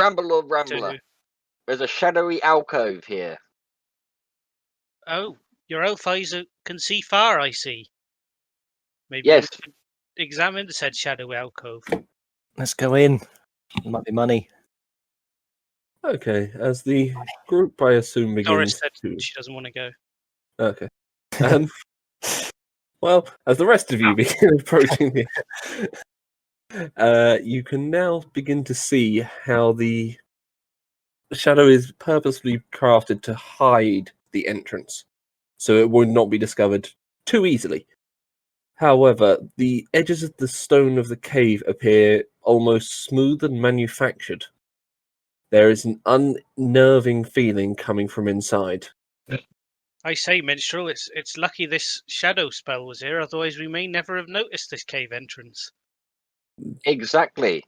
Ramble Rambler. There's a shadowy alcove here. Oh, your elf eyes can see far, I see. Maybe Yes. we should examine the said shadowy alcove. Let's go in. There might be money. Okay, as the group, I assume, Doris begins said to... she doesn't want to go. Okay. Well, as the rest of you begin approaching the... you can now begin to see how the shadow is purposely crafted to hide the entrance, so it would not be discovered too easily. However, the edges of the stone of the cave appear almost smooth and manufactured. There is an unnerving feeling coming from inside. I say, minstrel, it's lucky this shadow spell was here, otherwise we may never have noticed this cave entrance. Exactly.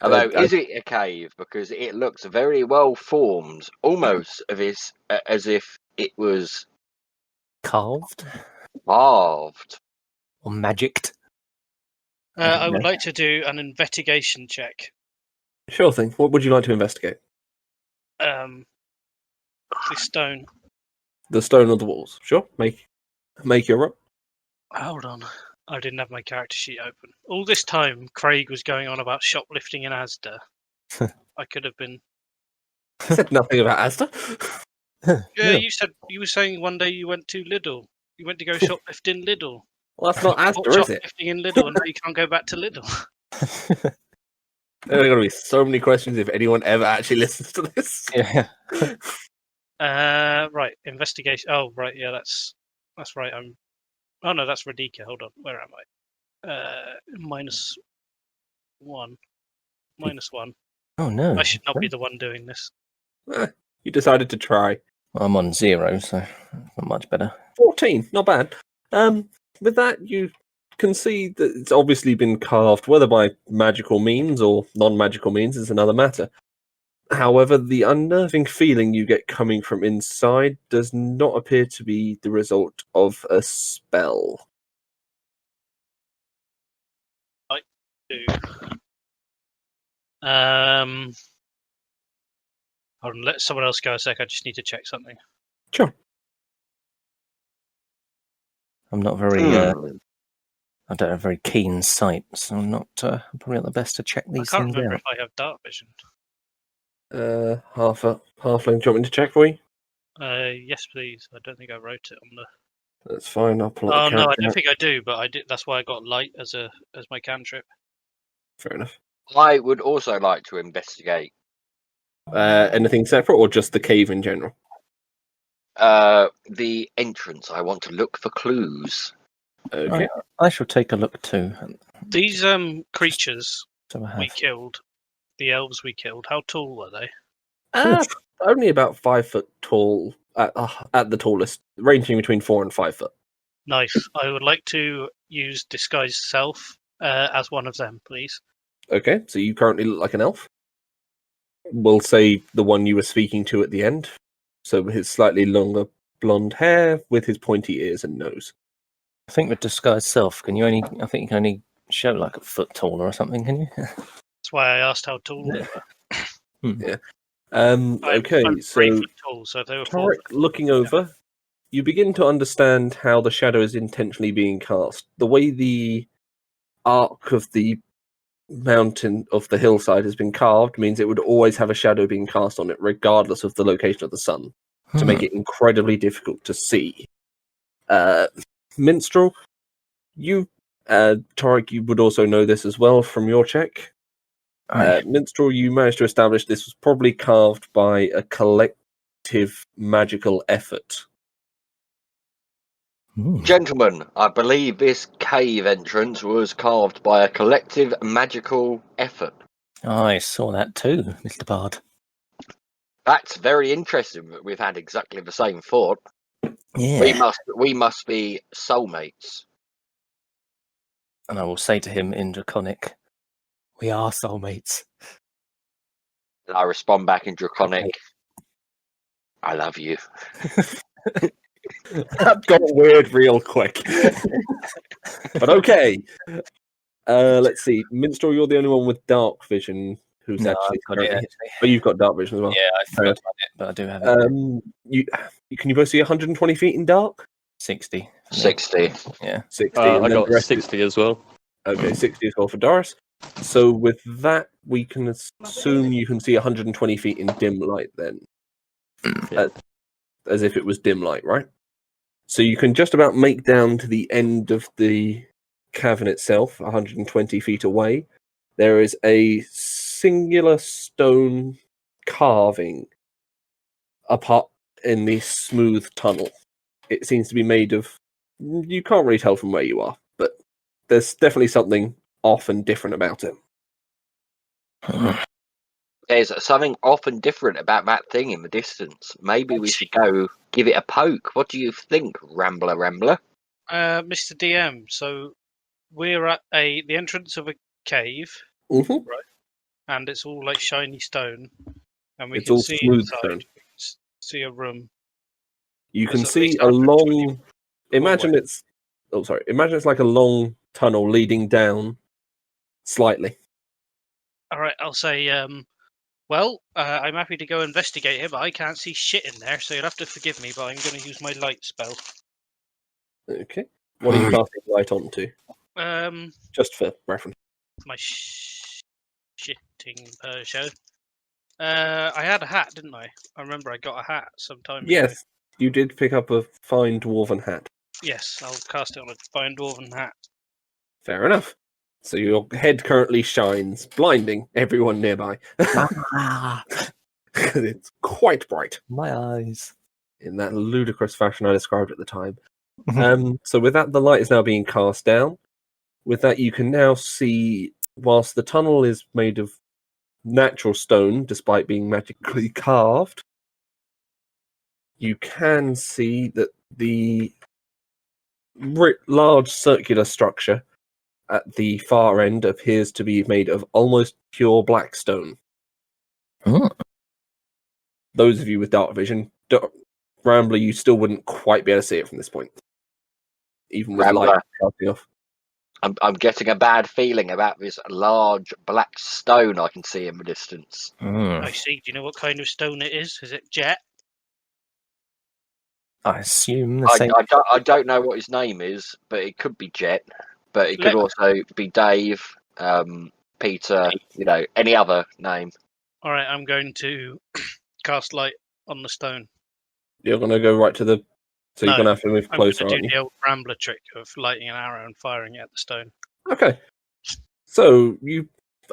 Although, is it a cave? Because it looks very well formed, almost as if it was Carved carved. or magicked. I would like to do an investigation check. Sure thing. What would you like to investigate? The stone. The stone on the walls. Sure. Make your roll. Hold on. I didn't have my character sheet open. All this time, Craig was going on about shoplifting in Asda. I could have been... I said nothing about Asda. Yeah, you were saying one day you went to Lidl. You went to go shoplift in Lidl. Well, that's not Asda, is it? Shoplifting in Lidl, and now you can't go back to Lidl. There are going to be so many questions if anyone ever actually listens to this. Yeah. Right, investigation. Oh, right, yeah, that's right. Oh no, that's Radika. Hold on, where am I? -1. -1. Oh no. I should not be the one doing this. You decided to try. I'm on 0, so not much better. 14, not bad. With that, you can see that it's obviously been carved, whether by magical means or non-magical means is another matter. However, the unnerving feeling you get coming from inside does not appear to be the result of a spell. I do. Hold on, let someone else go a sec. I just need to check something. Sure. I'm not very. I don't have very keen sight, so I'm not probably not the best to check these I can't things remember out. if I have dark vision. Halfling, do you want me to check for you? Yes, please. I don't think I wrote it on the. That's fine. I'll pull up Oh the no, I character don't out. think I do. But I did. That's why I got light as my cantrip. Fair enough. I would also like to investigate. Anything separate, or just the cave in general? The entrance. I want to look for clues. Okay. I shall take a look too. These creatures So I we have. killed, the elves we killed. How tall were they? Only about 5 foot tall at the tallest, ranging between 4 and 5 foot. Nice. I would like to use disguise self as one of them, please. Okay, so you currently look like an elf. We'll say the one you were speaking to at the end. So his slightly longer blonde hair with his pointy ears and nose. I think with disguise self, I think you can only show like a foot taller or something, can you? That's why I asked how tall they were. Yeah. I'm Okay, 3 so foot tall, so if they were 4 Tarek, looking over, you begin to understand how the shadow is intentionally being cast. The way the arc of the mountain of the hillside has been carved means it would always have a shadow being cast on it, regardless of the location of the sun, to make it incredibly difficult to see. Minstrel, you, Tarek, you would also know this as well from your check. Minstrel, you managed to establish this was probably carved by a collective magical effort. Gentlemen, I believe this cave entrance was carved by a collective magical effort. I saw that too, Mr. Bard. That's very interesting that we've had exactly the same thought. Yeah. We must be soulmates. And I will say to him in Draconic, we are soulmates. And I respond back in Draconic, I love you. That got weird real quick. But okay. Let's see. Minstrel, you're the only one with dark vision. who's No, actually I've got it, currently. actually. But you've got dark vision as well. Yeah, I forgot about it, but I do have it. Can you both see 120 feet in dark? 60. for me. 60. Yeah. 60. I and then got the rest 60 as well. Okay, 60 as well for Doris. So with that, we can assume you can see 120 feet in dim light then. Yeah. As if it was dim light, right? So you can just about make down to the end of the cavern itself, 120 feet away. There is a singular stone carving apart in the smooth tunnel. It seems to be made of... You can't really tell from where you are, but there's definitely something off and different about it. There's something off and different about that thing in the distance. Maybe we should go give it a poke. What do you think, Rambler? Mr. DM, so we're at the entrance of a cave, Mm-hmm. and it's all like shiny stone, and we It's can all see smooth inside. stone. We can see a room. You can There's at see least a 120 long... Imagine hallway. it's... Oh, sorry. Imagine it's like a long tunnel leading down slightly. All right, I'll say. Well, I'm happy to go investigate it, but I can't see shit in there, so you'll have to forgive me. But I'm going to use my light spell. Okay. What are you casting light onto? Just for reference. My shitting show. I had a hat, didn't I? I remember I got a hat sometime ago. Yes, you did pick up a fine dwarven hat. Yes, I'll cast it on a fine dwarven hat. Fair enough. So your head currently shines, blinding everyone nearby. It's quite bright My eyes. in that ludicrous fashion I described at the time. So with that, the light is now being cast down. With that, you can now see, whilst the tunnel is made of natural stone, despite being magically carved, you can see that the large circular structure at the far end appears to be made of almost pure black stone. Oh. Those of you with dark vision, Rambler, you still wouldn't quite be able to see it from this point, even with light Rambler. casting off. I'm getting a bad feeling about this large black stone I can see in the distance. I see. Do you know what kind of stone it is? Is it jet? I assume the I same. don't know what his name is, but it could be Jet. But it could Let- also be Dave, Peter, any other name. All right, I'm going to cast light on the stone. You're going to go right to the... So you're No, going to have to move I'm going closer, to do aren't you? the old Rambler trick of lighting an arrow and firing it at the stone. Okay. So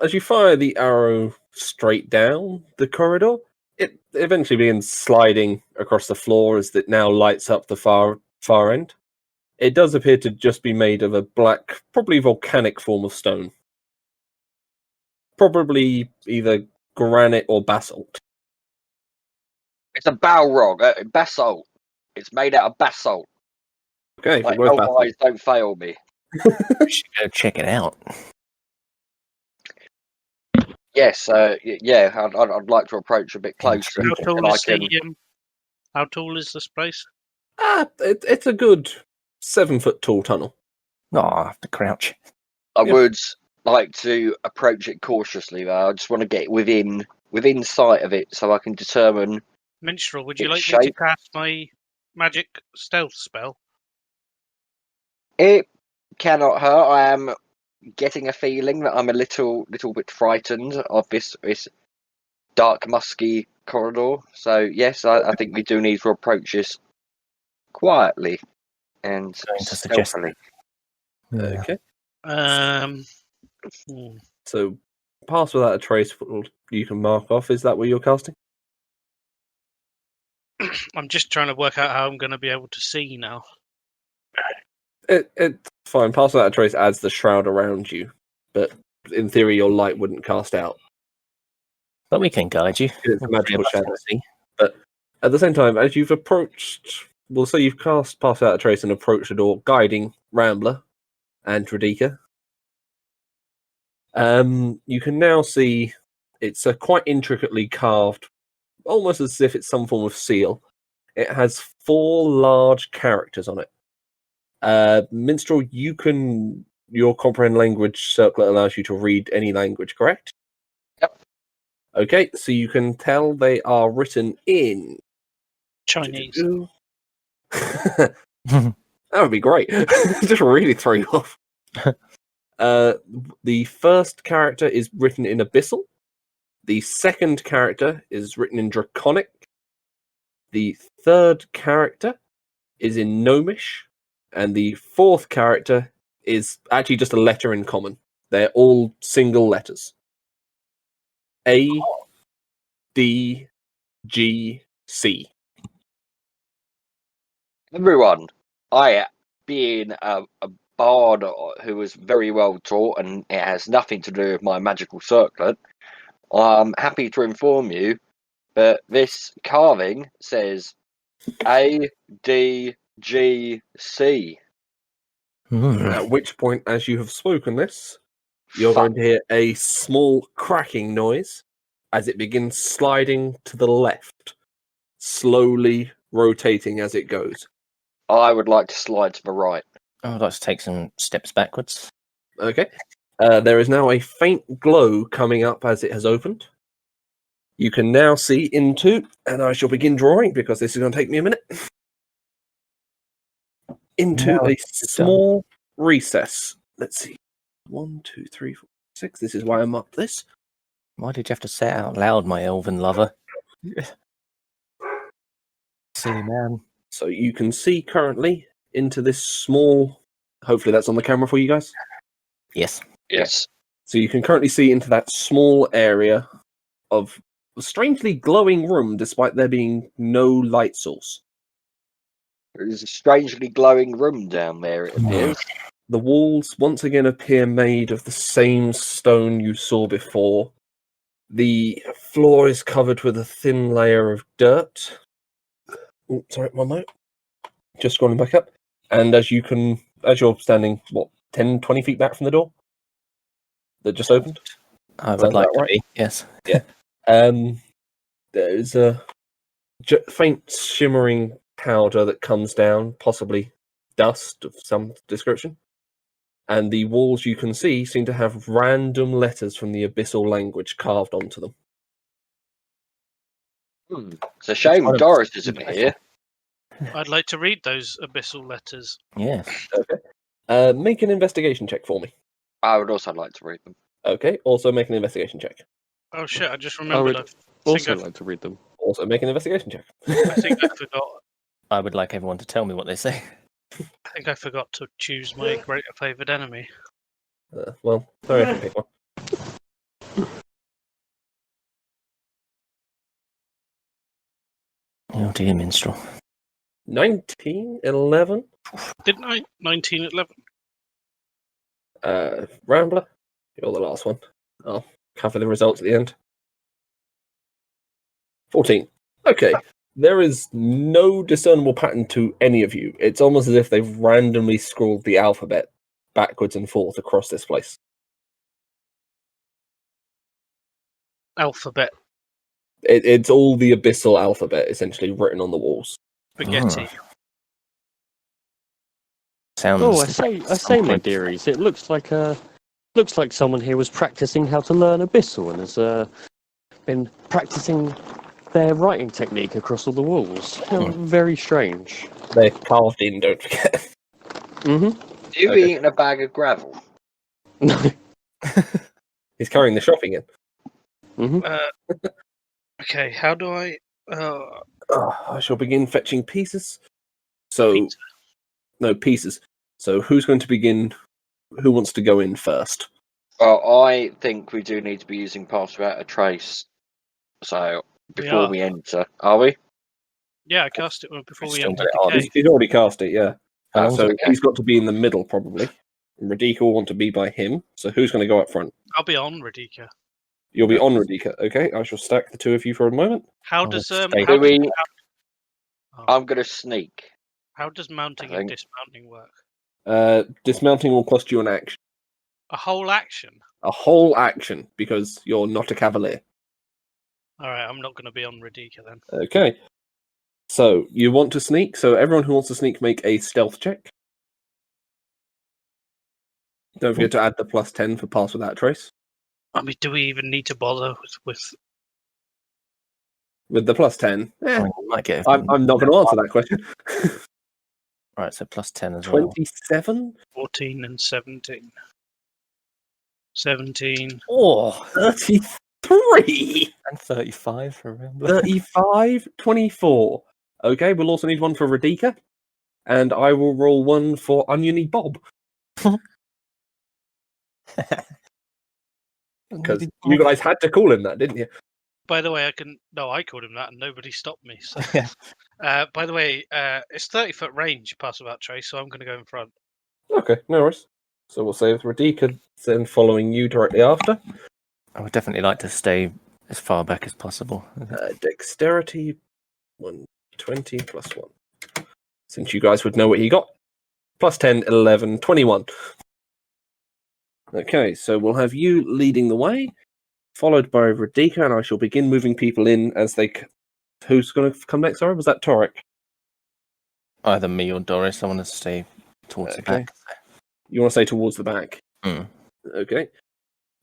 as you fire the arrow straight down the corridor, it eventually begins sliding across the floor as it now lights up the far end. It does appear to just be made of a black, probably volcanic form of stone. Probably either granite or basalt. It's a Balrog, basalt. It's made out of basalt. Okay, Like, for both basalt. eyes don't fail me. We should go check it out. Yes, yeah, I'd like to approach a bit closer. How tall and I is can... How tall is this place? It's a good 7 foot tall tunnel. Oh, I have to crouch. I Yep. would like to approach it cautiously, though. I just want to get within sight of it so I can determine. Minstrel, would you Its like me to shape. cast my magic stealth spell? It cannot hurt. I am getting a feeling that I'm a little bit frightened of this dark, musky corridor. So yes, I think we do need to approach this quietly and Going to suggest stealthily. Yeah. Okay. So, pass without a trace you can mark off. Is that what you're casting? I'm just trying to work out how I'm going to be able to see now. It's fine. Pass without a trace adds the shroud around you, but in theory, your light wouldn't cast out. But we can guide you. It's a All magical three of us shadow. can see. But at the same time, as you've approached, well, say you've cast pass without a trace and approached the door, guiding Rambler and Radika. You can now see it's a quite intricately carved, almost as if it's some form of seal. It has 4 large characters on it. Minstrel, your comprehend language circlet allows you to read any language, correct? Yep. Okay, so you can tell they are written in Chinese. That would be great. Just really throw you off. The first character is written in Abyssal. The second character is written in Draconic. The third character is in Gnomish. And the fourth character is actually just a letter in common. They're all single letters. A, D, G, C. Everyone, I, being a bard who was very well taught and it has nothing to do with my magical circlet, I'm happy to inform you that this carving says A, D, G, C. At which point, as you have spoken this, you're going to hear a small cracking noise as it begins sliding to the left, slowly rotating as it goes. I would like to slide to the right. I'd like to take some steps backwards. Okay. There is now a faint glow coming up as it has opened. You can now see into, and I shall begin drawing because this is going to take me a minute, into Now a it's small recess. Let's see. 1, 2, 3, 4, 6. This is why I'm up this. Why did you have to say it out loud, my elven lover? Silly man. So you can see currently into this small, hopefully that's on the camera for you guys. Yes. Yes. So you can currently see into that small area of a strangely glowing room despite there being no light source. There's a strangely glowing room down there, it appears. The walls once again appear made of the same stone you saw before. The floor is covered with a thin layer of dirt. Oh, sorry, one moment. Just scrolling back up. And as you're standing, 10, 20 feet back from the door that just opened? I would Sounds like about to right. be, yes. There's a faint shimmering powder that comes down, possibly dust of some description. And the walls you can see seem to have random letters from the Abyssal language carved onto them. It's a shame kind of Doris isn't here. I'd like to read those abyssal letters. Yes. Okay. Make an investigation check for me. I would also like to read them. Okay, also make an investigation check. Oh shit! I just remembered. would I Also think like to read them. Also make an investigation check. I think I forgot. I would like everyone to tell me what they say. I think I forgot to choose my greater favoured enemy. Well, sorry, I can pick one. Oh dear, minstrel. 19, 11. Didn't I? 19 at 11. Rambler, you're the last one. I'll cover the results at the end. 14. Okay. There is no discernible pattern to any of you. It's almost as if they've randomly scrawled the alphabet backwards and forth across this place. Alphabet. It's all the Abyssal alphabet, essentially, written on the walls. Spaghetti. Sounds. Oh, I say, my dearies, it looks like someone here was practicing how to learn Abyssal and has been practicing their writing technique across all the walls. Very strange. They're carved in, don't forget. Mm-hmm. Have you Okay. eaten a bag of gravel? No. He's carrying the shopping in. Mm-hmm. Okay, how do I... I shall begin fetching pieces. So, Pizza. no, pieces. So, who's going to begin? Who wants to go in first? Well, I think we do need to be using Pass Without a Trace. So, before we enter. Are we? Yeah, I cast it before we Still entered got it the on. cave. He's already cast it, yeah. How long's So it? he's got to be in the middle, probably. And Radika will want to be by him. So who's going to go up front? I'll be on, Radika. You'll be on Radika. Okay, I shall stack the two of you for a moment. How Oh, does stay- how Do we- does, I'm going to sneak. how does mounting I and think- dismounting work? Dismounting will cost you an action. A whole action? A whole action, because you're not a cavalier. Alright, I'm not going to be on Radika then. Okay. So, you want to sneak. So everyone who wants to sneak, make a stealth check. Don't forget to add the +10 for Pass Without a Trace. I mean, do we even need to bother with With the plus 10? I mean, you might get. I'm not going to answer that question. Right, so plus 10 as well. 27? 14 and 17. 17. Oh, 33! And 35 for Rambler. 35, 24. Okay, we'll also need one for Radika. And I will roll one for Oniony Bob. Because you guys had to call him that, didn't you? By the way, I called him that and nobody stopped me. So. Yeah. By the way, it's 30-foot range pass without trace, so I'm going to go in front. Okay, no worries. So we'll say with Radika then following you directly after. I would definitely like to stay as far back as possible. Dexterity, 120 plus 1. Since you guys would know what he got. Plus 10, 11, 21. Okay, so we'll have you leading the way, followed by Radika, and I shall begin moving people in as they... Who's going to come next, sorry? Was that Torek? Either me or Doris. I want to stay towards the back. You want to stay towards the back? Mm. Okay.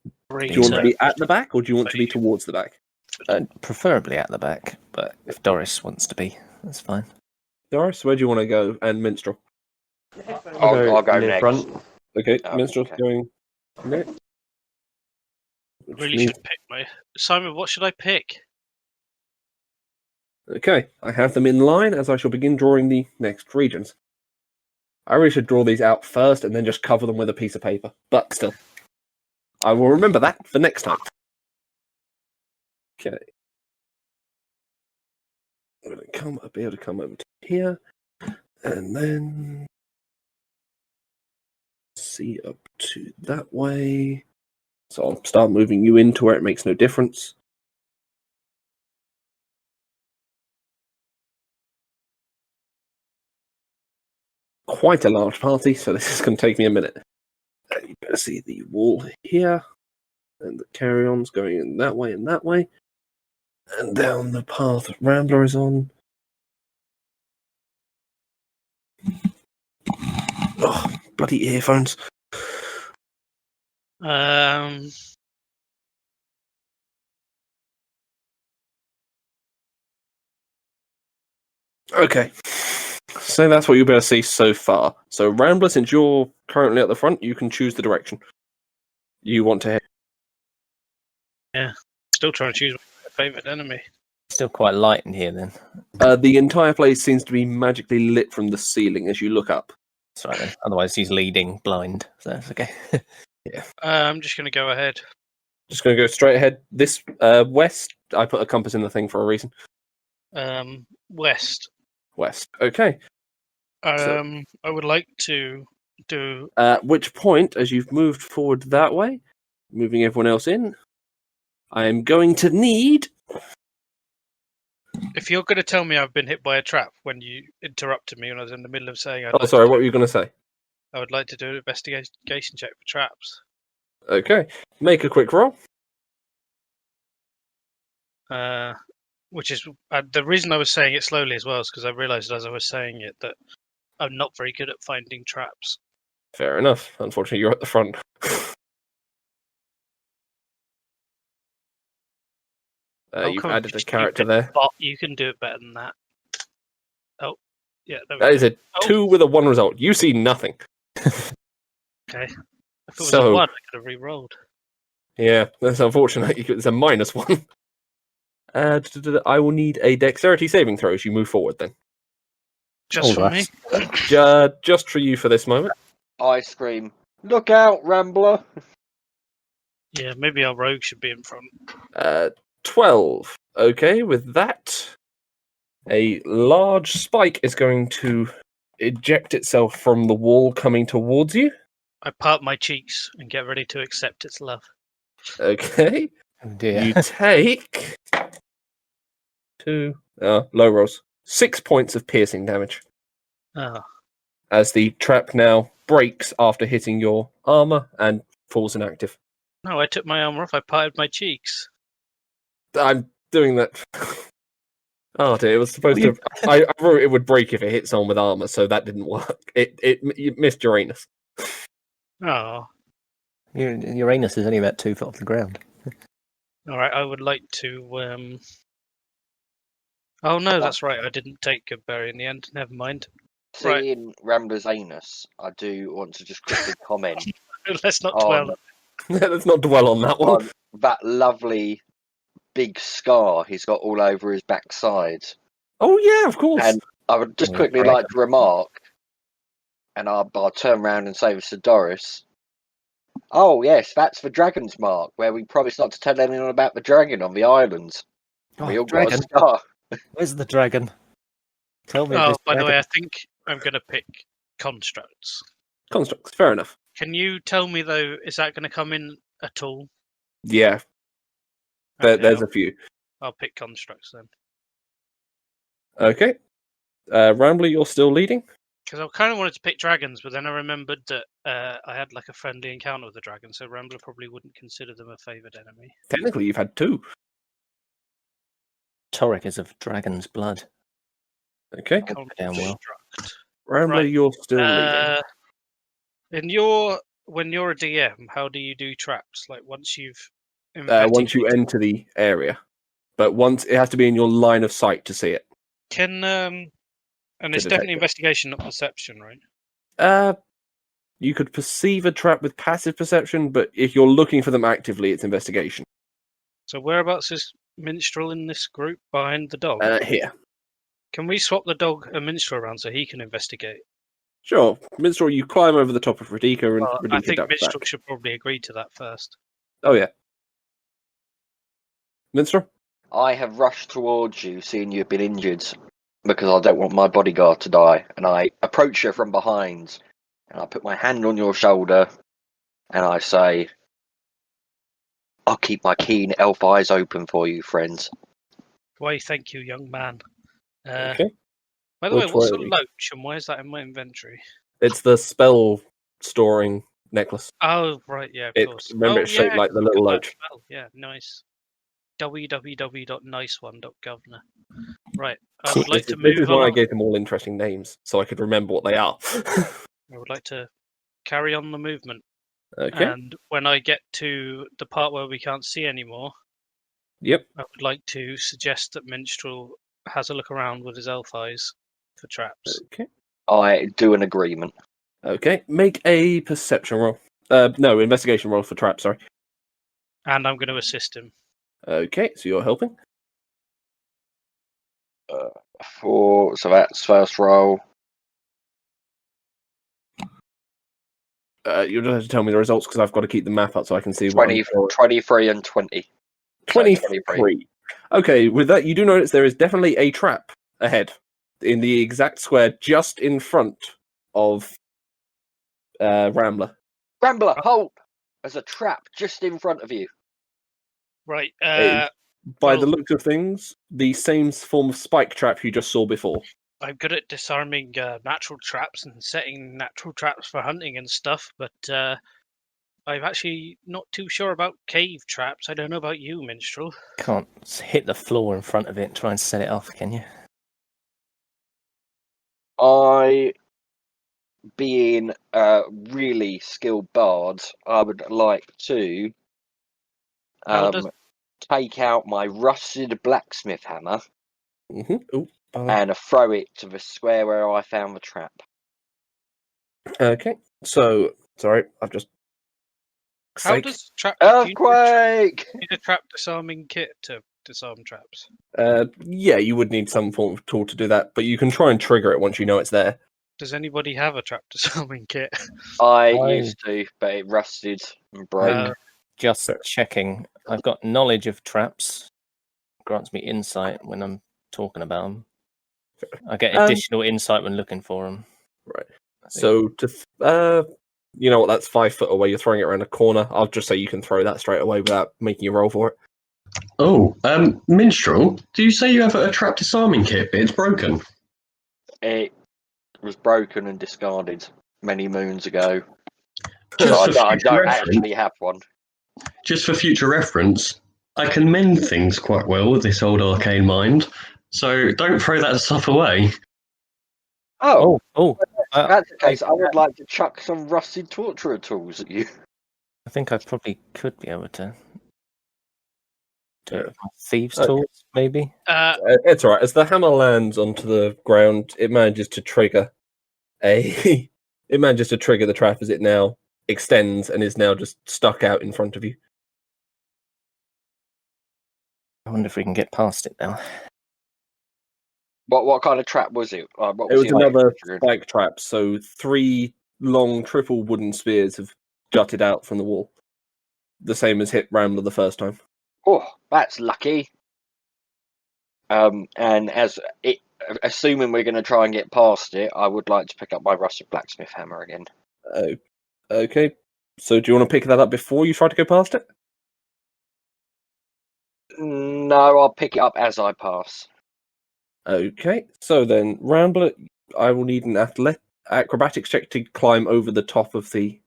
Do Great. you want to be at the back, or do you want to be towards the back? Preferably at the back, but if Doris wants to be, that's fine. Doris, where do you want to go? And Minstrel? I'll go near next. front. Okay, Oh, Minstrel's okay. going next. Which Really means- should pick my Simon. What should I pick? Okay, I have them in line as I shall begin drawing the next regions. I really should draw these out first and then just cover them with a piece of paper. But still, I will remember that for next time. Okay. I'm going to be able to come over to here and then see up to that way. So I'll start moving you into where it makes no difference. Quite a large party, so this is going to take me a minute. You better see the wall here, and the carry-ons going in that way and that way, and down the path Rambler is on. Oh, bloody earphones. Okay. So that's what you'll be able to see so far. So Rambler, since you're currently at the front, you can choose the direction you want to head. Still trying to choose my favourite enemy. Still quite light in here then. The entire place seems to be magically lit from the ceiling as you look up. That's right then. Otherwise he's leading blind, so that's okay. I'm just going to go ahead. Just going to go straight ahead. This west, I put a compass in the thing for a reason. West. West. Okay. I would like to do. At which point, as you've moved forward that way, moving everyone else in, I am going to need... If you're going to tell me I've been hit by a trap when you interrupted me when I was in the middle of saying, Oh, sorry, what were you going to say? I would like to do an investigation check for traps. Okay. Make a quick roll. Which is the reason I was saying it slowly as well is because I realised as I was saying it that I'm not very good at finding traps. Fair enough. Unfortunately, you're at the front. You've come on, added a you character bit there. bot, you can do it better than that. Oh, yeah. There we That go. is a Oh. 2 with a 1 result. You see nothing. Okay. If it was So- a 1, I could have re-rolled. Yeah, that's unfortunate. It's a -1. I will need a dexterity saving throw as you move forward then. Just for me. Just for you for this moment. I scream, "Look out, Rambler!" Yeah, maybe our rogue should be in front. 12. Okay, with that, a large spike is going to eject itself from the wall coming towards you. I part my cheeks and get ready to accept its love. Okay. Oh dear. You take 2 low rolls. 6 points of piercing damage Oh, as the trap now breaks after hitting your armor and falls inactive. no, I took my armor off. I parted my cheeks. I'm doing that. Oh dear, it was supposed to. I wrote it would break if it hit someone with armor, so that didn't work. You missed Uranus. Oh, Uranus is only about 2 foot off the ground. all right. I would like to Oh no, that's right. I didn't take Goodberry in the end. Never mind. Right. Seeing Rambler's anus, I do want to just quickly comment Let's not dwell. on, Let's not dwell on that one. on that lovely big scar he's got all over his backside. Oh yeah, of course. And I would just Yeah, quickly correct. like to remark, and I'll turn around and say this to Doris. Oh yes, that's the dragon's mark, where we promised not to tell anyone about the dragon on the island. We Oh, all got a dragon. scar. Where's the dragon? Tell me. Oh, this by the dragon. way, I think I'm going to pick constructs. Constructs, fair enough. Can you tell me though? Is that going to come in at all? Yeah, Okay, there's a few. I'll pick constructs then. Okay. Rambler, you're still leading? Because I kind of wanted to pick dragons, but then I remembered that I had like a friendly encounter with the dragon, so Rambler probably wouldn't consider them a favoured enemy. Technically, you've had two. Torek is of dragon's blood. Okay. Down well. Construct. Rambler, Right. you're still leading. When you're a DM, how do you do traps? Like once you've Once you enter the area. But once it has to be in your line of sight to see it. Can and it's detect definitely it. investigation, not perception, right? You could perceive a trap with passive perception, but if you're looking for them actively, it's investigation. So whereabouts is Minstrel in this group behind the dog? Here. Can we swap the dog and Minstrel around so he can investigate? Sure. Minstrel, you climb over the top of Radika and Well, I Radika think ducks Minstrel back. should probably agree to that first. Oh, yeah. Minstrel? I have rushed towards you, seeing you've been injured, because I don't want my bodyguard to die. And I approach you from behind, and I put my hand on your shoulder, and I say, I'll keep my keen elf eyes open for you, friends. Why, thank you, young man. Okay. By the way, Which what's way a are we? loach and why is that in my inventory? It's the spell storing necklace. Oh, right, yeah, of It- course. remember, oh, it's shaped yeah, like the look little at that loach. spell. Yeah, nice. www.niceone.governor. Right, I would like to This is move why I on. gave them all interesting names, so I could remember what they are. I would like to carry on the movement. Okay. And when I get to the part where we can't see anymore, Yep. I would like to suggest that Minstrel has a look around with his elf eyes for traps. Okay. I do an agreement. Okay. Make a perception roll. No, investigation roll for trap, sorry. And I'm going to assist him. Okay, so you're helping. So that's first roll. You'll just have to tell me the results because I've got to keep the map up so I can see what 20, 23 and 20. So 23. Okay, with that, you do notice there is definitely a trap ahead in the exact square just in front of Rambler. Rambler, halt! There's a trap just in front of you. Right. By the well- looks of things, the same form of spike trap you just saw before. I'm good at disarming natural traps and setting natural traps for hunting and stuff, but I'm actually not too sure about cave traps. I don't know about you, Minstrel. Can't hit the floor in front of it and try and set it off, can you? I, being a really skilled bard, I would like to How does- take out my rusted blacksmith hammer Ooh, and throw it to the square where I found the trap. okay, so sorry, I've just. How Sake. does trap? Do you Earthquake! need a trap disarming kit to disarm traps? Yeah, you would need some form of tool to do that, but you can try and trigger it once you know it's there. Does anybody have a trap disarming kit? I I- used to, but it rusted and broke. Just Fair. checking. I've got knowledge of traps. Grants me insight when I'm talking about them. I get additional insight when looking for them. Right. So you know what? That's 5 foot away. You're throwing it around a corner. I'll just say you can throw that straight away without making you roll for it. Oh, Minstrel, do you say you have a trap disarming kit, but it's broken? It was broken and discarded many moons ago. Just So for I future don't reference- actually have one. Just for future reference, I can mend things quite well with this old arcane mind, so don't throw that stuff away. Oh, Oh, if that's the case, I would like to chuck some rusted torturer tools at you. I think I probably could be able to. Thieves' Okay. tools, maybe. It's alright. As the hammer lands onto the ground, it manages to trigger it manages to trigger the trap as it now extends and is now just stuck out in front of you. I wonder if we can get past it now. What kind of trap was it? What It was the item another triggered? spike trap, so 3 long triple wooden spears have jutted out from the wall. The same as hit Rambler the first time. Oh, that's lucky. And assuming we're going to try and get past it, I would like to pick up my rusted blacksmith hammer again. Okay. So do you want to pick that up before you try to go past it? No, I'll pick it up as I pass. Okay. So then, Rambler, I will need an acrobatics check to climb over the top of the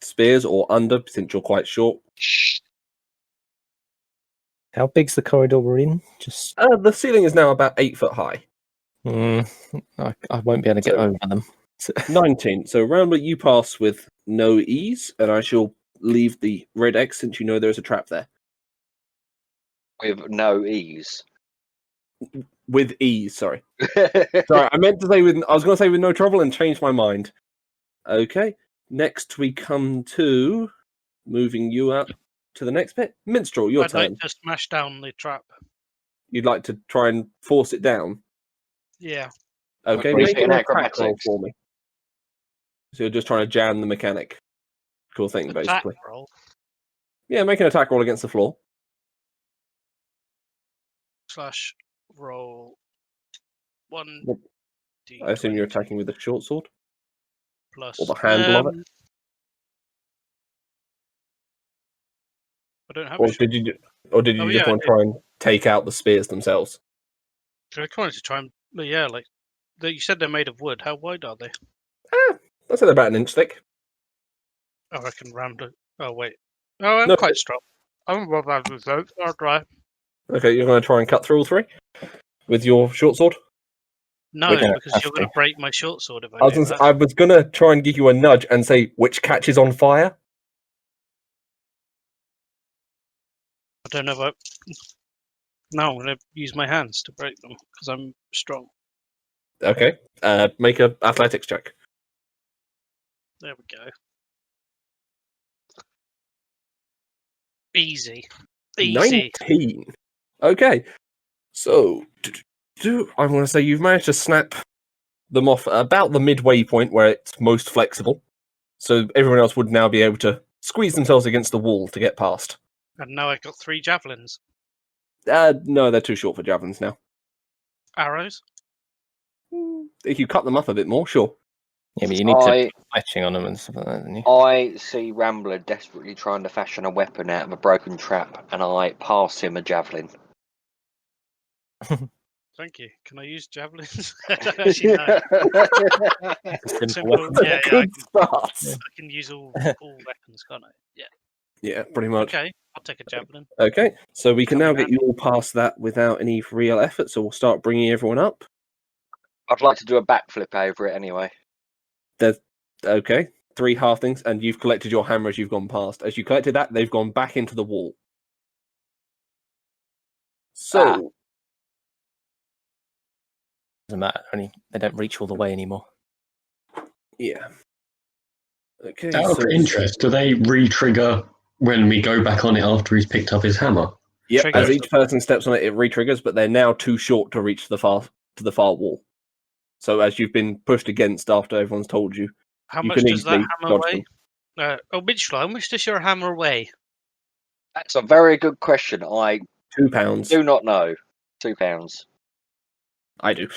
spears or under, since you're quite short. How big's the corridor we're in? Just The ceiling is now about 8 foot high. I won't be able to get So- over them. 19. So, Rambler, you pass with no ease, and I shall leave the red X since you know there's a trap there. With no ease. With ease, sorry. Sorry, I meant to say I was going to say with no trouble and changed my mind. Okay. Next, we come to moving you up to the next bit. Minstrel, your I'd turn. like to smash down the trap. You'd like to try and force it down. Yeah. Okay, Please make get an an attack roll acrobatics. for me. So you're just trying to jam the mechanic. Cool thing, Attack basically. roll. Yeah, make an attack roll against the floor. / roll 1. What- I assume you're attacking with the short sword plus or the handle of it. I don't have Or a short. did you just yeah, want to try and take out the spears themselves? I wanted to try and. Yeah, like you said, they're made of wood. How wide are they? I'd say they're about an inch thick. I reckon round it. Oh wait. Oh, I'm No. quite strong. I'm above average though. I'll try. Okay, you're going to try and cut through all 3 with your short sword. No, We're gonna because have you're going to. to break my short sword if I I do was that. going to try and give you a nudge and say which catches on fire. I don't know about. No, I'm going to use my hands to break them because I'm strong. Okay, make a athletics check. There we go. Easy. 19. Okay, so I'm going to say you've managed to snap them off at about the midway point where it's most flexible. So everyone else would now be able to squeeze themselves against the wall to get past. And now I've got 3 javelins. No, they're too short for javelins now. Arrows? If you cut them up a bit more, sure. Yeah, but you need to put fletching on them and stuff like that, don't you? I see Rambler desperately trying to fashion a weapon out of a broken trap, and I pass him a javelin. Thank you. Can I use javelins? I don't actually know. Simple weapon. Yeah, Good start. I can use all weapons, can't I? Yeah. Yeah, pretty much. Okay, I'll take a javelin. Okay, so we can Come now on, get you all past that without any real effort, so we'll start bringing everyone up. I'd like to do a backflip over it anyway. Okay, 3 half things, and you've collected your hammer as you've gone past. As you collected that, they've gone back into the wall. So, Doesn't matter. They don't reach all the way anymore. yeah. Okay, Out of interest, do they re-trigger when we go back on it after he's picked up his hammer? Yep, Triggers. as each person steps on it, it re-triggers, but they're now too short to reach the far wall. So as you've been pushed against after everyone's told you, How you much can does that easily hammer dodge weigh? them. Mitchell, how much does your hammer weigh? That's a very good question. I £2. do not know. £2. I do.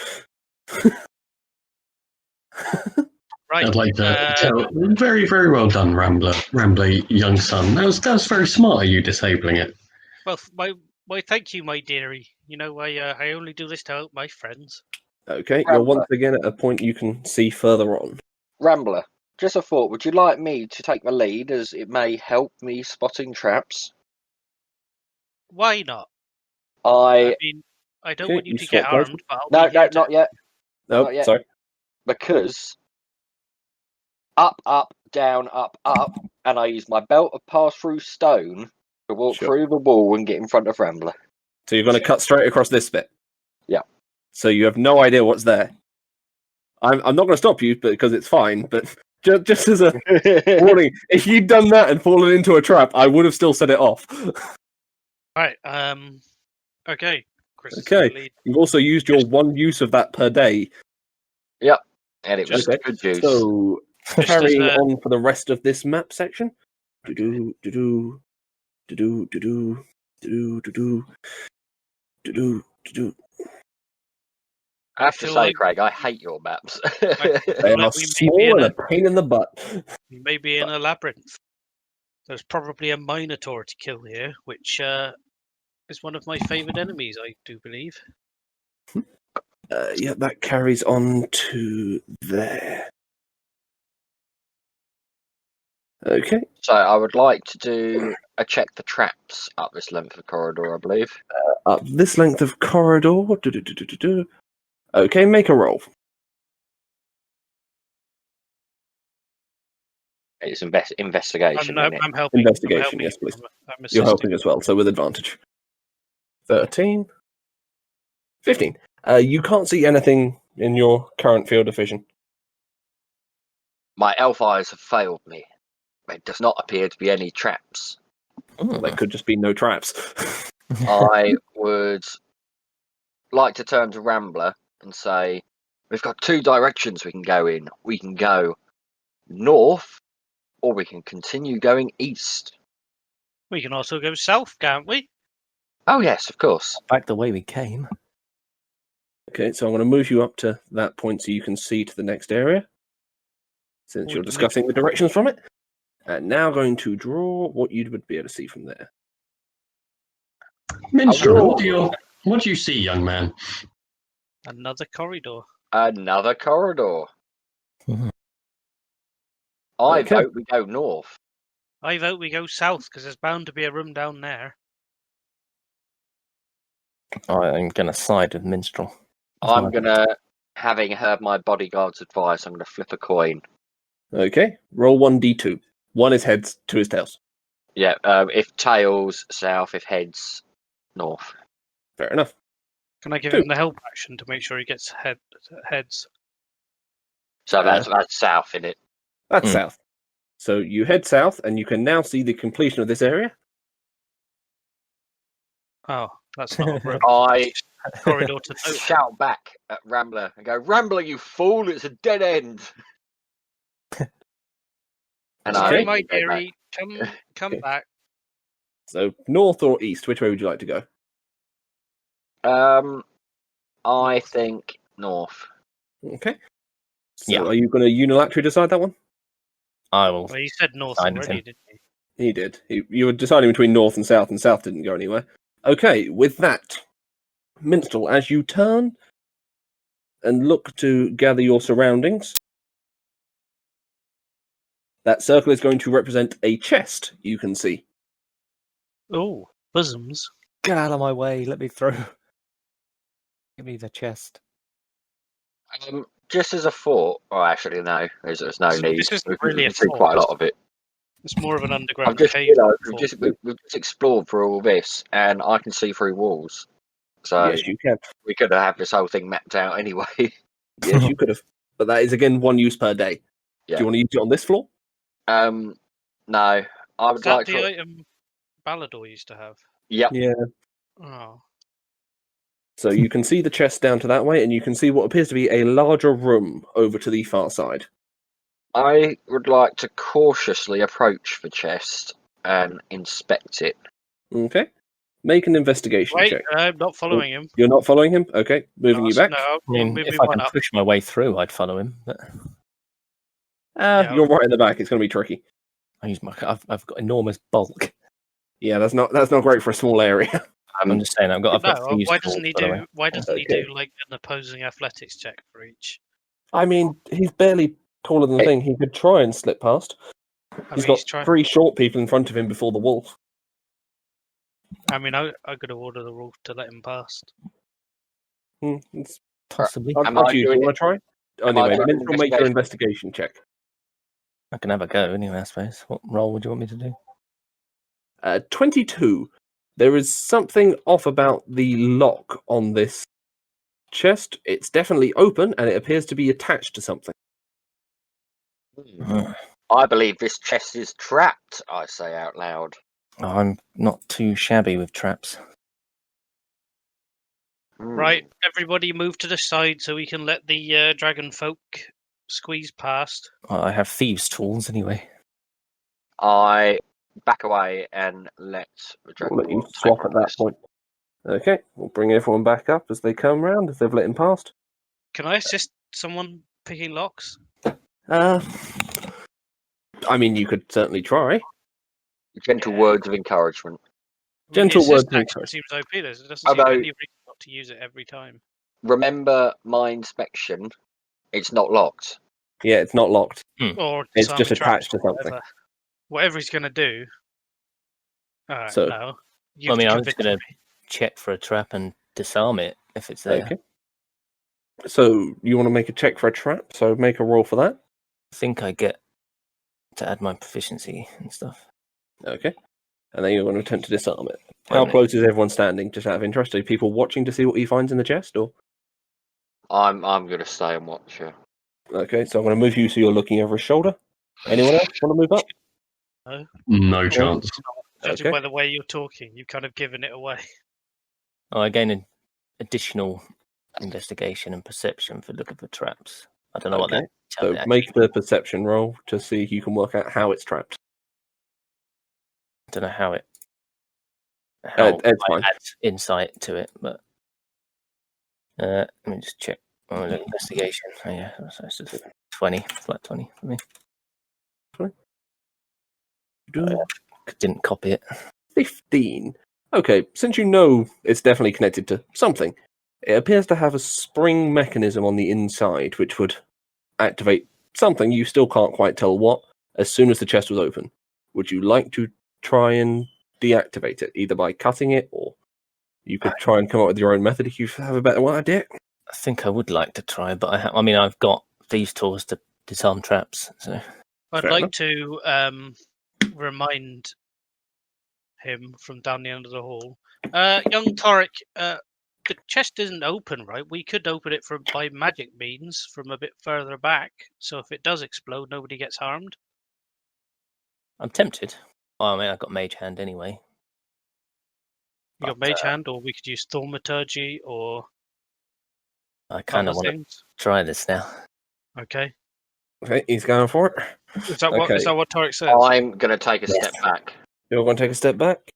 Right. I'd like to tell. Very, very well done, Rambler, young son. That was very smart of you disabling it. Well, my thank you, my dearie. You know, I only do this to help my friends. Okay, you're once again at a point you can see further on. Rambler, just a thought. Would you like me to take the lead, as it may help me spotting traps? Why not? I mean, I don't Okay, want you you to get swap places? armed, but I'll no, be here to... not yet. Oh, Not yet. sorry. Because up, down, up, and I use my belt of pass-through stone We'll walk Sure. through the wall and get in front of Rambler. So you're going to cut straight across this bit. Yeah. So you have no idea what's there. I'm not going to stop you, because it's fine. But just as a warning, if you'd done that and fallen into a trap, I would have still set it off. Right. Okay. Chris is Okay. gonna lead. You've also used your one use of that per day. And it was Okay. good juice. So Just carrying as a- on for the rest of this map section. Do-do, do-do, do-do, do-do, do-do, do-do, do-do, do-do. I have to feel say, like- Craig, I hate your maps. They Like are we may be small in and a pain in the butt. We may be in a labyrinth. There's probably a Minotaur to kill here, which is one of my favourite enemies, I do believe. Yeah, that carries on to there. Okay. So I would like to do a check for traps up this length of corridor, I believe. Up this length of corridor. Do-do-do-do-do-do. Okay, make a roll. It's investigation. isn't it? I'm helping. Investigation, I'm helping. yes, please. I'm You're assisting. helping as well, so with advantage. 13. 15. You can't see anything in your current field of vision. My elf eyes have failed me. There does not appear to be any traps. There could just be no traps. I would like to turn to Rambler and say, we've got two directions we can go in. We can go north, or we can continue going east. We can also go south, can't we? Oh, yes, of course. Back the way we came. Okay, so I'm going to move you up to that point so you can see to the next area, since Would you're make- discussing the directions from it. And now going to draw what you would be able to see from there. Minstrel, what do you see, young man? Another corridor. Another corridor. Mhm. I Okay. vote we go north. I vote we go south because there's bound to be a room down there. I'm going to side with Minstrel. I'm going to, having heard my bodyguard's advice, I'm going to flip a coin. Okay, roll 1d2. One is heads, two is tails. Yeah, if tails, south. If heads, north. Fair enough. Can I give Two. him the help action to make sure he gets heads? So that's south, in it. That's Mm. south. So you head south, and you can now see the completion of this area. Oh, that's not a room. I Corridor to nowhere. shout back at Rambler and go, Rambler, you fool! It's a dead end. And Sorry, Okay. my go back. dearie. Come Okay. back. So north or east, which way would you like to go? I think north. Okay. So Yeah. are you going to unilaterally decide that one? I will. Well, you said north Side with already, him. didn't you? He did. You were deciding between north and south didn't go anywhere. Okay, with that, Minstrel, as you turn and look to gather your surroundings, that circle is going to represent a chest you can see. Oh, bosoms. Get out of my way. Let me through. Give me the chest. Just as a thought, or actually no, there's no This need. isn't We really a can see quite a lot thought. of it. It's more of an I've underground just, cave. we've just explored through all this, and I can see through walls. So Yes, you can. we could have this whole thing mapped out anyway. Yes, you could have. But that is, again, one use per day. Yeah. Do you want to use it on this floor? No, I Is would that like the to. item Balador used to have? Yep. Yeah. Oh, So you can see the chest down to that way, and you can see what appears to be a larger room over to the far side. I would like to cautiously approach the chest and inspect it. Okay. Make an investigation wait, check. I'm not following him. You're not following him? Okay. Moving you back. No, I mean, move if me I one can up. push my way through, I'd follow him. But Yeah. You're right in the back. It's going to be tricky. I've got enormous bulk. Yeah, that's not great for a small area. I'm just saying, I've got No, thieves' why doesn't he tools, by the way. do? Why doesn't he Okay. do like an opposing athletics check for each? I mean, he's barely taller than the thing. He could try and slip past. I He's mean, got three short people in front of him before the wolf. I mean, I could have ordered the wolf to let him past. It's Possibly. Am up I to you. Do you doing want to try? am I Anyway, doing Minstrel, make your investigation check. I can have a go anyway, I suppose. What role would you want me to do? 22. There is something off about the lock on this chest. It's definitely open, and it appears to be attached to something. I believe this chest is trapped, I say out loud. I'm not too shabby with traps. Right, everybody move to the side so we can let the dragon folk squeeze past. I have thieves' tools anyway. I back away and let the We'll dragon let you Lord swap take at that this. point. Okay, we'll bring everyone back up as they come round, as they've let him past. Can I assist someone picking locks? I mean, you could certainly try. Gentle words of encouragement. Gentle The words assist of action seems OP. There doesn't seem Although- any reason not to use it every time. Remember my inspection. It's not locked. Yeah, it's not locked. Or It's disarming just traps attached to or something. whatever he's going to do. Alright, So- no. I mean, I was convinced going me. to check for a trap and disarm it if it's there. Okay. So, you want to make a check for a trap, so make a roll for that. I think I get to add my proficiency and stuff. Okay. And then you're going to attempt to disarm it. Wait a How minute. close is everyone standing, just out of interest? Are people watching to see what he finds in the chest, or...? I'm gonna stay and watch her. Okay, so I'm going to move you so you're looking over his shoulder. Anyone else want to move up? No chance. Judging Okay. by the way you're talking, you've kind of given it away. Oh, I gain an additional investigation and perception for looking for traps. I don't know what Okay, that So make the perception roll to see if you can work out how it's trapped. I don't know how it. It's I fine. add insight to it, but let me just check. Oh, look, investigation. Oh, yeah, so it's just 20, flat 20 for me. Didn't copy it. 15. Okay, since you know it's definitely connected to something, it appears to have a spring mechanism on the inside which would activate something, you still can't quite tell what, as soon as the chest was open. Would you like to try and deactivate it, either by cutting it, or you could try and come up with your own method if you have a better idea? I think I would like to try, but I mean, I've got these tools to disarm traps, so I'd Fair like enough. to remind him from down the end of the hall. Young Torek, the chest isn't open, right? We could open it by magic means from a bit further back, so if it does explode, nobody gets harmed. I'm tempted. Well, I mean, I've got Mage Hand anyway. You got But, Mage Hand, or we could use Thaumaturgy, or I kind of other want to things. try this now. Okay. Okay, he's going for it. Is that what Okay. Torek says? I'm gonna take a Yes. step back. You're going to take a step back.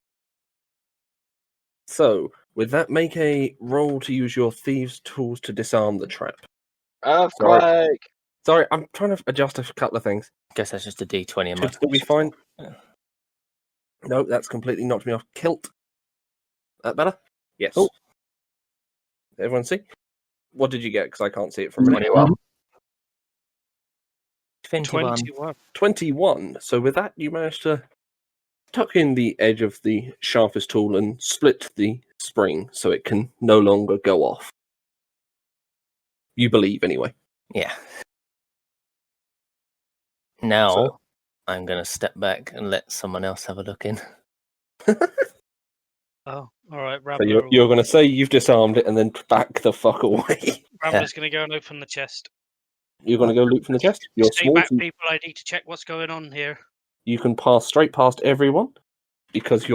So, with that, make a roll to use your thieves' tools to disarm the trap. Earthquake. Sorry, I'm trying to adjust a couple of things. Guess that's just a D20 in my Should still be fine. Yeah. No, that's completely knocked me off kilt. That better? Yes. Cool. Everyone see? What did you get? Because I can't see it from here. 21. 21. 21. 21. So with that, you managed to tuck in the edge of the sharpest tool and split the spring so it can no longer go off. You believe, anyway. Yeah. Now, So- I'm going to step back and let someone else have a look in. Oh, all right. So Rambler, you're going to say you've disarmed it and then back the fuck away. Rambler's going to go and open the chest. You're going to go loot from the chest? You're Stay small, back, so people. I need to check what's going on here. you can pass straight past everyone because of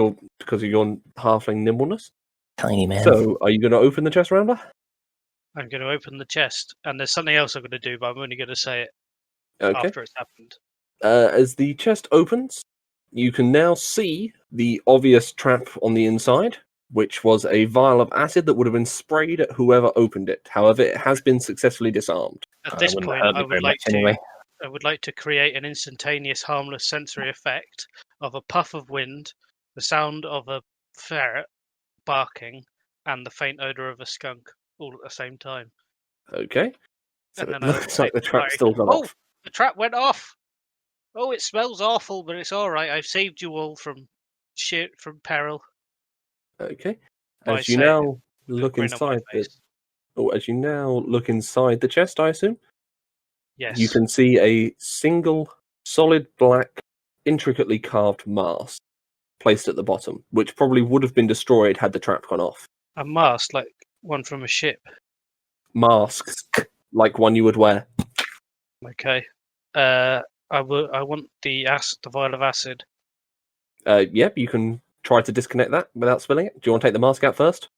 your halfling nimbleness. Tiny man. So, are you going to open the chest, Rambler? I'm going to open the chest, and there's something else I'm going to do, but I'm only going to say it Okay. after it's happened. As the chest opens, you can now see the obvious trap on the inside, which was a vial of acid that would have been sprayed at whoever opened it. However, it has been successfully disarmed. At this wouldn't point, hurt me I very would like much anyway. I would like to create an instantaneous, harmless sensory effect of a puff of wind, the sound of a ferret barking, and the faint odor of a skunk, all at the same time. Okay. So And it then I looks say like the trap's goodbye. still gone Oh! off. The trap went off. Oh, it smells awful, but it's all right. I've saved you all from peril. Okay. By As you saying now with a look grin on my inside face. as you now look inside the chest, I assume Yes. you can see a single solid black, intricately carved mask placed at the bottom, which probably would have been destroyed had the trap gone off. A mast, like one from a ship. Masks, like one you would wear. Okay. I want the vial of acid. Yep, you can try to disconnect that without spilling it. Do you want to take the mask out first?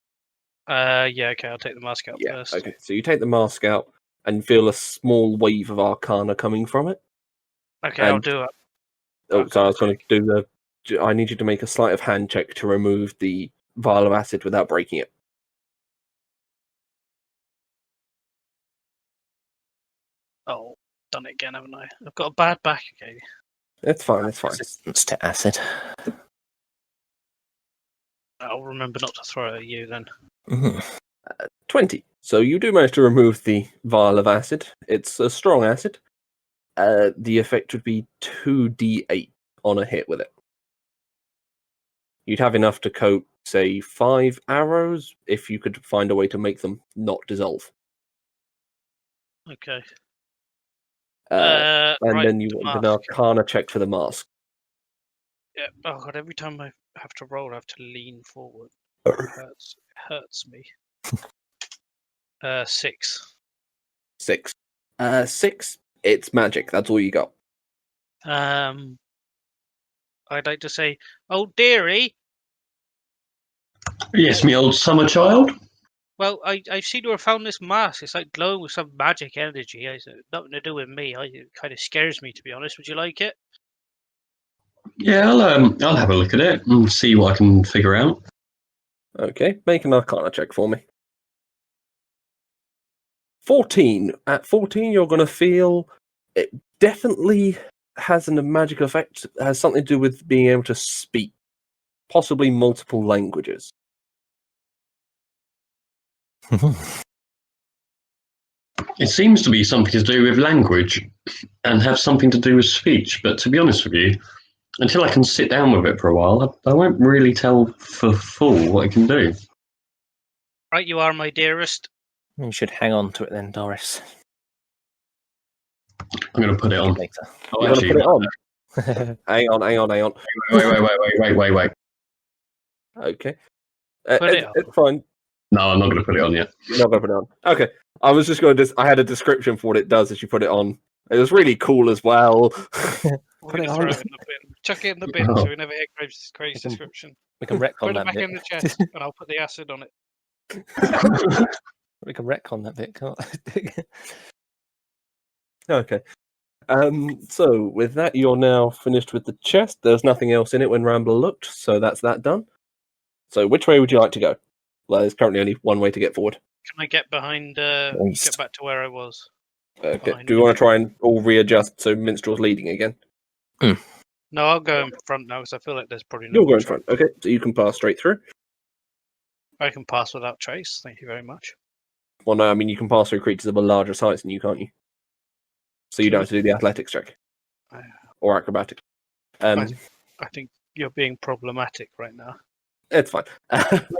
Yeah, okay, I'll take the mask out first. Okay. So you take the mask out and feel a small wave of arcana coming from it. Okay, I'll do it. Oh, so I was going to do I need you to make a sleight of hand check to remove the vial of acid without breaking it. Oh, done it again, haven't I? I've got a bad back again. It's fine. It's fine. Resistance to acid. I'll remember not to throw it at you then. 20. So you do manage to remove the vial of acid. It's a strong acid. The effect would be 2d8 on a hit with it. You'd have enough to coat, say, 5 arrows if you could find a way to make them not dissolve. Okay. And right, then you want an arcana check for the mask. Yeah. Oh god! Every time I have to roll, I have to lean forward. It hurts me. 6. 6. 6. It's magic. That's all you got. I'd like to say, oh dearie. Yes, me old summer child. Well, I seem to have found this mask. It's like glowing with some magic energy. It's nothing to do with me. It kind of scares me, to be honest. Would you like it? Yeah, I'll have a look at it and see what I can figure out. Okay, make an arcana check for me. 14. At 14, you're going to feel it definitely has a magic effect. It has something to do with being able to speak, possibly multiple languages. It seems to be something to do with language and have something to do with speech, but to be honest with you, until I can sit down with it for a while, I won't really tell for full what it can do. Right, you are, my dearest. You should hang on to it then, Doris. I'm going to put it on. Later. Oh, You're going to put it on? Hang on. Wait. Okay. Put it on. It's fine. No, I'm not going to put it on yet. You're not going to put it on. Okay. I was just going to... I had a description for what it does as you put it on. It was really cool as well. Put it on. Chuck it in the bin so we never hear Craig's description. We can retcon Put it that back bit. in the chest and I'll put the acid on it. We can retcon that bit, can't we? Okay. So with that, you're now finished with the chest. There's nothing else in it when Rambler looked, so that's that done. So which way would you like to go? Well, there's currently only one way to get forward. Can I get behind, get back to where I was? Okay. Do you want to try and all readjust so Minstrel's leading again? No, I'll go in front now because I feel like there's probably no You'll go more in front. Okay, so you can pass straight through. I can pass without trace. Thank you very much. Well, no, I mean you can pass through creatures of a larger size than you, can't you? So you don't have to do the athletics check or acrobatics. I think you're being problematic right now. It's fine.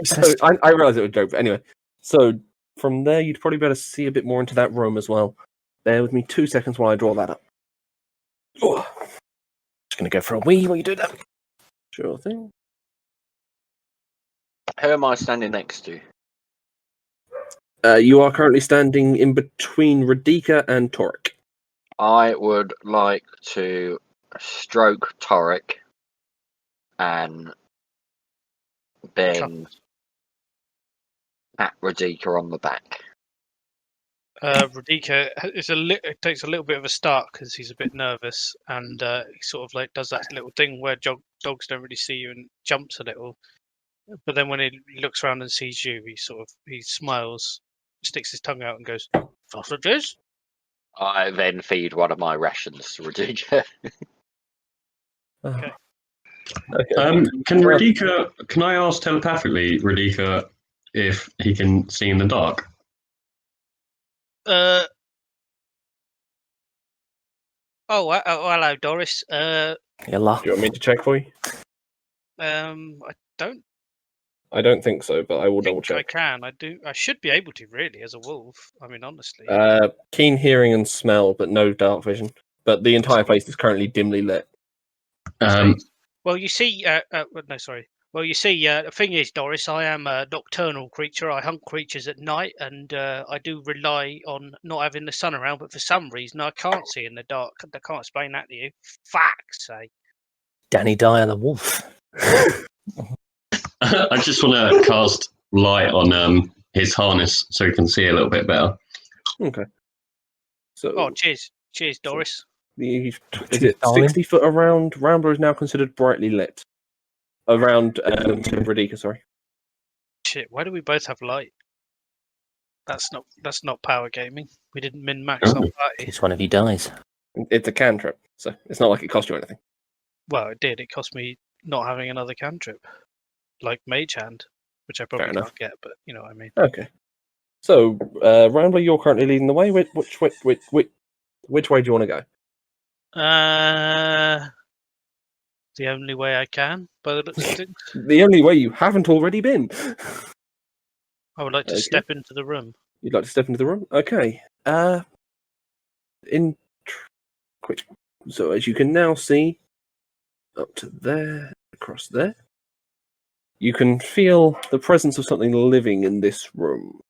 So I realize it was a joke, but anyway. So from there, you'd probably better see a bit more into that room as well. Bear with me 2 seconds while I draw that up. Oh. Just going to go for a wee while you do that. Sure thing. Who am I standing next to? You are currently standing in between Radika and Torek. I would like to stroke Torek and then pat Radika on the back. Radika it takes a little bit of a start because he's a bit nervous, and he sort of like does that little thing where dogs don't really see you and jumps a little. But then when he looks around and sees you, he smiles, sticks his tongue out, and goes, "Sausages." I then feed one of my rations to Radika. Okay. Can I ask telepathically, Radika, if he can see in the dark? Oh, hello, Doris. You're Do you want me to check for you? I don't I don't think so, but I will double think I check. can. I should be able to, really, as a wolf. I mean, honestly. Keen hearing and smell, but no dark vision. But the entire place is currently dimly lit. Well, you see, no, sorry. Well, you see, the thing is, Doris, I am a nocturnal creature. I hunt creatures at night, and I do rely on not having the sun around. But for some reason, I can't see in the dark. I can't explain that to you. Fuck's sake. Danny Dyer the wolf. I just want to cast light on his harness so he can see a little bit better. Okay. So, Oh, cheers, Doris. is Cheers, it darling. 60 foot around? Rambler is now considered brightly lit. Around Radika, sorry. Shit, why do we both have light? That's not power gaming. We didn't min max our Oh. party. Case one of you dies. It's a cantrip, so it's not like it cost you anything. Well, it did. It cost me not having another cantrip, like Mage Hand, which I probably enough. can't get. But you know what I mean. Okay. So, Rambler, you're currently leading the way. Which way do you want to go? The only way I can, by the looks of things. The only way you haven't already been. I would like to Okay. step into the room. You'd like to step into the room? Okay. Quick. So as you can now see, up to there, across there, you can feel the presence of something living in this room.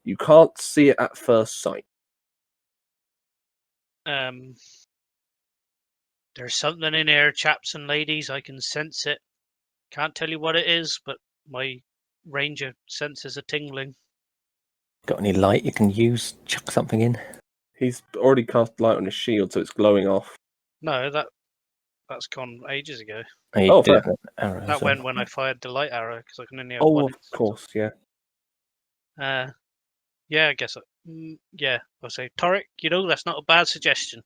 You can't see it at first sight. There's something in here, chaps and ladies. I can sense it. Can't tell you what it is, but my ranger senses a tingling. Got any light you can use? Chuck something in. He's already cast light on his shield, so it's glowing off. No, that's gone ages ago. You Oh, did fair. an arrow as That well. went when I fired the light arrow because I can only have Oh, one. of course, yeah. Yeah, I guess. Yeah, I'll say, Torek, that's not a bad suggestion.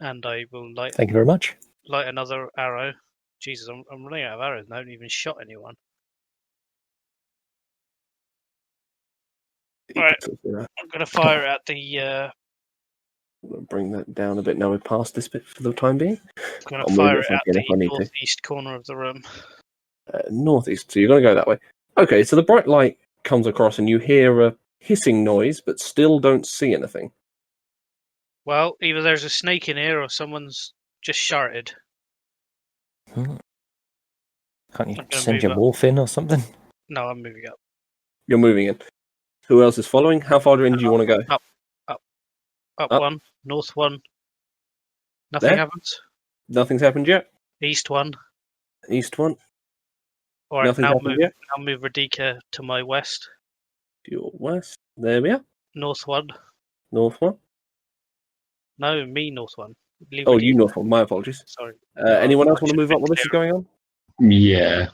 And I will light Thank you very much. another arrow. Jesus, I'm running out of arrows and I haven't even shot anyone. You Right. can sort of, I'm going to fire at the... bring that down a bit. Now we're past this bit for the time being. I'm going I'll to move fire it it from at here if I the need to. northeast corner of the room. Northeast, so you're going to go that way. Okay, so the bright light comes across and you hear a hissing noise, but still don't see anything. Well, either there's a snake in here or someone's just sharted. Can't you I'm gonna send move your up. wolf in or something? No, I'm moving up. You're moving in. Who else is following? How far in do you want to go? Up Up. one, north one. Nothing There? happens. Nothing's happened yet. East one. East one. All right, Nothing's now happened move. yet. Now move Radika to my west. To your west. There we are. North one. North one. No, me north one. Leave Oh, Radika. you north one. My apologies. Sorry. Anyone else I want to should move have up while been this is clearer. going on? Yeah.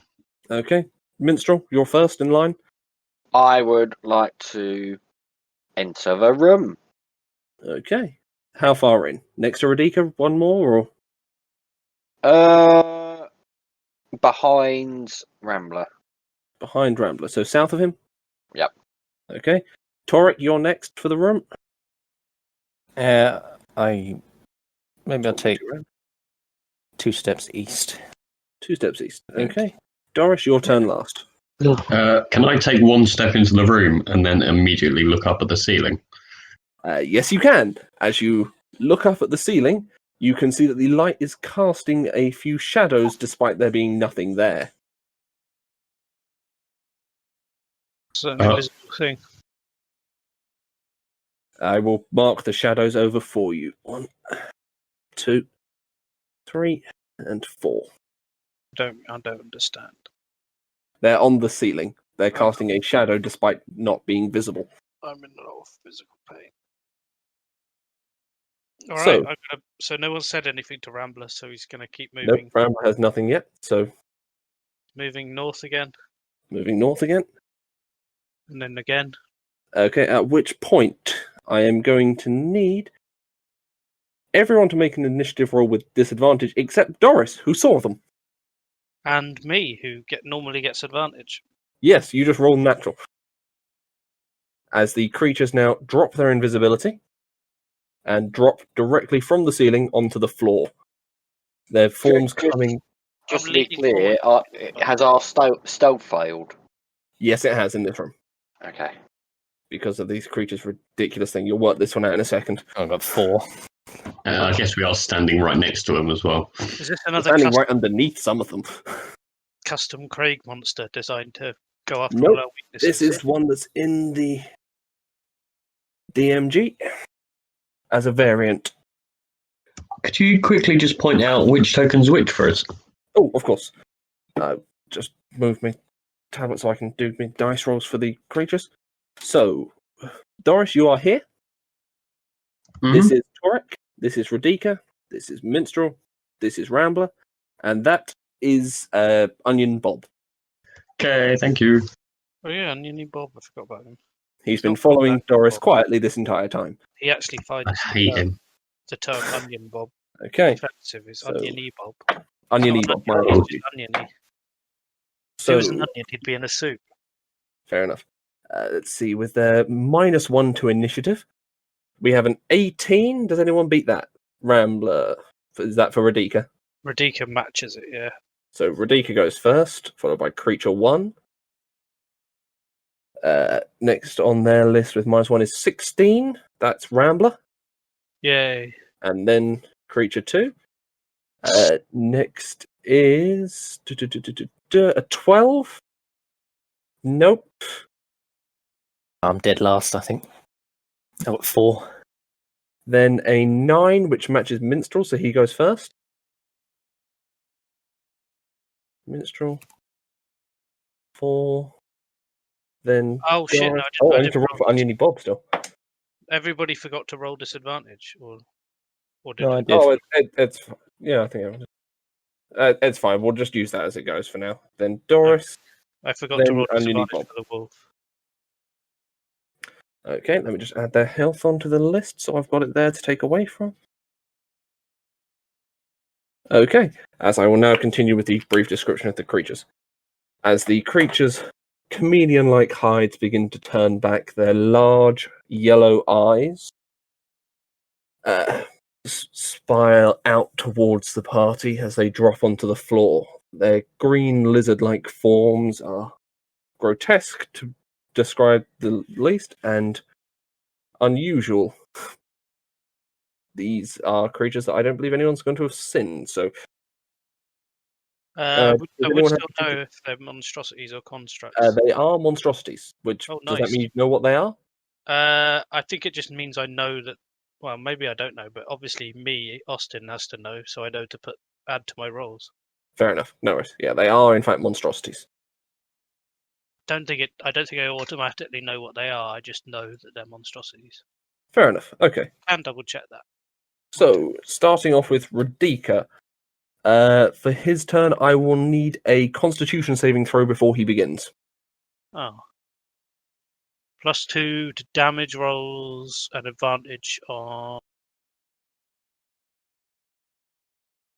Okay. Minstrel, you're first in line. I would like to enter the room. Okay. How far in? Next to Radika, one more, or Behind Rambler. behind Rambler? So south of him? Yep. Okay. Torek, you're next for the room. Maybe I'll take 2 steps east. 2 steps east. Okay. Doris, your turn last. Can I take one step into the room and then immediately look up at the ceiling? Yes, you can. As you look up at the ceiling, you can see that the light is casting a few shadows despite there being nothing there. It's an Oh. invisible thing. I will mark the shadows over for you. 1, 2, 3, and 4. I don't understand. They're on the ceiling. They're casting a shadow despite not being visible. I'm in a lot of physical pain. All So- right. So no one said anything to Rambler, so he's going to keep Nope, moving. Rambler has nothing yet, so Moving north again, moving north again. and then again. Okay, at which point I am going to need everyone to make an initiative roll with disadvantage, except Doris, who saw them. And me, who normally gets advantage. Yes, you just roll natural. As the creatures now drop their invisibility and drop directly from the ceiling onto the floor. Their forms Just- coming... Just to I'm be leaning clear, has our stealth failed? Yes, it has in this room. Okay. Because of these creatures' ridiculous thing. You'll work this one out in a second. I've got 4. I guess we are standing right next to him as well. Is this We're another standing right underneath some of them. custom Craig monster designed to go after Nope. all our weaknesses? This is one that's in the DMG as a variant. Could you quickly just point out which token's which for us? Oh, of course. Just move my tablet so I can do my dice rolls for the creatures. So, Doris, you are here. Mhm. This is Torek. This is Radika. This is Minstrel. This is Rambler. And that is Onion Bob. Okay, thank you. Oh yeah, Oniony Bob. I forgot about him. He's been Not called following Onion Doris Bob. quietly this entire time. He actually I finds hate him. the term Onion Bob Okay. offensive. Is So- Oniony Bob. Oniony It's not Bob, my an onion, apologies. it's oniony. If he So, was an onion, he'd be in a soup. fair enough. Let's see. With their -1 to initiative, we have an 18. Does anyone beat that? Rambler. Is that for Radika? Radika matches it, yeah. So Radika goes first, followed by Creature 1. Next on their list with -1 is 16. That's Rambler. Yay. And then Creature 2. Next is a 12. Nope. I'm dead last, I think. Oh, at 4. Then a 9, which matches Minstrel, so he goes first. Minstrel. 4. Then. Oh shit, no, I didn't, Oh, I I need didn't to roll roll for Oniony Bob still. Everybody forgot to roll disadvantage, or did No, it? I did. Oh, it's yeah, I think it's fine. We'll just use that as it goes for now. Then Doris. I forgot then to roll Oniony disadvantage Bob. for the wolf. Okay, let me just add their health onto the list so I've got it there to take away from. Okay, as I will now continue with the brief description of the creatures. As the creatures' chameleon-like hides begin to turn back, their large yellow eyes spiral out towards the party as they drop onto the floor. Their green lizard-like forms are grotesque to describe the least, and unusual. These are creatures that I don't believe anyone's going to have sinned, so I does would anyone still have know if they're monstrosities or constructs. they are monstrosities, which Oh, does that nice. mean you know what they are? I think it just means I know that. Well, maybe I don't know, but obviously me, Austin, has to know, so I know to add to my rolls. Fair enough. No worries. Yeah, they are in fact monstrosities. I don't think I automatically know what they are. I just know that they're monstrosities. Fair enough. Okay. And double check that. So, starting off with Radika. For his turn, I will need a Constitution saving throw before he begins. Oh. +2 to damage rolls and advantage on.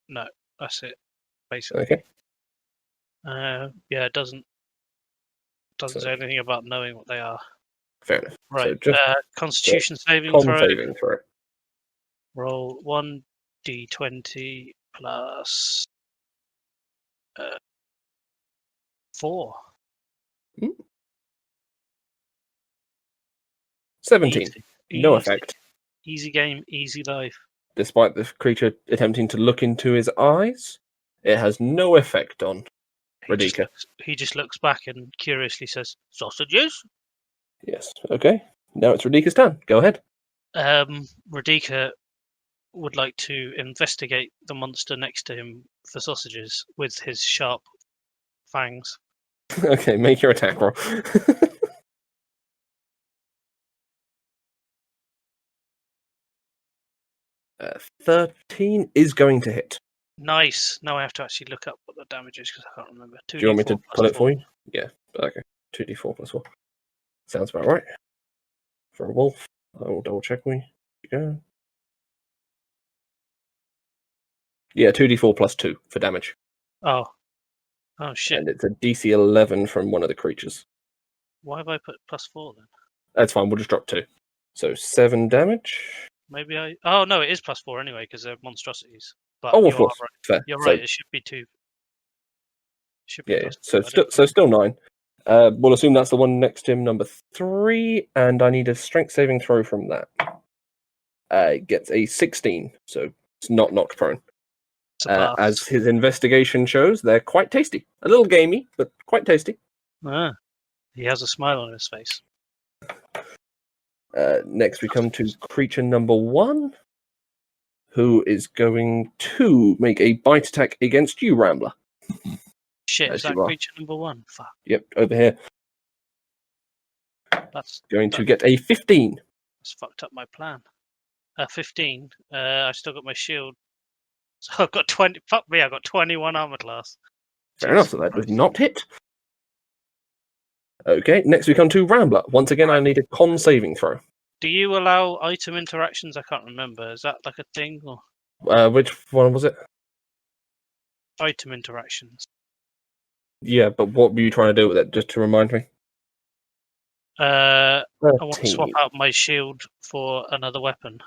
No, that's it. Basically. Okay. Yeah, it doesn't So- say anything about knowing what they are. Fair enough. Right. So just Constitution saving con throw. saving throw. Roll 1d20 plus 4. 17. Easy. No Easy. effect. Easy game, easy life. Despite the creature attempting to look into his eyes, it has no effect on Radika. He just looks back and curiously says, "Sausages?" Yes. Okay. Now it's Radika's turn. Go ahead. Radika would like to investigate the monster next to him for sausages with his sharp fangs. Okay, make your attack roll. 13 is going to hit. Nice. Now I have to actually look up what the damage is because I can't remember. Do you want me to 2d4 plus pull it 4. for you? Yeah. Okay. 2d4 plus 4. Sounds about right. For a wolf. I will double check we go. Yeah, 2d4 plus 2 for damage. Oh shit! And it's a DC 11 from one of the creatures. Why have I put +4 then? That's fine, we'll just drop 2. So 7 damage. Maybe I. Oh no, it is +4 anyway because they're monstrosities. But Oh, you of course. are right. Fair. You're So, right. It should be 2. Should be yeah, +2. so, I don't so still 9. We'll assume that's the one next to him, number 3, and I need a strength saving throw from that. Gets a 16, so it's not knocked prone. It's a pass. As his investigation shows, they're quite tasty. A little gamey, but quite tasty. He has a smile on his face. Next, we come to creature number 1, who is going to make a bite attack against you, Rambler. Shit, As is that you are. creature number 1? Fuck. Yep, over here. That's Going to get a 15. That's fucked up my plan. 15. I still got my shield. So I've got 20. Fuck me, I got 21 armor class. Fair enough, so that does not hit. Okay, next we come to Rambler. Once again, I need a con saving throw. Do you allow item interactions? I can't remember. Is that like a thing? Or Which one was it? item interactions? Yeah, but what were you trying to do with it, just to remind me? I want to 13. swap out my shield for another weapon.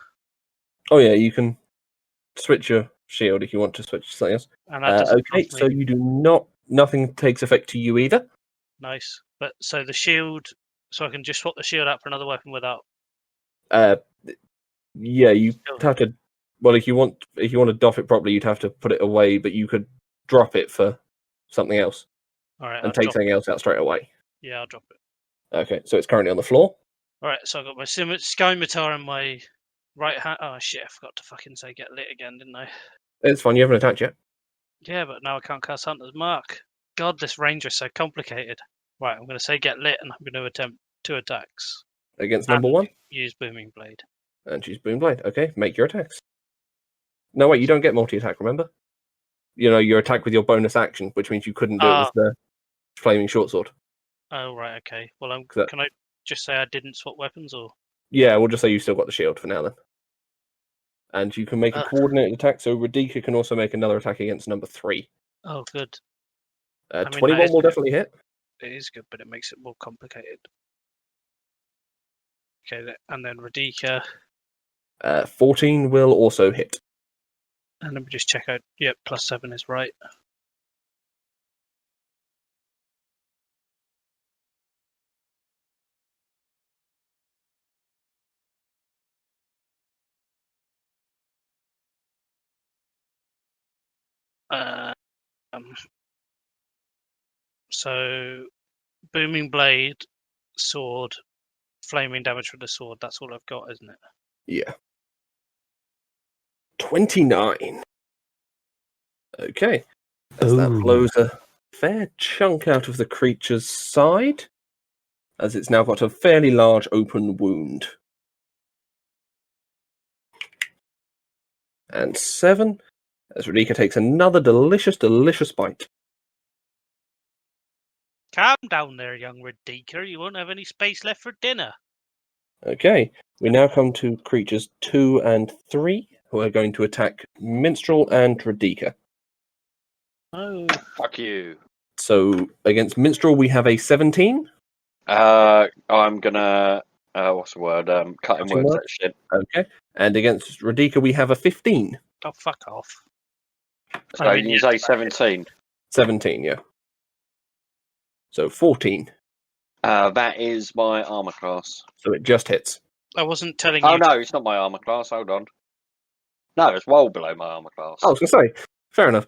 Oh yeah, you can switch your shield if you want to switch to something else. And that doesn't Okay, cost me. so you do not. Nothing takes effect to you either. Nice. But so the shield, so I can just swap the shield out for another weapon without. Yeah, you have to. Well, if you want to doff it properly, you'd have to put it away. But you could drop it for something else All right. and take something else out straight away. Yeah, I'll drop it. Okay, so it's currently on the floor. All right. So I got my Skymatar in my right hand. Oh shit! I forgot to fucking say get lit again, didn't I? It's fine. You haven't attacked yet. Yeah, but now I can't cast Hunter's Mark. God, this ranger is so complicated. Right, I'm going to say get lit, and I'm going to attempt 2 attacks. Against number 1, Use Booming Blade. and she's Boom Blade. Okay, make your attacks. No, wait, you don't get multi-attack. Remember? You know, your attack with your bonus action, which means you couldn't do it with the flaming short sword. Oh right, okay. Well, So- can I just say I didn't swap weapons, or? Yeah, we'll just say you've still got the shield for now then. And you can make a Ugh. coordinated attack, so Radika can also make another attack against number 3. Oh, good. mean, that 21 is will good. definitely hit. It is good, but it makes it more complicated. Okay, and then Radika, 14 will also hit. and let me just check out. Yep, +7 is right. So, Booming Blade, sword, flaming damage with the sword. That's all I've got, isn't it? Yeah. 29. Okay. As that Ooh. blows a fair chunk out of the creature's side, as it's now got a fairly large open wound. And 7, as Radika takes another delicious bite. Calm down there, young Radika. You won't have any space left for dinner. Okay, we now come to creatures 2 and 3, who are going to attack Minstrel and Radika. Oh. Fuck you. So against Minstrel, we have a 17. I'm gonna what's the word? Cutting Cutting words, words? that shit. Okay, and against Radika, we have a 15. Oh, fuck off. So you say 17. 17, yeah. So 14. That is my armor class. So it just hits. I wasn't telling Oh you. no, it's not my armor class. Hold on. No, it's well below my armor class. I was going to say, fair enough.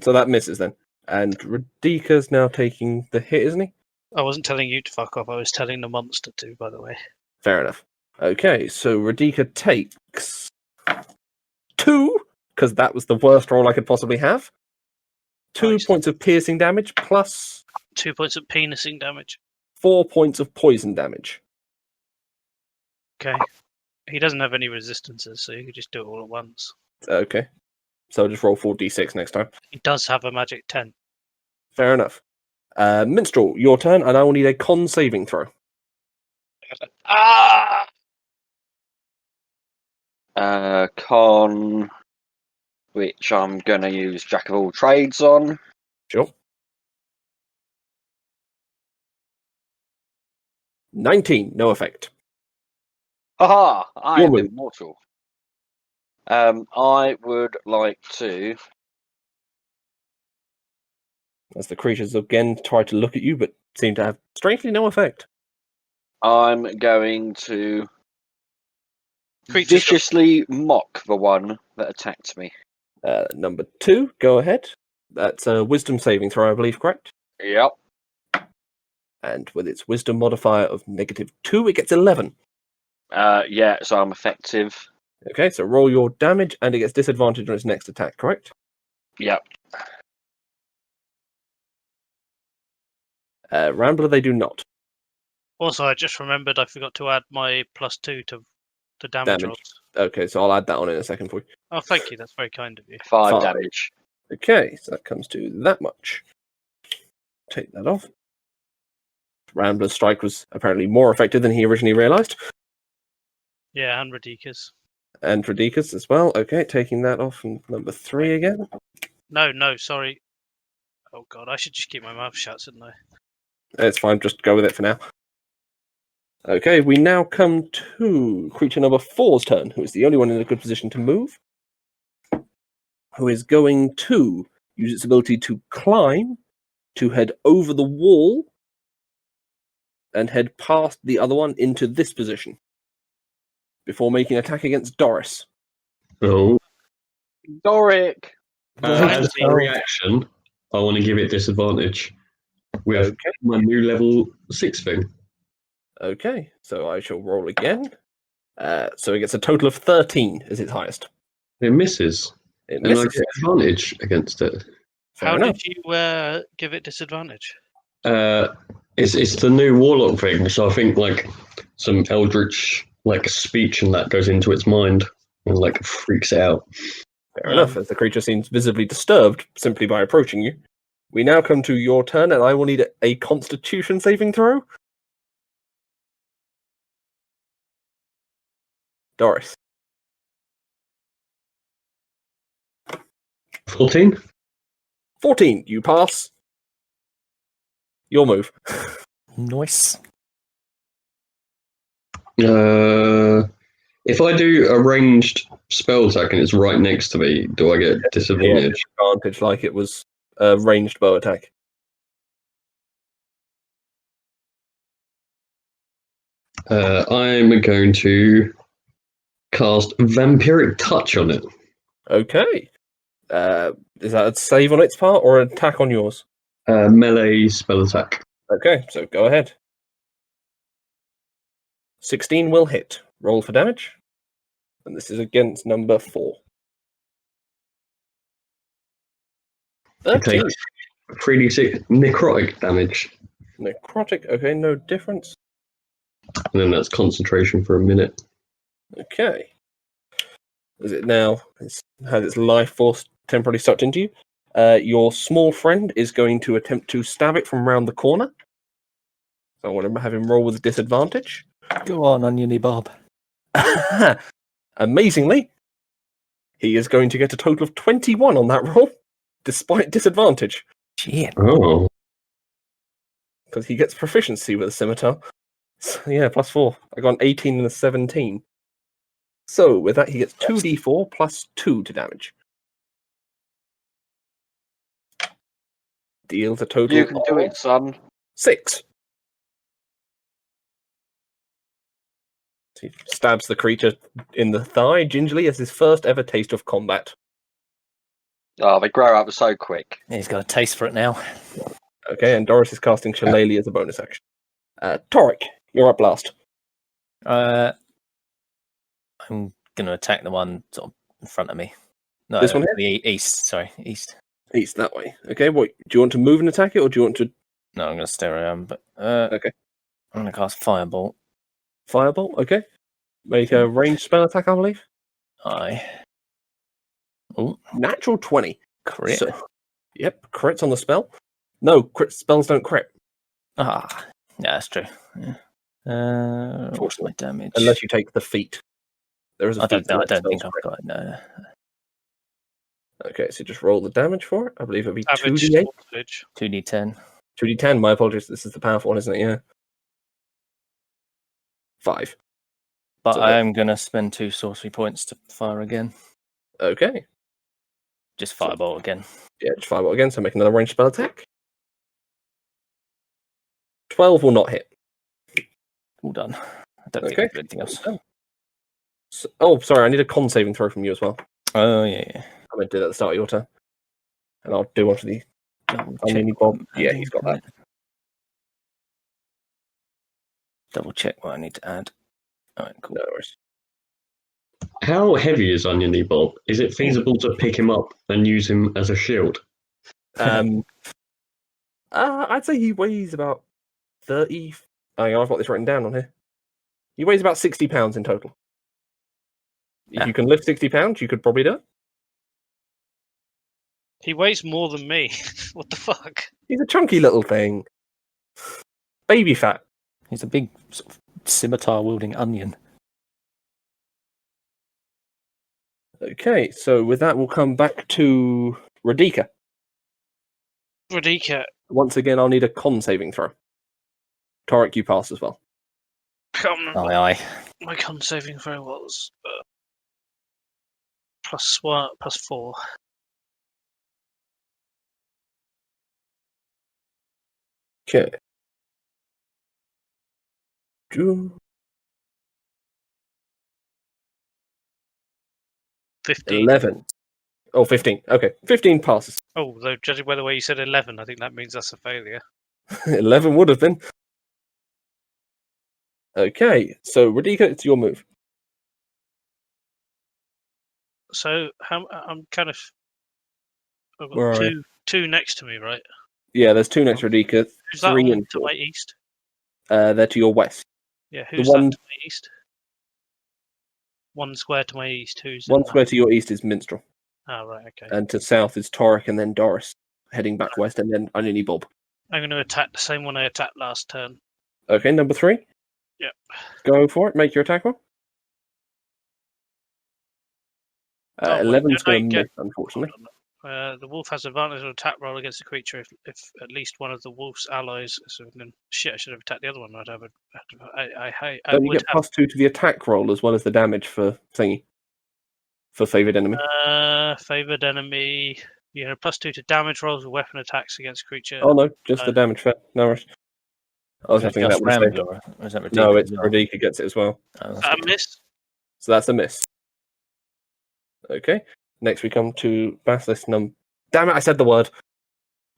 So that misses then. And Radika's now taking the hit, isn't he? I wasn't telling you to fuck off. I was telling the monster to, by the way. Fair enough. Okay, so Radika takes 2, because that was the worst roll I could possibly have. 2 Nice. points of piercing damage plus 2 points of penising damage. 4 points of poison damage. Okay. He doesn't have any resistances, so you could just do it all at once. Okay. So I'll just roll 4d6 next time. He does have a magic 10. Fair enough. Minstrel, your turn, and I will need a con saving throw. Ah! Con, which I'm gonna use Jack of all trades on. Sure. 19, no effect. Haha! I Your am move. immortal. I would like to. As the creatures again try to look at you, but seem to have strangely no effect. I'm going to Creatures got- Viciously mock the one that attacked me. Number 2, go ahead. That's a wisdom saving throw, I believe, correct? Yep. And with its wisdom modifier of -2, it gets 11. Yeah, so I'm effective. Okay, so roll your damage, and it gets disadvantage on its next attack, correct? Yep. Rambler, they do not. Also, I just remembered I forgot to add my +2 to the damage Damage. rolls. Okay, so I'll add that on in a second for you. Oh, thank you. That's very kind of you. 5 5. damage. Okay, so that comes to that much. Take that off. Rambler's strike was apparently more effective than he originally realised. Yeah, and Radicus. And Radicus as well. Okay, taking that off from number 3 again. No, sorry. Oh god, I should just keep my mouth shut, shouldn't I? It's fine, just go with it for now. Okay, we now come to creature number 4's turn, who is the only one in a good position to move. Who is going to use its ability to climb, to head over the wall, and head past the other one into this position. Before making an attack against Doris. Oh. Doric! As a reaction, I want to give it disadvantage with Okay. my new level 6 thing. Okay, so I shall roll again. So it gets a total of 13 as its highest. It misses, It and I misses. get advantage against it. Fair How enough. did you give it disadvantage? It's the new warlock thing, so I think like some eldritch like speech and that goes into its mind and like freaks it out. Fair enough, as the creature seems visibly disturbed simply by approaching you. We now come to your turn, and I will need a Constitution saving throw. Doris. 14? 14, you pass. Your move. Nice. If I do a ranged spell attack and it's right next to me, do I get disadvantage? Advantage like it was a ranged bow attack. I'm going to cast Vampiric Touch on it. Okay. Is that a save on its part or an attack on yours? Melee spell attack. Okay, so go ahead. 16 will hit. Roll for damage. And this is against number 4. Okay. 13. 3d6 necrotic damage. Necrotic, okay, no difference. And then that's concentration for a minute. Okay. Is it now? It's had its life force temporarily sucked into you. Your small friend is going to attempt to stab it from round the corner. So I want to have him roll with disadvantage. Go on, Oniony Bob. Amazingly, he is going to get a total of 21 on that roll, despite disadvantage, Shit. Oh. because he gets proficiency with a scimitar. So, yeah, +4. I got an 18 and a 17. So with that, he gets 2d4 plus 2 to damage. Deals a total You can do of it, son. 6. He stabs the creature in the thigh gingerly as his first ever taste of combat. Oh, they grow up so quick. Yeah, he's got a taste for it now. Okay, and Doris is casting Shillelagh as a bonus action. Toric, you're up last. I'm going to attack the one sort of in front of me. No, This one here? the east. Sorry, east. East that way. Okay, what do you want to move and attack it, or do you want to No, I'm going to stay around. But Okay. I'm going to cast Firebolt. Firebolt? Okay. Make a ranged spell attack, I believe. Aye. Oh, Natural 20. crit. So, yep, crits on the spell. No, crit spells don't crit. Yeah, that's true. Yeah. What's my damage? Unless you take the feat. There is a I feat. don't that think spells I've got it. No. crit. Okay, so just roll the damage for it. I believe it'll be Savage 2d8. Sausage. 2d10. 2d10, my apologies. This is the powerful one, isn't it? Yeah. 5. But So I that- am going to spend 2 sorcery points to fire again. Okay. Just Firebolt again. Yeah, just firebolt again, so make another ranged spell attack. 12 will not hit. All done. I don't think Okay. I can do anything else. Sorry, I need a con saving throw from you as well. Oh, yeah. I'm going to do that at the start of your turn. And I'll do one for the Double Oniony check Bob. what I'm Yeah, adding he's got to that. it. Double check what I need to add. All right, cool. No worries. How heavy is Oniony Bob? Is it feasible to pick him up and use him as a shield? I'd say he weighs about 30. Hang on, I've got this written down on here. He weighs about 60 pounds in total. If Yeah. you can lift 60 pounds, you could probably do it. He weighs more than me. What the fuck? He's a chunky little thing. Baby fat. He's a big sort of scimitar-wielding onion. Okay, so with that, we'll come back to Radika. Radika, Once again, I'll need a con saving throw. Torek, you pass as well. can't remember Aye, aye. what my con saving throw was. Plus 4. Okay. 15. 11. Oh, 15. Okay, 15 passes. Oh, though judging by the way you said 11, I think that means that's a failure. 11 would have been. Okay, so Radika, it's your move. So I'm kind of. I've Where got are two next to me, right? Yeah, there's 2 next to Radika, Who's that 3 one and to 4. my east? They're to your west. Yeah, who's one- that to my east? One square to my east. Who's One in that? square to your east is Minstrel, Oh, right, okay. and to south is Torek, and then Doris, heading back west, and then Oniony Bob. I'm going to attack the same one I attacked last turn. Okay, number 3. Yep. Go for it. Make your attack roll. Oh, wait, 11's don't I going to get- miss, unfortunately. The wolf has advantage on attack roll against the creature if at least one of the wolf's allies. So then, shit, I should have attacked the other one. I Don't you would get +2 to the attack roll as well as the damage for thingy? For favoured enemy. have favored enemy. You know, +2 to damage rolls with weapon attacks against creature. Oh no, just the damage fair. No worries. I was Is thinking that that would have saved. Rambler, or is that No, Radika it's as well? Radika gets it as well. Oh, that's I good. miss. So that's a miss. Okay. Next we come to Basilisk number. Damn it! I said the word.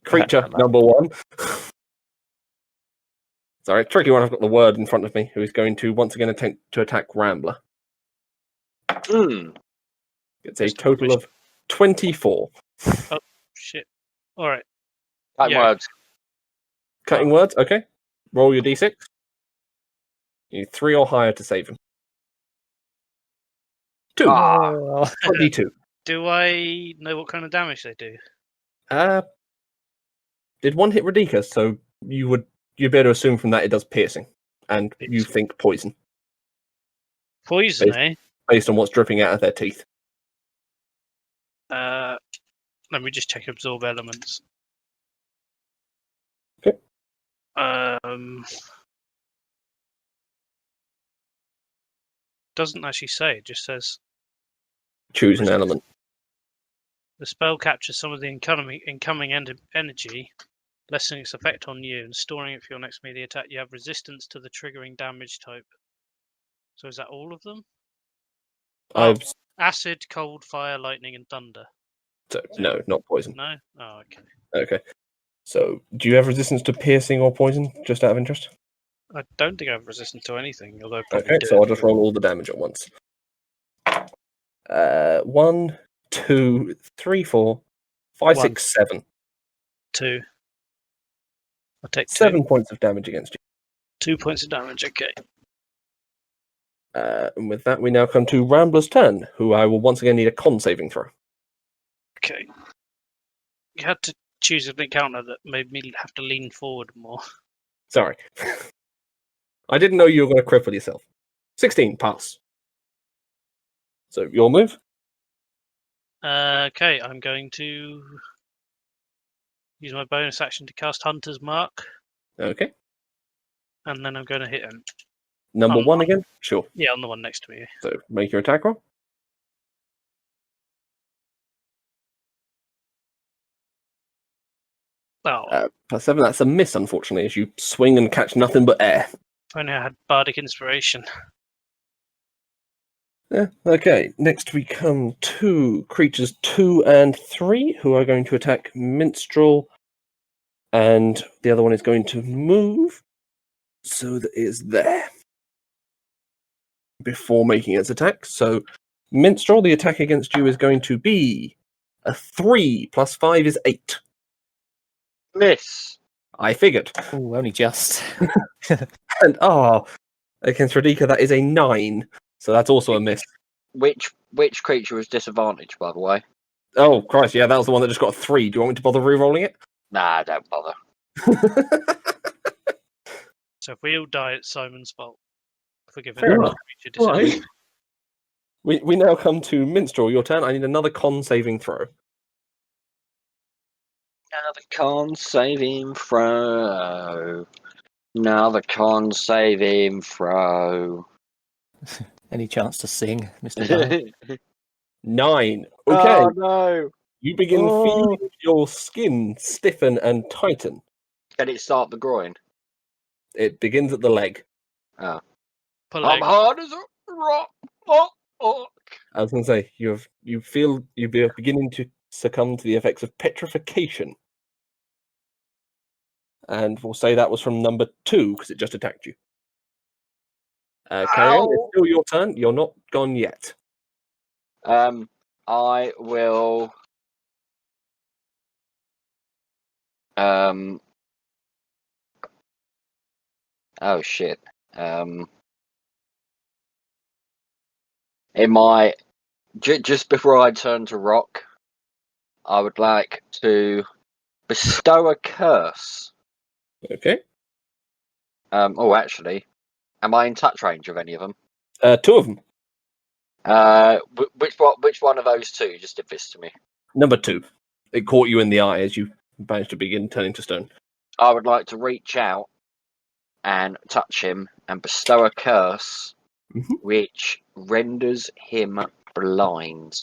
Creature number 1. Sorry, tricky one. I've got the word in front of me. Who is going to once again attempt to attack Rambler? It's a Just total of 24. Shit. All right. That Yeah. words. Cutting words. Okay. Roll your d6. You need 3 or higher to save him. 2. Oh, 22. Do I know what kind of damage they do? Did one hit Radika? So you'd be able to assume from that it does piercing, and you Piercing. think poison Poison, Based- eh? based on what's dripping out of their teeth. Let me just check absorb elements. Okay. Doesn't actually say. It just says Choose an element. the spell captures some of the incoming energy, lessening its effect on you and storing it for your next melee attack. You have resistance to the triggering damage type. So is that all of them? I've Acid, cold, fire, lightning, and thunder. no, not poison. No? Oh, okay. Okay. So, do you have resistance to piercing or poison? Just out of interest. I don't think I have resistance to anything, although I probably Okay, do. so I'll just roll all the damage at once. 1, 2, 3, 4, 5, 6, 7. 2. I'll take 7 points of damage against you. 2 points of damage, okay. And with that, we now come to Rambler's turn, who I will once again need a con saving throw. Okay. You had to choose an encounter that made me have to lean forward more. Sorry. I didn't know you were going to cripple yourself. 16, pass. So, your move? Okay, I'm going to use my bonus action to cast Hunter's Mark, Okay. and then I'm going to hit him. Number 1 again? Sure. Yeah, on the one next to me. So, make your attack roll. Oh, +7, that's a miss, unfortunately, as you swing and catch nothing but air. if only I had Bardic Inspiration. Yeah. Okay. Next we come to creatures 2 and 3, who are going to attack Minstrel, and the other one is going to move, so that it is there before making its attack. So, Minstrel, the attack against you is going to be a 3 plus 5 is 8. Miss. I figured. Oh, only just. And against Radika, that is a 9. So that's also a miss. Which creature was disadvantaged, by the way? Oh, Christ, yeah, that was the one that just got a 3. Do you want me to bother re-rolling it? Nah, don't bother. So if we all die, it's Simon's fault. For giving Fair the enough. creature disadvantage. We now come to Minstrel. Your turn. I need another con saving throw. Now the con saving throw. Now the con saving throw. Any chance to sing, Mr. Bell? 9. Okay. Oh no! You begin feeling your skin stiffen and tighten. Can it start the groin? It begins at the leg. Oh. Pull I'm out. hard as a rock. I was going to say, you feel you're beginning to succumb to the effects of petrification. And we'll say that was from number 2, because it just attacked you. Carry on. It's still your turn. You're not gone yet. I will. Oh shit. In my just before I turn to rock, I would like to bestow a curse. Okay. Oh, actually, am I in touch range of any of them? 2 of them. Which one of those two just did this to me? Number 2. It caught you in the eye as you managed to begin turning to stone. I would like to reach out and touch him and bestow a curse which renders him blind.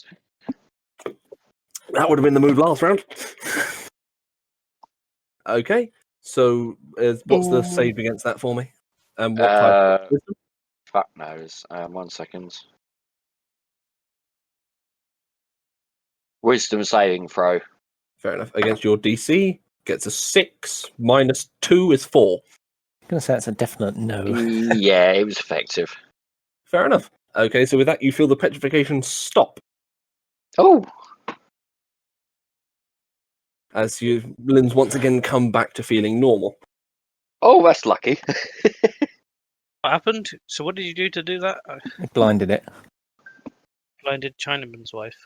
That would have been the move last round. Okay. So, what's the save against that for me? And what type of wisdom? Fuck knows. 1 second. Wisdom saving throw. Fair enough. Against your DC, gets a 6. Minus 2 is 4. I'm going to say it's a definite no. Yeah, it was effective. Fair enough. Okay, so with that, you feel the petrification stop Oh, as your limbs once again come back to feeling normal. oh, that's lucky. What happened? So what did you do to do that? It blinded it. Blinded Chinaman's wife.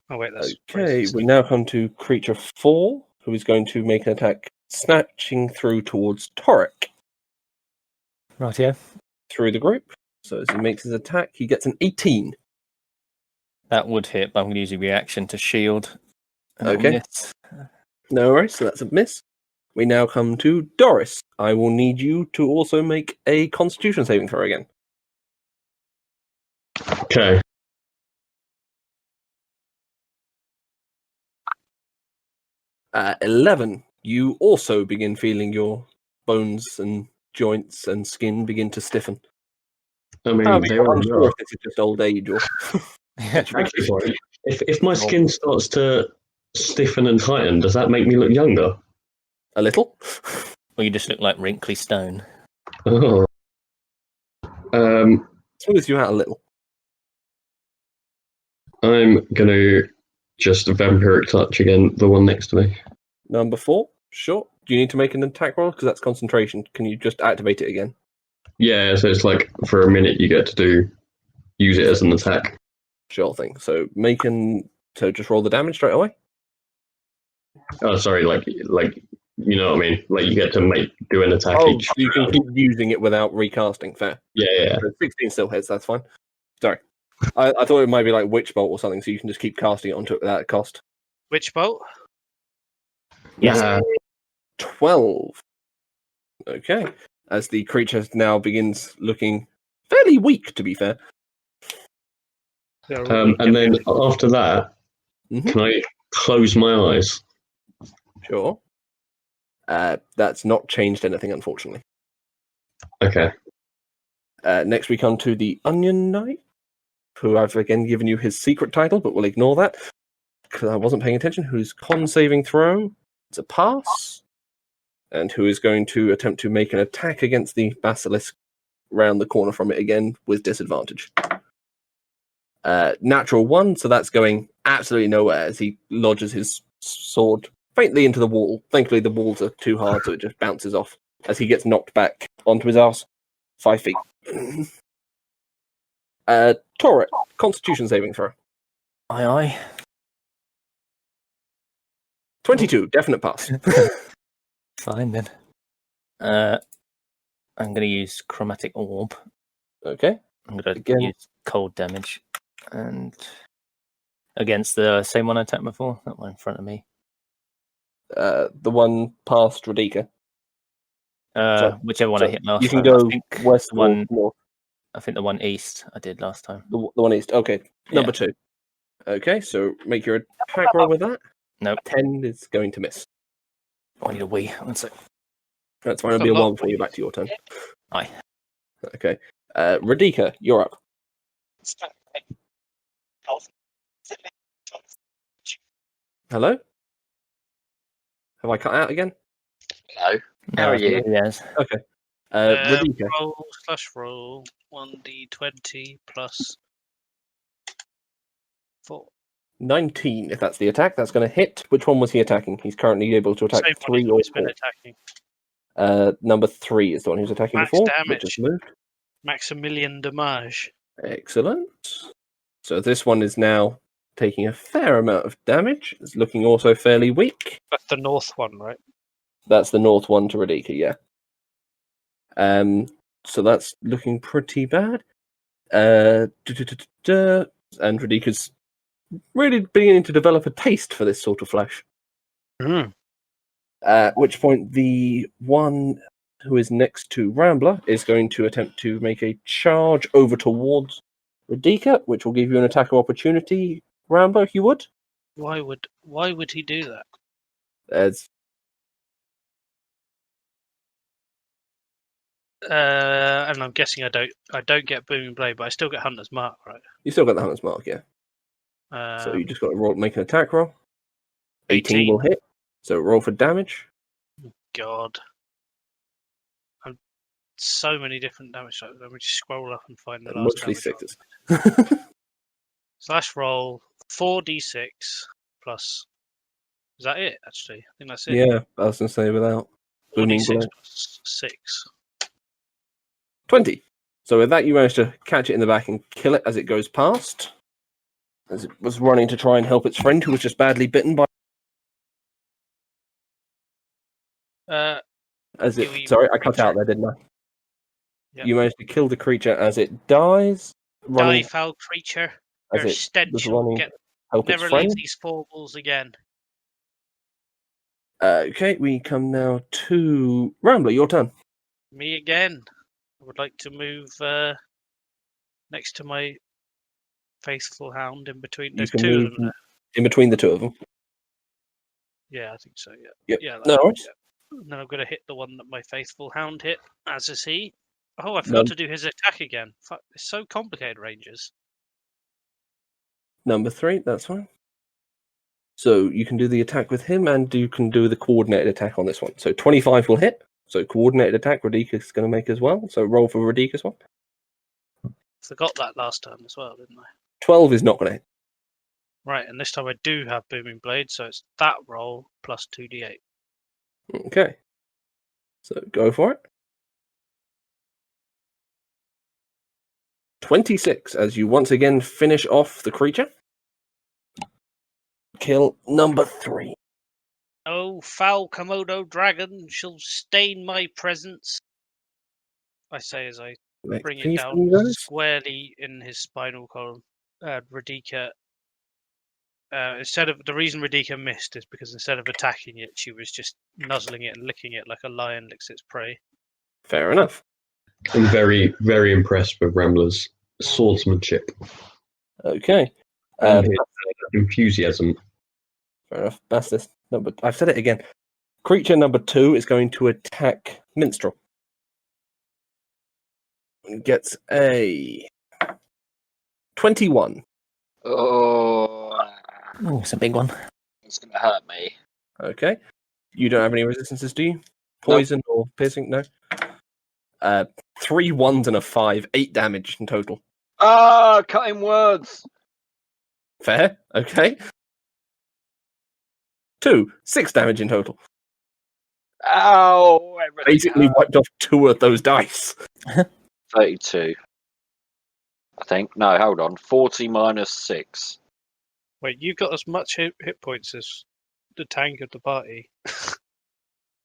Oh wait, that's Okay, racist. we now come to creature 4, who is going to make an attack, snatching through towards Torek Rightio. through the group. So as he makes his attack, he gets an 18. That would hit, but I'm going to use a reaction to shield. And it'll Okay. miss. No worries, so that's a miss. We now come to Doris. I will need you to also make a Constitution saving throw again. Okay. At 11, you also begin feeling your bones and joints and skin begin to stiffen. I mean, I'm they already unsure are. if this is just old age or... Actually, sorry. If my skin starts to stiffen and tighten, does that make me look younger? A little? Or you just look like wrinkly stone. Oh. Smooths you out a little. I'm gonna just vampiric touch again, the one next to me. Number 4, sure. Do you need to make an attack roll? Because that's concentration. Can you just activate it again? Yeah, so it's like for a minute you get to use it as an attack. Sure thing. So just roll the damage straight away. Oh, sorry, like you know what I mean? Like you get to do an attack Oh, each. you can keep using it without recasting. Fair. Yeah. So 16 still hits. That's fine. Sorry, I thought it might be like Witch Bolt or something, so you can just keep casting it onto it without cost. Which boat? Yeah. 12. Okay. As the creature now begins looking fairly weak, to be fair. And then after that, Mhm. can I close my eyes? Sure. That's not changed anything, unfortunately. Okay. Next, we come to the Onion Knight. who I've again given you his secret title, but we'll ignore that because I wasn't paying attention, whose con saving throw. It's a pass. And who is going to attempt to make an attack against the basilisk round the corner from it again with disadvantage. Natural 1, so that's going absolutely nowhere as he lodges his sword faintly into the wall. Thankfully, the walls are too hard, so it just bounces off as he gets knocked back onto his ass 5 feet. Torret, Constitution saving throw. Aye. 22, definite pass. Fine then. I'm going to use Chromatic Orb. Okay. I'm going Again. to use cold damage. And against the same one I attacked before, that one in front of me. The one past Radika. Whichever one I hit last You can time. go I think west the one, or north. I think the one east I did last time. The one east. Okay, number Yeah. 2. Okay, so make your attack roll with that. Nope. 10 is going to miss. I need a wee. One sec. That's fine. It'll be a while before you're back to your turn. Aye. Okay. Radika, you're up. Hello? Have I cut out again? No. How are you? Yes. Okay. Radika, Roll 1d20 plus 4. 19, if that's the attack. That's going to hit. Which one was he attacking? He's currently able to attack Same 3 one or he's been 4. attacking. Number 3 is the one who's attacking Max before. damage. Which is moved. Maximilian damage. Excellent. So this one is now taking a fair amount of damage. It's looking also fairly weak. That's the north one, right? That's the north one to Radika, yeah. So that's looking pretty bad. And Radika's really beginning to develop a taste for this sort of flesh. At which point the one who is next to Rambler is going to attempt to make a charge over towards Radika, which will give you an attack of opportunity. Rambler, if you would. Why would he do that? As And I'm guessing I don't get Booming Blade, but I still get Hunter's Mark, right? you still got the Hunter's Mark, yeah. So you just got to make an attack roll. 18 will hit. So roll for damage. God. So many different damage types. Let me just scroll up and find the last Mostly damage. sixes. Slash roll 4d6 plus. Is that it? Actually, I think that's it. Yeah, I was going to say without Booming 4d6 Blade. plus 6. 20. So with that, you manage to catch it in the back and kill it as it goes past. As it was running to try and help its friend who was just badly bitten by. Sorry, I cut out there, didn't I? Yep. You managed to kill the creature as it dies. Die, foul creature. As Your it stench was will running, get help its never friend. leave these four walls again. Okay, we come now to Rambler. Your turn. Me again. I would like to move next to my faithful hound in between. There's can two move of them there. in between the two of them. Yeah, I think so. Yeah. Yep. Yeah. No worries. Yeah. And then I'm going to hit the one that my faithful hound hit, as is he. Oh, I forgot to do his attack again. Fuck, it's so complicated, Rangers. Number 3, that's fine. So you can do the attack with him, and you can do the coordinated attack on this one. So 25 will hit. So coordinated attack, Radika's going to make as well. So roll for Radika's one. Forgot that last time as well, didn't I? 12 is not going to hit. Right, and this time I do have Booming Blade, so it's that roll plus 2d8. Okay. So go for it. 26 as you once again finish off the creature. Kill number 3. Oh, foul Komodo dragon shall stain my presence. I say as I bring it down squarely in his spinal column. Radika. Instead of the reason Radika missed is because instead of attacking it, she was just nuzzling it and licking it like a lion licks its prey. Fair enough. I'm very, very impressed with Rambler's swordsmanship Okay. and his enthusiasm. Fair enough. That's this number. I've said it again. Creature number 2 is going to attack Minstrel. Gets a 21. Oh, Oh, it's a big one. it's going to hurt me. Okay. You don't have any resistances, do you? Poison or piercing? No. 3 1s and a 5. 8 damage in total. Ah, cutting words. Fair. Okay. 2. 6 damage in total. Ow. everything Basically hurts. wiped off 2 of those dice. 32. I think. No, hold on. 40 minus 6. Wait, you've got as much hit points as the tank of the party.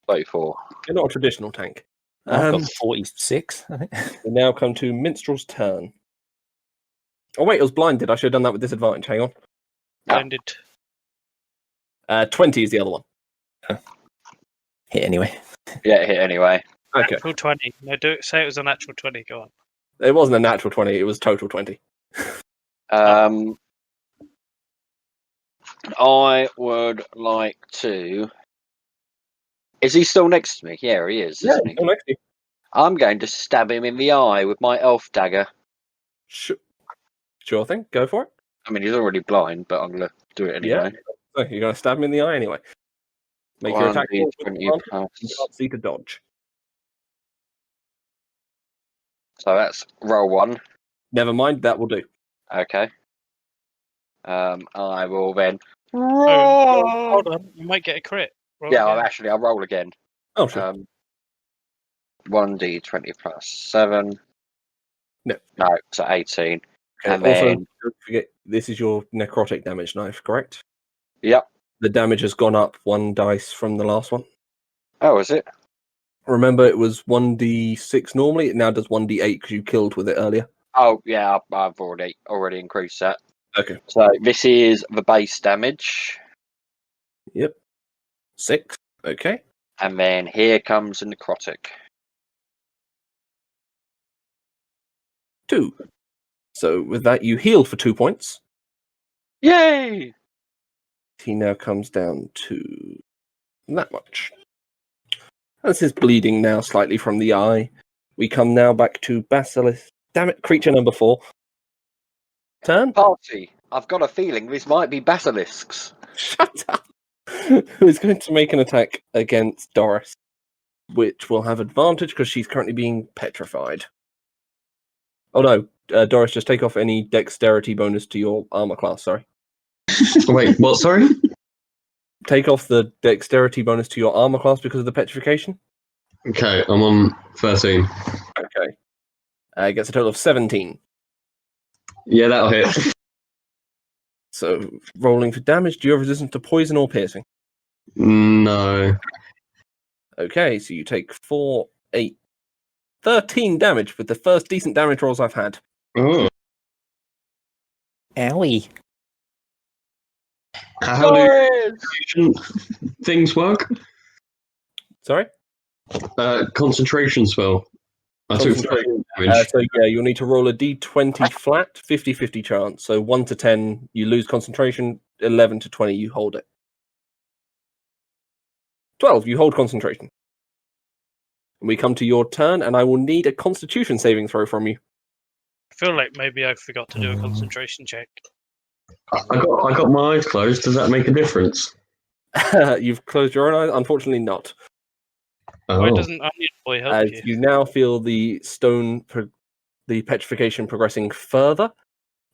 34. You're not a traditional tank. I've got 46, I think. We now come to Minstrel's turn. Oh, wait, it was blinded. I should have done that with disadvantage. Hang on. Blended. 20 is the other one. Hit anyway. Yeah, hit anyway. Okay. Natural 20. No, say it was a natural 20. Go on. It wasn't a natural 20, it was total 20. I would like to. Is he still next to me? Yeah, he is. Yeah, Isn't he? still next to you. I'm going to stab him in the eye with my elf dagger. Sure thing. Go for it. I mean, he's already blind, but I'm going to do it anyway. So you're going to stab him in the eye anyway. Make your attack roll with 1d20 advantage. plus. You can't see to dodge. So that's roll 1. Never mind, that will do. Okay. I will then. Oh, hold on. You might get a crit. Roll Yeah, again. I'll roll again. Oh, sure. 1d20 plus 7. No. No, so 18. Okay, and also, then- don't forget, this is your necrotic damage knife, correct? Yep. The damage has gone up 1 dice from the last one. Oh, is it? Remember, it was 1d6 normally. It now does 1d8 because you killed with it earlier. Oh, yeah, I've already increased that. Okay. So this is the base damage. Yep. 6. Okay. And then here comes the necrotic. 2. So with that, you healed for 2 points. Yay! He now comes down to that much. This is bleeding now slightly from the eye. We come now back to Basilisk. Damn it, creature number 4. Turn? Party, I've got a feeling this might be basilisks. Shut up! Who's going to make an attack against Doris, which will have advantage because she's currently being petrified. Oh no, Doris, just take off any dexterity bonus to your armor class, sorry. Wait, what? Sorry? Take off the dexterity bonus to your armor class because of the petrification. Okay, I'm on 13. Okay. Gets a total of 17. Yeah, that'll hit. So, rolling for damage, do you have resistance to poison or piercing? No. Okay, so you take 4, 8, 13 damage with the first decent damage rolls I've had. Oh. Owie. How do things work? Sorry? Concentration spell. I took 13 damage. So yeah, you'll need to roll a d20 flat, 50-50 chance. So 1 to 10, you lose concentration. 11 to 20, you hold it. 12, you hold concentration. And we come to your turn, and I will need a Constitution saving throw from you. I feel like maybe I forgot to do a concentration check. I got my eyes closed. Does that make a difference? You've closed your own eyes? Unfortunately not. Oh. Why doesn't Onion Boy help As you? you now feel the the petrification progressing further,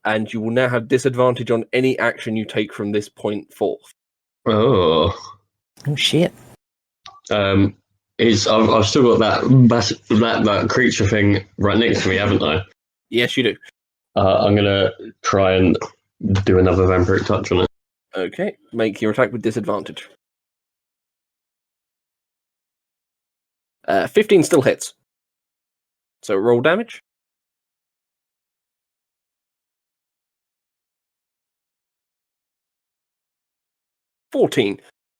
and you will now have disadvantage on any action you take from this point forth. Oh. Oh, shit. I've still got that creature thing right next to me, haven't I? Yes, you do. I'm gonna try and do another vampiric touch on it. Okay, make your attack with disadvantage. 15 still hits. So roll damage. $14.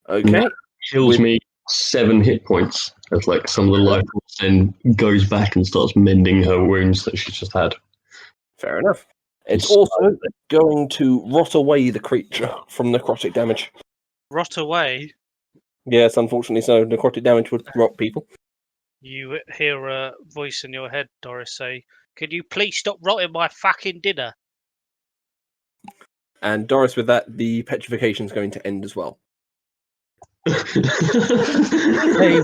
Okay. That heals me 7 hit points as like some of the life force then goes back and starts mending her wounds that she's just had. Fair enough. It's also going to rot away the creature from necrotic damage. Rot away. Yes, unfortunately so. Necrotic damage would rot people. You hear a voice in your head, Doris, say, "Could you please stop rotting my fucking dinner?" And Doris, with that, the petrification is going to end as well. Hey,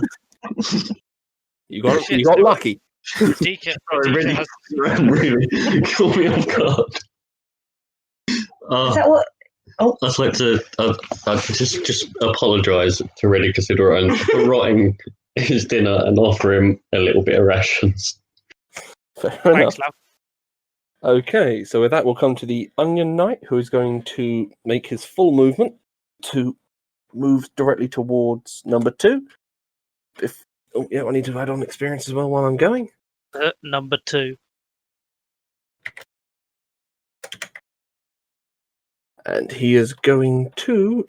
You got lucky. Radika, Sorry, Radika really, has really caught me off guard. Is that what? I'd like to just apologise to Reddy Considerate for rotting his dinner and offer him a little bit of rations. Fair thanks, enough. love. Okay, so with that, we'll come to the Onion Knight, who is going to make his full movement to move directly towards number 2. I need to add on experience as well while I'm going. Number 2. And he is going to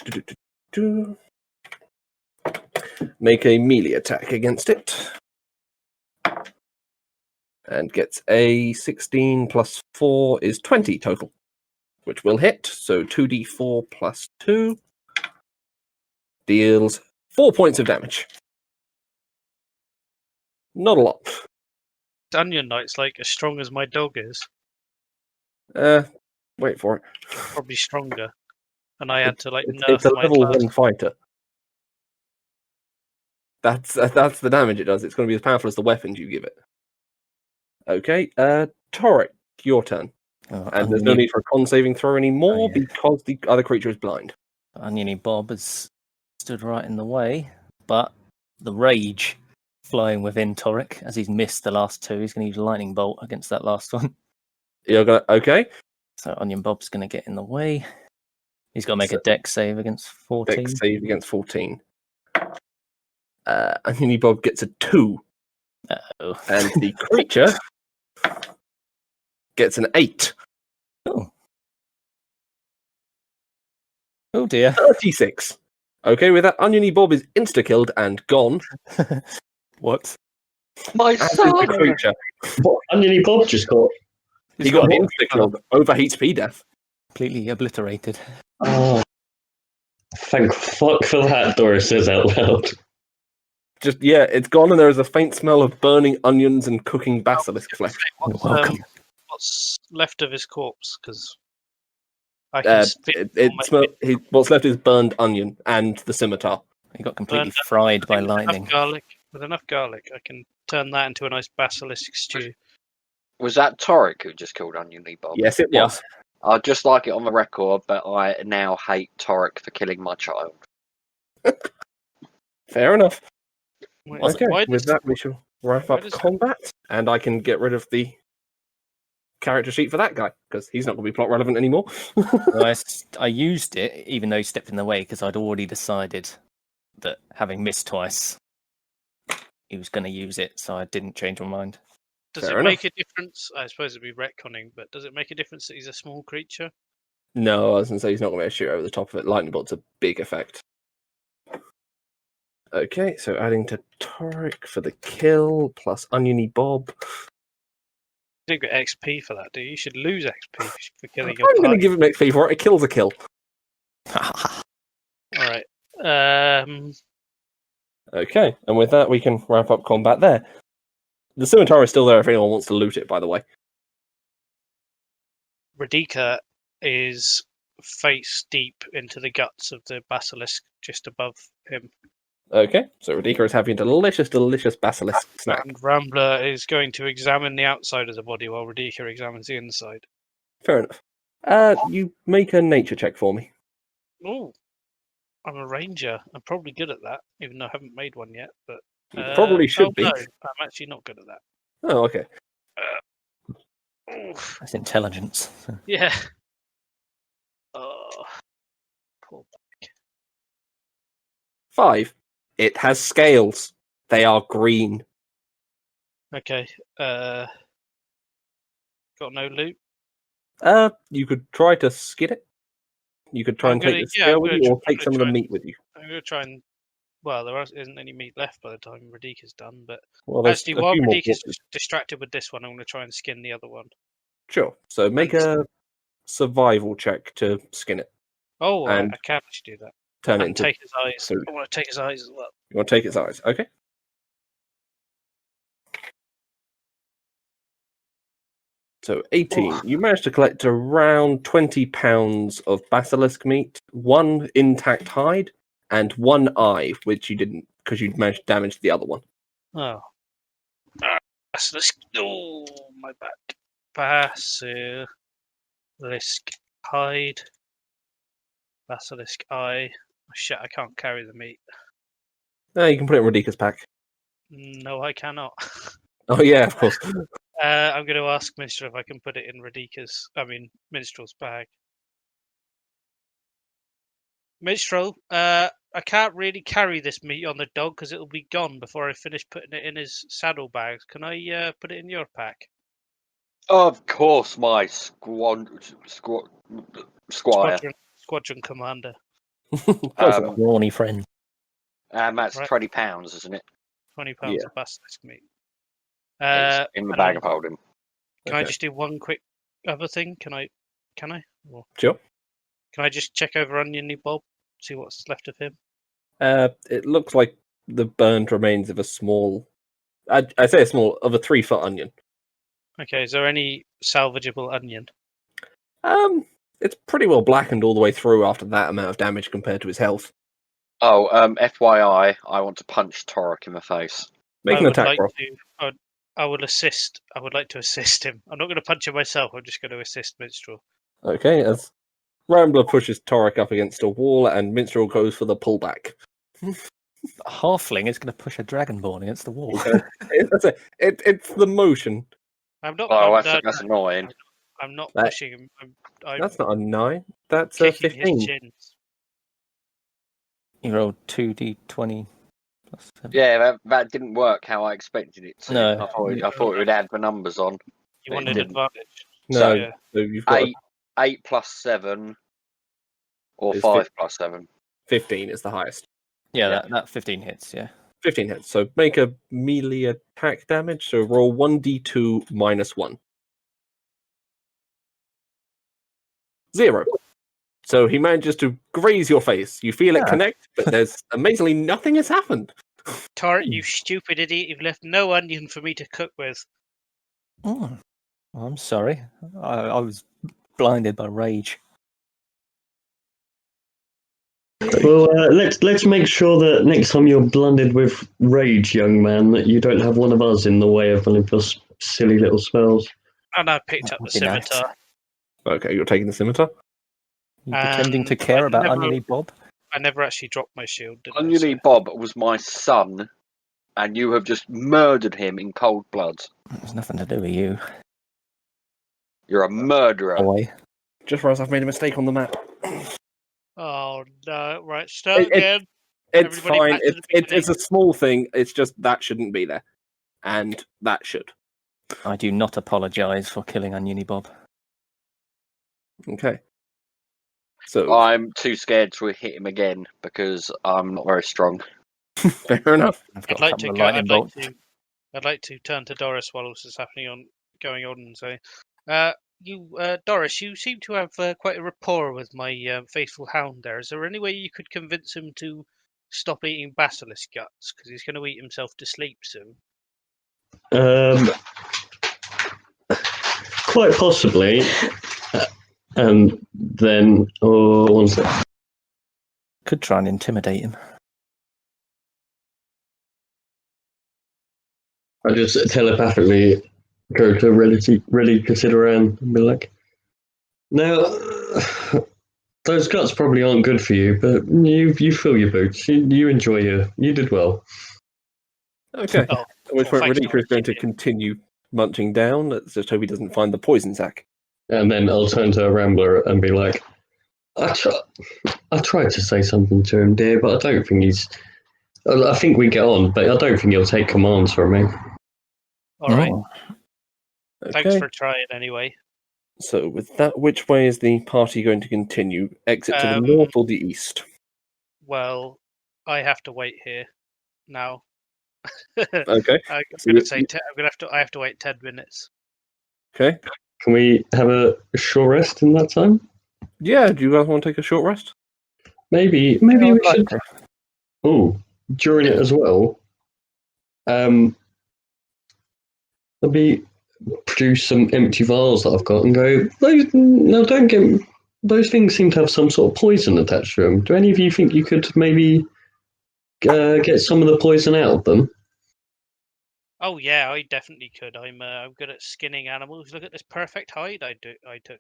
make a melee attack against it. And gets a 16 plus 4 is 20 total, which will hit. So 2d4 plus 2 deals 4 points of damage. Not a lot. Onion Knight's like as strong as my dog is. Wait for it. Probably stronger. And I had to like nerf It's a my level class. 1 fighter. That's the damage it does. It's going to be as powerful as the weapons you give it. Okay, Torek, your turn. And there's no need for a con saving throw anymore because the other creature is blind. Oniony Bob has stood right in the way, but the rage flying within Torek as he's missed the last 2. He's going to use Lightning Bolt against that last one. Okay. So Onion Bob's going to get in the way. He's got to make a dex save against 14. Dex save against 14. Oniony Bob gets a 2. Uh-oh. And the creature gets an 8. Oh dear. 36. Okay, with that, Oniony Bob is insta-killed and gone. What? My As is son! the creature. What Oniony Bob just got? He got insta-killed over HP death. Completely obliterated. Oh, thank fuck for that, Doris says out loud. It's gone, and there is a faint smell of burning onions and cooking basilisk flesh. You're welcome. What's left of his corpse? Because I can What's left is burned onion and the scimitar. He got completely fried by lightning. With enough garlic, I can turn that into a nice basilisk stew. Was that Torek who just killed Oniony Bob? Yes, it was. I'd just like it on the record, but I now hate Torek for killing my child. Fair enough. Wait, Okay, why with does- that, we shall wrap why up does- combat, and I can get rid of the character sheet for that guy, because he's not going to be plot relevant anymore. Well, I used it, even though he stepped in the way, because I'd already decided that having missed twice, he was going to use it, so I didn't change my mind. Does Fair it make enough. a difference? I suppose it'd be retconning, but does it make a difference that he's a small creature? No, I was going to say he's not going to be able to shoot over the top of it. Lightning bolt's a big effect. Okay, so adding to Torek for the kill, plus Oniony Bob. You don't get XP for that, do you? You should lose XP for killing I'm your going to party. give him XP for it. A kill's a kill. Alright. Okay, and with that, we can wrap up combat there. The scimitar is still there if anyone wants to loot it, by the way. Radika is face deep into the guts of the basilisk just above him. Okay, so Radika is having a delicious, delicious basilisk snack. And Rambler is going to examine the outside of the body while Radika examines the inside. Fair enough. You make a nature check for me. Oh, I'm a ranger. I'm probably good at that, even though I haven't made one yet. But You probably should be. No, I'm actually not good at that. Oh, okay. Oof. That's intelligence. Yeah. Oh, poor. 5. It has scales. They are green. Okay. Got no loot. You could try to skin it. You could try I'm and take gonna- the yeah, scale I'm with gonna you, or try- take some of the try- meat with you. I'm going to try and. Well, there isn't any meat left by the time Radika's done, but Well, there's actually, a while few more Radika's corpses. distracted with this one, I'm going to try and skin the other one. Sure. So make a survival check to skin it. Oh, And I can actually do that. Turn it And into. take his eyes. food. I want to take his eyes as well. You want to take its eyes? Okay. So 18. You managed to collect around 20 pounds of basilisk meat, 1 intact hide, and 1 eye, which you didn't because you'd managed to damage the other one. Oh. Basilisk. Oh, my back. Basilisk hide. Basilisk eye. Oh, shit, I can't carry the meat. You can put it in Radika's pack. No, I cannot. Oh yeah, of course. I'm going to ask Minstrel if I can put it in Minstrel's bag. Minstrel, I can't really carry this meat on the dog because it'll be gone before I finish putting it in his saddlebags. Can I put it in your pack? Of course, my squire. Squadron commander. Close enough. Rawny friend. That's Right. £20, isn't it? £20 Yeah. of basilisk meat. It's in the and bag of holding. Can I Okay. just do one quick other thing? Can I? Or Sure. can I just check over Oniony Bob, see what's left of him? It looks like the burned remains of a small. I say a small of a 3-foot onion. Okay, is there any salvageable onion? It's pretty well blackened all the way through after that amount of damage compared to his health. Oh, FYI, I want to punch Torek in the face. Make an attack roll. I would assist. I would like to assist him. I'm not going to punch him myself. I'm just going to assist Minstrel. Okay, as Rambler pushes Torek up against a wall and Minstrel goes for the pullback. A halfling is going to push a dragonborn against the wall. It's the motion. I'm not. Oh, I'm, that's annoying. I'm not That- pushing him. I'm That's not a 9. That's a kicking his 15. shins. You rolled 2d20 plus 7. Yeah, that didn't work how I expected it to. No. I thought it would add the numbers on. You It wanted didn't. advantage. No, Yeah. so you've got 8 plus 7, or Is 5 plus 7. 15 is the highest. Yeah, Yeah. that 15 hits, yeah. 15 hits. So make a melee attack damage. So roll 1d2 minus 1. 0. So he manages to graze your face. You feel it Yeah. connect, but there's amazingly nothing has happened. Torret, you stupid idiot! You've left no onion for me to cook with. Oh, I'm sorry. I was blinded by rage. Well, let's make sure that next time you're blinded with rage, young man, that you don't have one of us in the way of one of your silly little spells. And I picked That up the would be nice. scimitar. Okay, you're taking the scimitar. You pretending to And care I about never- Oniony Bob? I never actually dropped my shield, did I? Oniony So- Bob was my son, and you have just murdered him in cold blood. There's nothing to do with you, You're a murderer. boy. Just realised I've made a mistake on the map. Oh no! Right, start It- again. It's Everybody fine. back to the It's a small thing. It's just that shouldn't be there. And that should. I do not apologise for killing Oniony Bob. Okay. So, I'm too scared to hit him again because I'm not very strong. fair enough. I've got I'd a like couple to of go. lightning bolts. I'd like to turn to Doris while this is going on and say, Doris, you seem to have quite a rapport with my faithful hound there. Is there any way you could convince him to stop eating basilisk guts? Because he's going to eat himself to sleep soon. Quite possibly. And then, one sec. Could try and intimidate him. I just telepathically go to really consider and be like, now, those guts probably aren't good for you, but you fill your boots. You enjoy you did well. Okay. Oh, At which point, thanks, Radika is going to Doris. continue munching down. Let's just hope he doesn't find the poison sac. And then I'll turn to a Rambler and be like, I tried to say something to him, dear, but I don't think I think we get on, but I don't think he'll take commands from me. All right. Oh, Thanks Okay. for trying anyway. So, with that, which way is the party going to continue? Exit to the north or the east? Well, I have to wait here now. Okay. I'm So going you- to say I have to wait 10 minutes. Okay. Can we have a short rest in that time? Yeah, do you guys want to take a short rest? Maybe I we would like should. to. Oh, during it as well. There'll be produce some empty vials that I've got and go, don't get. Those things seem to have some sort of poison attached to them. Do any of you think you could maybe get some of the poison out of them? Oh yeah, I definitely could. I'm good at skinning animals. Look at this perfect hide I took.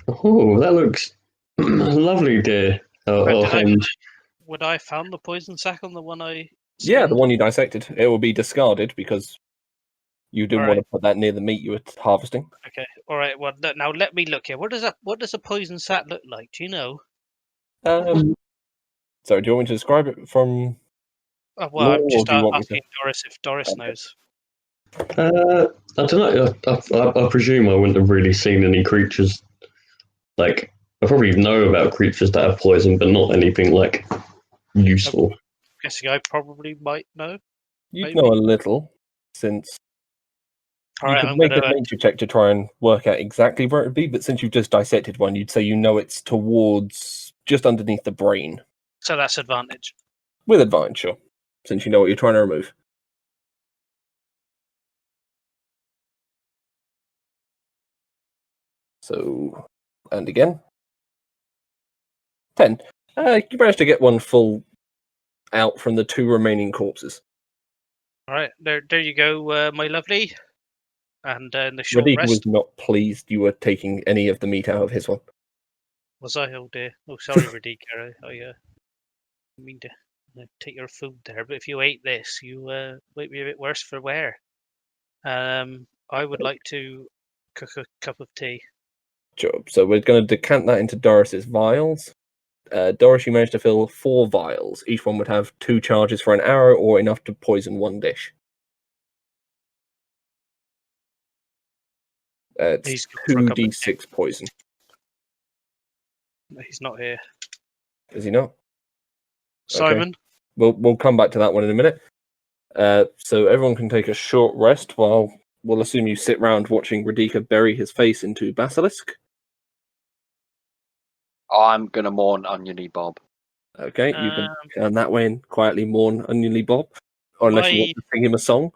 Oh, that looks lovely, dear. Would I have found the poison sac on the one I? Yeah, the skinned? one you dissected. It will be discarded because you didn't want Alright. to put that near the meat you were harvesting. Okay. All right. Well, now let me look here. What does a poison sac look like? Do you know? So, do you want me to describe it from? Oh, well, I'm Lore, just or do you want me asking Doris if Doris knows. I don't know. I presume I wouldn't have really seen any creatures. Like, I probably know about creatures that have poison, but not anything like useful. Guessing I probably might know. You Maybe. know a little, since All you right, could I'm make gonna. a nature check to try and work out exactly where it would be. But since you've just dissected one, you'd say you know it's towards just underneath the brain, So that's advantage. with advantage, sure, since you know what you're trying to remove. So, and again, 10. You managed to get one full out from the 2 remaining corpses. All right, there you go, my lovely. And in the short Radika rest, was not pleased you were taking any of the meat out of his one. was I? Oh dear. Oh, sorry, Radika. I didn't mean to take your food there, but if you ate this, you might be a bit worse for wear. I would like to cook a cup of tea. Sure. So we're going to decant that into Doris's vials. Doris, you managed to fill 4 vials. Each one would have 2 charges for an arrow or enough to poison 1 dish. It's He's good for a cup of 2d6 poison. He's not here. Is he not? Simon? We'll come back to that one in a minute. So everyone can take a short rest while we'll assume you sit round watching Radika bury his face into Basilisk. I'm gonna mourn Oniony Bob. Okay, you can turn that way and quietly mourn Oniony Bob. Or unless you want to sing him a song.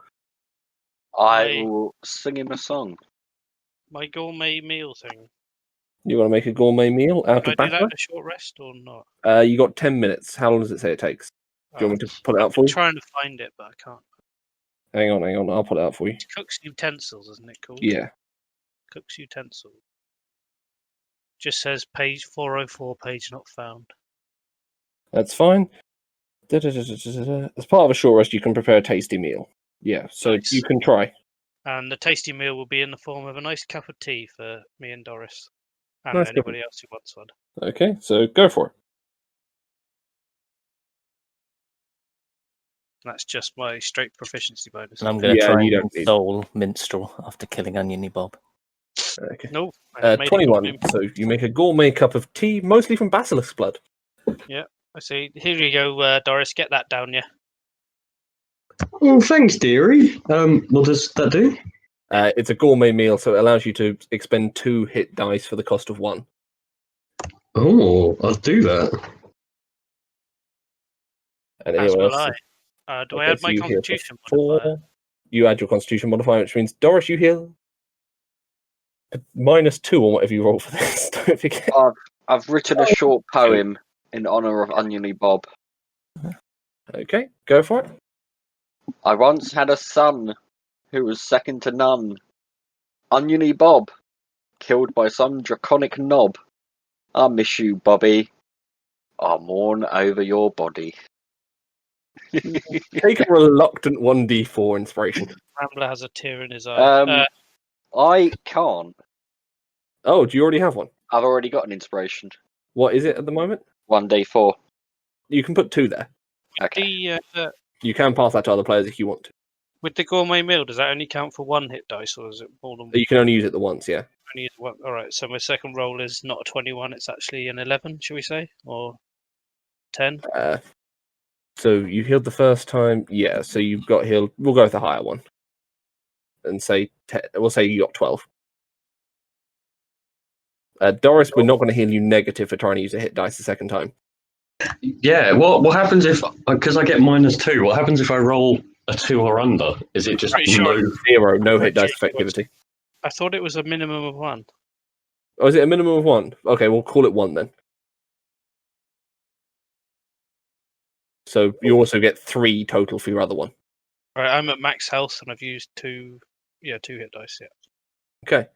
I will sing him a song. My gourmet meal thing. You want to make a gourmet meal out Can of I do that in batter? a short rest or not? You got 10 minutes. How long does it say it takes? Do you want me to put it out for I'm you? trying to find it, but I can't. Hang on. I'll put it out for you. It's Cook's Utensils, isn't it called? Yeah. Cook's Utensils. Just says page 404, page not found. That's fine. As part of a short rest, you can prepare a tasty meal. Yeah, so Nice. you can try. And the tasty meal will be in the form of a nice cup of tea for me and Doris. And Nice anybody else who wants one. Okay, so go for it. That's just my straight proficiency bonus. And I'm going to Yeah, try you and don't need- console Minstrel after killing Oniony Bob. Okay. No. I made a 21. gourmet- So you make a gourmet cup of tea, mostly from basilisk blood. I see. Here you go, Doris. Get that down, yeah. Oh, thanks, dearie. What does that do? It's a gourmet meal, so it allows you to expend 2 hit dice for the cost of 1. Oh, I'll do that. And As anyone will else? I. Do Okay, I add so my you heal for constitution 4. modifier? You add your constitution modifier, which means Doris, you heal -2 on whatever you roll for this. Don't forget. I've written a short poem in honor of Oniony Bob. Okay, go for it. I once had a son who was second to none. Oniony Bob, killed by some draconic knob. I miss you, Bobby. I'll mourn over your body. Take a reluctant 1d4 inspiration. Rambler has a tear in his eye. I can't. Oh, do you already have one? I've already got an inspiration. What is it at the moment? 1d4. You can put 2 there. Okay. You can pass that to other players if you want to. With the gourmet meal, does that only count for 1 hit dice, or is it more than You can only use it the once, yeah. only one? All right. So my second roll is not a 21; it's actually an 11, shall we say, or 10? So you healed the first time, yeah. So you've got healed. We'll go with the higher one, and say we'll say you got 12. Doris, we're not going to heal you negative for trying to use a hit dice the second time. Yeah, what happens if, because I get -2, what happens if I roll a 2 or under? Is it just Pretty sure. no? 0, no hit dice effectivity. I thought it was a minimum of 1. Oh, is it a minimum of 1? Okay, we'll call it 1 then. So you also get 3 total for your other one. Right, I'm at max health and I've used 2 hit dice, yeah. Okay.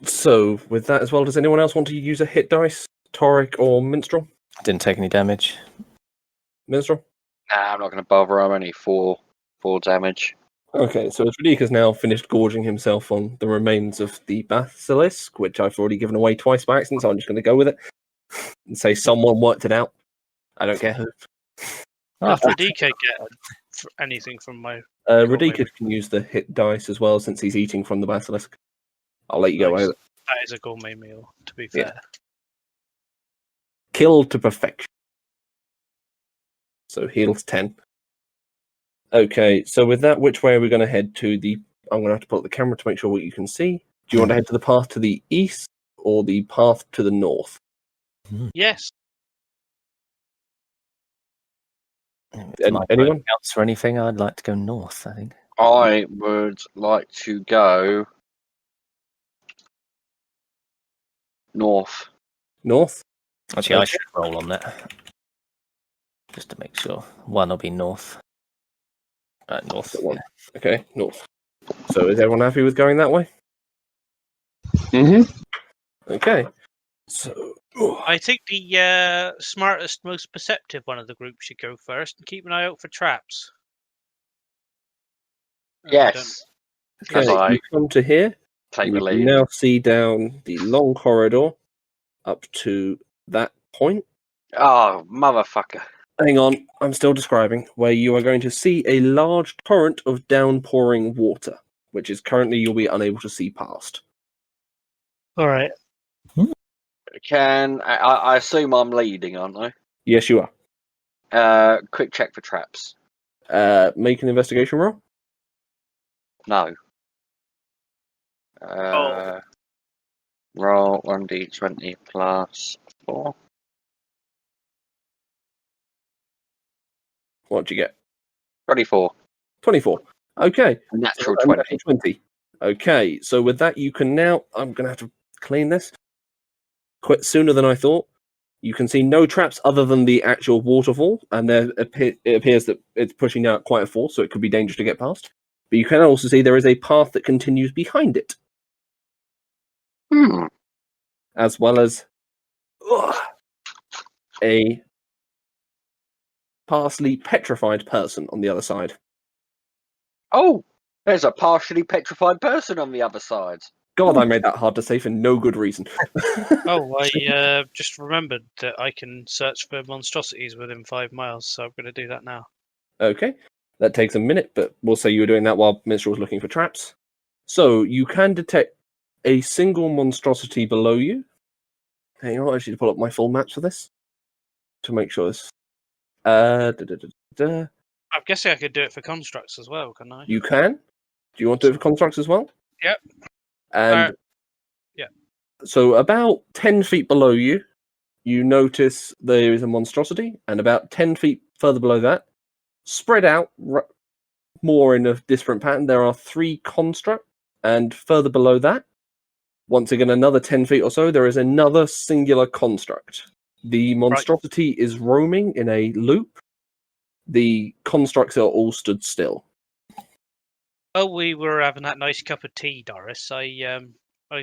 So with that as well, does anyone else want to use a hit dice? Toric or Minstrel? Didn't take any damage. Minstrel? Nah, I'm not going to bother. I'm only 4 damage. Okay, so Radika's now finished gorging himself on the remains of the basilisk, which I've already given away twice by accident, so I'm just going to go with it and say someone worked it out. I don't care who. Does Radika get anything from my... Radika can use the hit dice as well since he's eating from the basilisk. I'll let you go Nice. over. That is a gourmet meal, to be fair. Yeah. Kill to perfection. So heals 10. Okay, so with that, which way are we going to head to the... I'm going to have to pull up the camera to make sure what you can see. Do you want to head to the path to the east or the path to the north? Yes. Anyone? Counts for anything? I'd like to go north, I think. I would like to go north. North? Actually, I Okay. should roll on that. Just to make sure. 1 will be north. North. One. Okay, north. So is everyone happy with going that way? Mm-hmm. Okay. So... I think the smartest, most perceptive one of the group should go first and keep an eye out for traps. Yes. Okay, As I you come to here. take You the can lead. now see down the long corridor up to that point. Oh, motherfucker. Hang on, I'm still describing, where you are going to see a large torrent of downpouring water, which is currently you'll be unable to see past. All right. I assume I'm leading, aren't I? Yes, you are. Quick check for traps. Make an investigation roll. No. Roll 1d20 plus 4. What'd you get? 24. 24. Okay. Natural So, 20. natural 20. Okay, so with that you can now... I'm going to have to clean this. Quite sooner than I thought. You can see no traps other than the actual waterfall, and it appears that it's pushing out quite a force, so it could be dangerous to get past. But you can also see there is a path that continues behind it, as well as a partially petrified person on the other side. Oh, there's a partially petrified person on the other side. God, I made that hard to say for no good reason. Oh, I just remembered that I can search for monstrosities within 5 miles, so I'm going to do that now. Okay, that takes a minute, but we'll say you were doing that while Minstrel was looking for traps. So you can detect a single monstrosity below you. Hang on, I should pull up my full maps for this to make sure this. I'm guessing I could do it for constructs as well, can I? You can. Do you want to do it for constructs as well? Yep. And yeah. So about 10 feet below you, you notice there is a monstrosity, and about 10 feet further below that, spread out more in a different pattern, there are 3 constructs, and further below that, once again another 10 feet or so, there is another singular construct. The monstrosity is roaming in a loop. The constructs are all stood still. Oh, we were having that nice cup of tea, Doris. I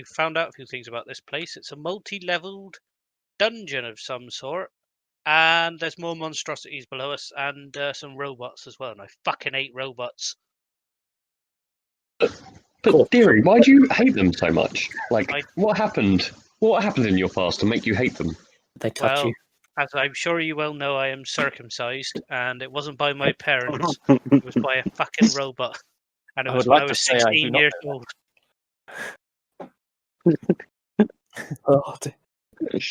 found out a few things about this place. It's a multi-leveled dungeon of some sort, and there's more monstrosities below us, and some robots as well. And I fucking hate robots. But Deary, why do you hate them so much? Like, what happened? What happened in your past to make you hate them? They touch you. As I'm sure you well know, I am circumcised, and it wasn't by my parents. It was by a fucking robot. And it was when I was 16 years old. Oh,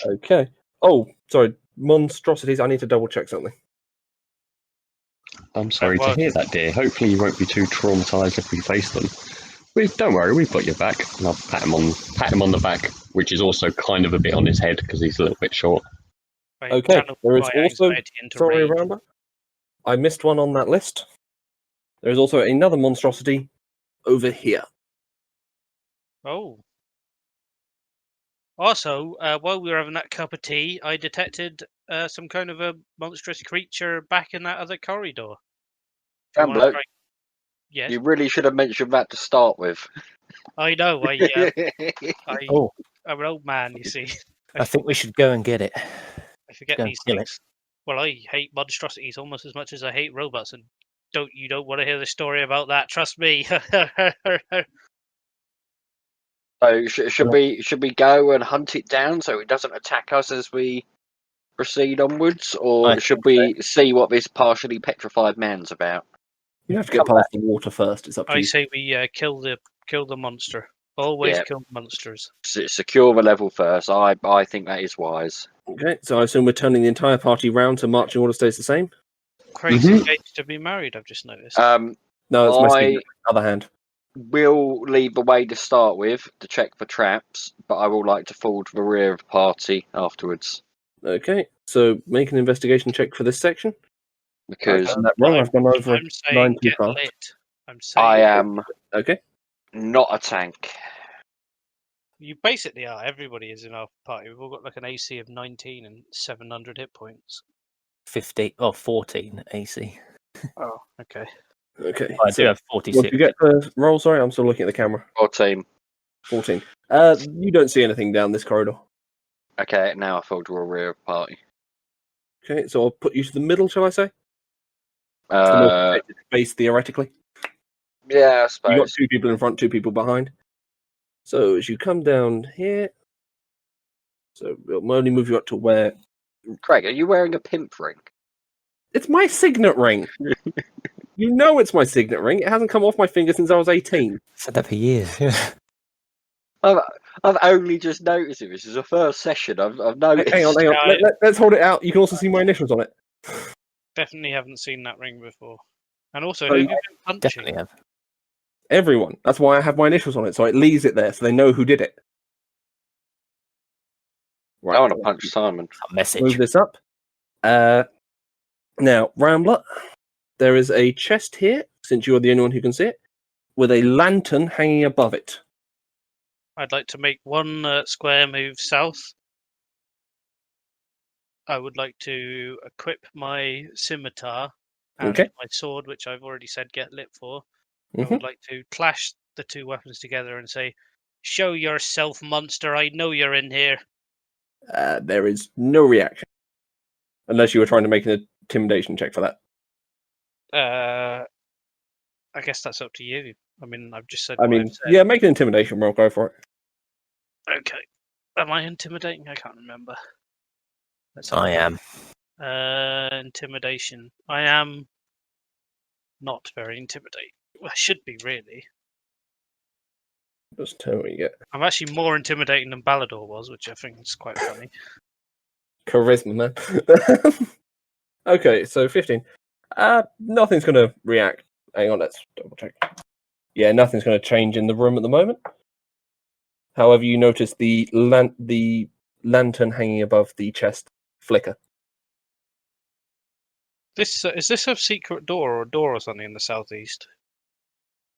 okay. Oh, sorry. Monstrosities. I need to double check something. I'm sorry to hear that, dear. Hopefully you won't be too traumatized if we face them. Don't worry, we've got your back. And I'll pat him on the back, which is also kind of a bit on his head because he's a little bit short. Okay, there is also... Sorry, remember? I missed one on that list. There is also another monstrosity over here. Oh. Also, while we were having that cup of tea, I detected some kind of a monstrous creature back in that other corridor. Do you wanna Bloke, try- Yes, you really should have mentioned that to start with. I know. Oh, I'm an old man, you see. I think we should go and get it. I forget Go and these kill it. things. Well, I hate monstrosities almost as much as I hate robots, and you don't want to hear the story about that. Trust me. So should we go and hunt it down so it doesn't attack us as we proceed onwards, or I should we see what this partially petrified man's about? You have to get past the water first. It's up to I you. say we kill the monster. Always Yeah. kill monsters. Secure the level first. I think that is wise. Okay, so I assume we're turning the entire party round so marching order stays the same? Craig's Mhm. engaged to be married. I've just noticed. No, that's my I signature. Other hand. will lead the way to start with to check for traps, but I will like to fall to the rear of the party afterwards Okay, so make an investigation check for this section. I've because done that wrong. I've gone over I'm saying 9 too get fast. lit. I'm saying I am Okay. not a tank. you basically are. Everybody is in our party. We've all got like an AC of 19 and 700 hit points. 14 AC. Oh, okay. Okay. I do have What 46. did you get the roll? Sorry, I'm still looking at the camera. Or team. 14. You don't see anything down this corridor. Okay, now I fall to a rear of the party. Okay, so I'll put you to the middle, shall I say? It's the most protected space, theoretically. Yeah, I You got suppose. 2 people in front, 2 people behind. So as you come down here, so we'll only move you up to where Craig, are you wearing a pimp ring? it's my signet ring. You know it's my signet ring. It hasn't come off my finger since I was 18. Said that for years. I've only just noticed it. This is the first session I've noticed. Hang on. Yeah, Let's hold it out. You can also see my initials on it. Definitely haven't seen that ring before. And also, Oh, who you have you been punching? Definitely have. Everyone. That's why I have my initials on it, so it leaves it there, so they know who did it. Right. I want to punch Simon. A message. Move this up. Now, Rambler, there is a chest here, since you are the only one who can see it, with a lantern hanging above it. I'd like to make one square move south. I would like to equip my scimitar and Okay. my sword, which I've already said get lit for. Mhm. I would like to clash the two weapons together and say, "Show yourself, monster! I know you're in here." There is no reaction. Unless you were trying to make an intimidation check for that. I guess that's up to you. I mean, I've just said. I what mean, I've said. yeah, make an intimidation roll. Go for it. Okay. Am I intimidating? I can't remember. Let's have a I am. intimidation. I am not very intimidating. Well, I should be, really. Just tell me what you get. I'm actually more intimidating than Ballador was, which I think is quite funny. Charisma, man. Okay, so 15. Nothing's going to react. Hang on, let's double check. Yeah, nothing's going to change in the room at the moment. However, you notice the lantern hanging above the chest flicker. This is this a secret door or a door or something in the southeast?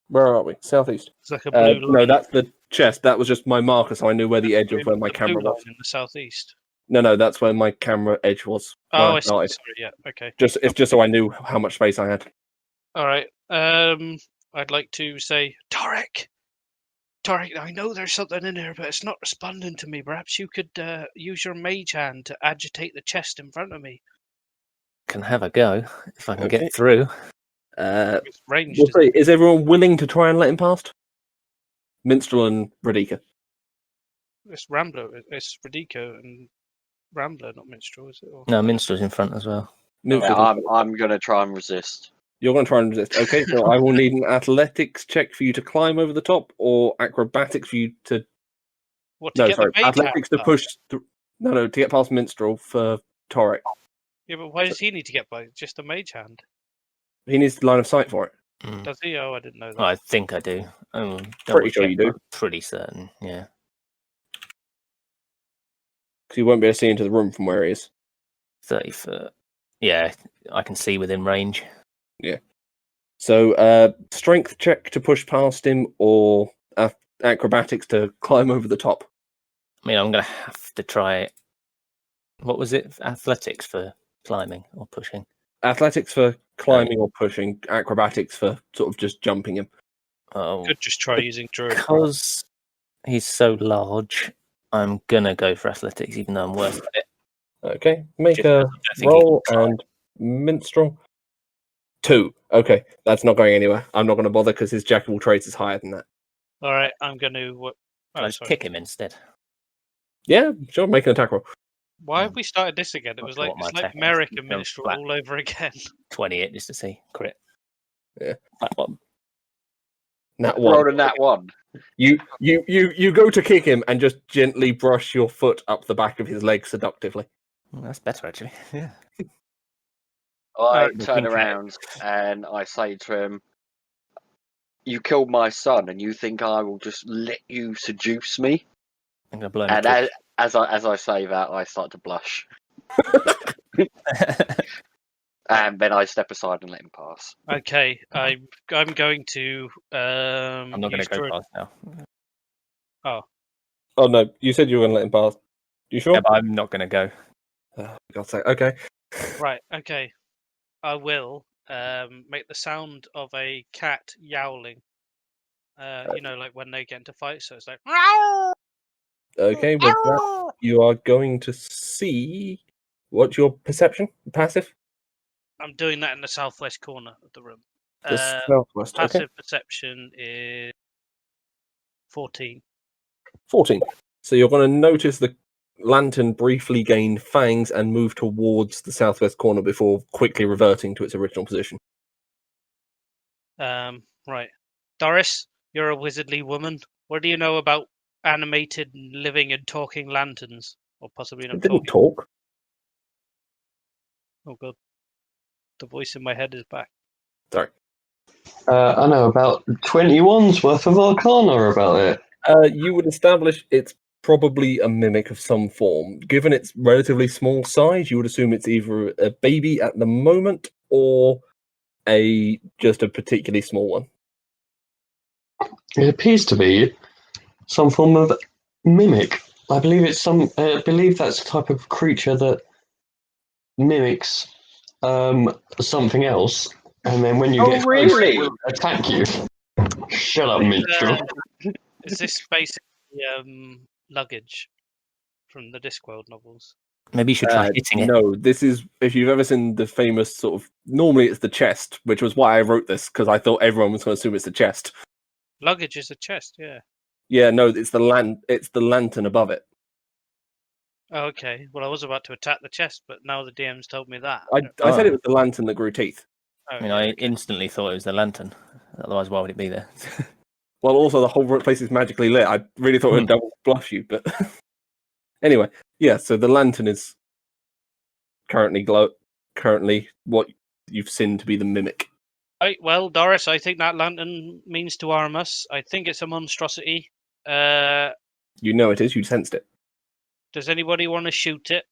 Where are we? Southeast. It's like a blue line. No, that's the chest. That was just my marker, so I knew where the edge of where my The camera blue was. line in the southeast. No, that's where my camera edge was. Oh, Where I see. started. Sorry, yeah, okay. It's just so I knew how much space I had. All right. I'd like to say, Tarek, I know there's something in here, but it's not responding to me. Perhaps you could use your mage hand to agitate the chest in front of me. Can have a go if I can Okay. get through. It's ranged. We'll isn't see. it? Is everyone willing to try and let him past? Minstrel and Radika. It's Rambler. It's Radico and Rambler, not Minstrel, is it? Or... No, Minstrel's in front as well. Minstrel. Yeah, I'm gonna try and resist. You're going to try and resist. Okay, so I will need an athletics check for you to climb over the top, or acrobatics for you to. What, to No, get sorry, the mage athletics to hand push. No, to get past Minstrel for Torek. Yeah, but why does he need to get by? Just a mage hand? He needs line of sight for it. Mm. Does he? Oh, I didn't know that. Well, I think I do. Pretty sure you do. I'm pretty certain, yeah. Because you won't be able to see into the room from where he is. 30 foot. Yeah, I can see within range. So, strength check to push past him, or acrobatics to climb over the top. I mean, I'm going to have to try. What was it? Athletics for climbing or pushing? Athletics for climbing or pushing, acrobatics for sort of just jumping him. Oh, Could just try using druid. because he's so large, I'm going to go for athletics, even though I'm worse at it. Okay, make Just a I don't think he roll can climb. and minstrel. 2. Okay, that's not going anywhere. I'm not going to bother because his jackable traits is higher than that. All right, I'm going to. Can I just kick him instead? Yeah, sure, make an attack roll. Why have we started this again? It Not was sure like what my it's like attack is. Merrick It's and going Minstrel flat. all over again. 28 just to see. Crit. Yeah. That one. That one. Rolling that one. You go to kick him and just gently brush your foot up the back of his leg seductively. That's better, actually. Yeah. I Okay. turn around and I say to him, "You killed my son, and you think I will just let you seduce me?" I'm going to blow him a And kiss. as I say that, I start to blush, and then I step aside and let him pass. Okay, I'm going to. I'm not going use to go druid. past now. Oh no, you said you were going to let him pass. You sure? Yeah, but I'm not going to go. Oh, for God's sake. Okay. Right. Okay. I will make the sound of a cat yowling. Like when they get into fights, so it's like. Okay, with that, you are going to see. What's your perception? Passive? I'm doing that in the southwest corner of the room. The southwest. Okay. Passive perception is 14. 14. So you're going to notice the lantern briefly gain fangs and move towards the southwest corner before quickly reverting to its original position. Right. Doris, you're a wizardly woman. What do you know about animated, living, and talking lanterns? Or possibly not It didn't talking. talk. Oh, God. The voice in my head is back. Sorry. I know about 21's worth of Arcana about it. You would establish it's probably a mimic of some form. Given its relatively small size, you would assume it's either a baby at the moment or just a particularly small one. It appears to be some form of mimic. I believe it's I believe that's a type of creature that mimics something else, and then when you get close, it really? will attack you. Shut up, minstrel. Is this basically luggage from the Discworld novels? Maybe you should try hitting it. No, this is, if you've ever seen the famous sort of, normally it's the chest, which was why I wrote this, because I thought everyone was going to assume it's the chest. Luggage is a chest, yeah. Yeah, no, it's the lantern above it. Oh, okay. Well, I was about to attack the chest, but now the DM's told me that. I said it was the lantern that grew teeth. Oh, I mean, yeah, I okay. instantly thought it was the lantern. Otherwise, why would it be there? Well, also the whole place is magically lit. I really thought it would double bluff you, but anyway, yeah. So the lantern is currently what you've seen to be the mimic. Right, well, Doris, I think that lantern means to harm us. I think it's a monstrosity. You know it is. You sensed it. Does anybody want to shoot it?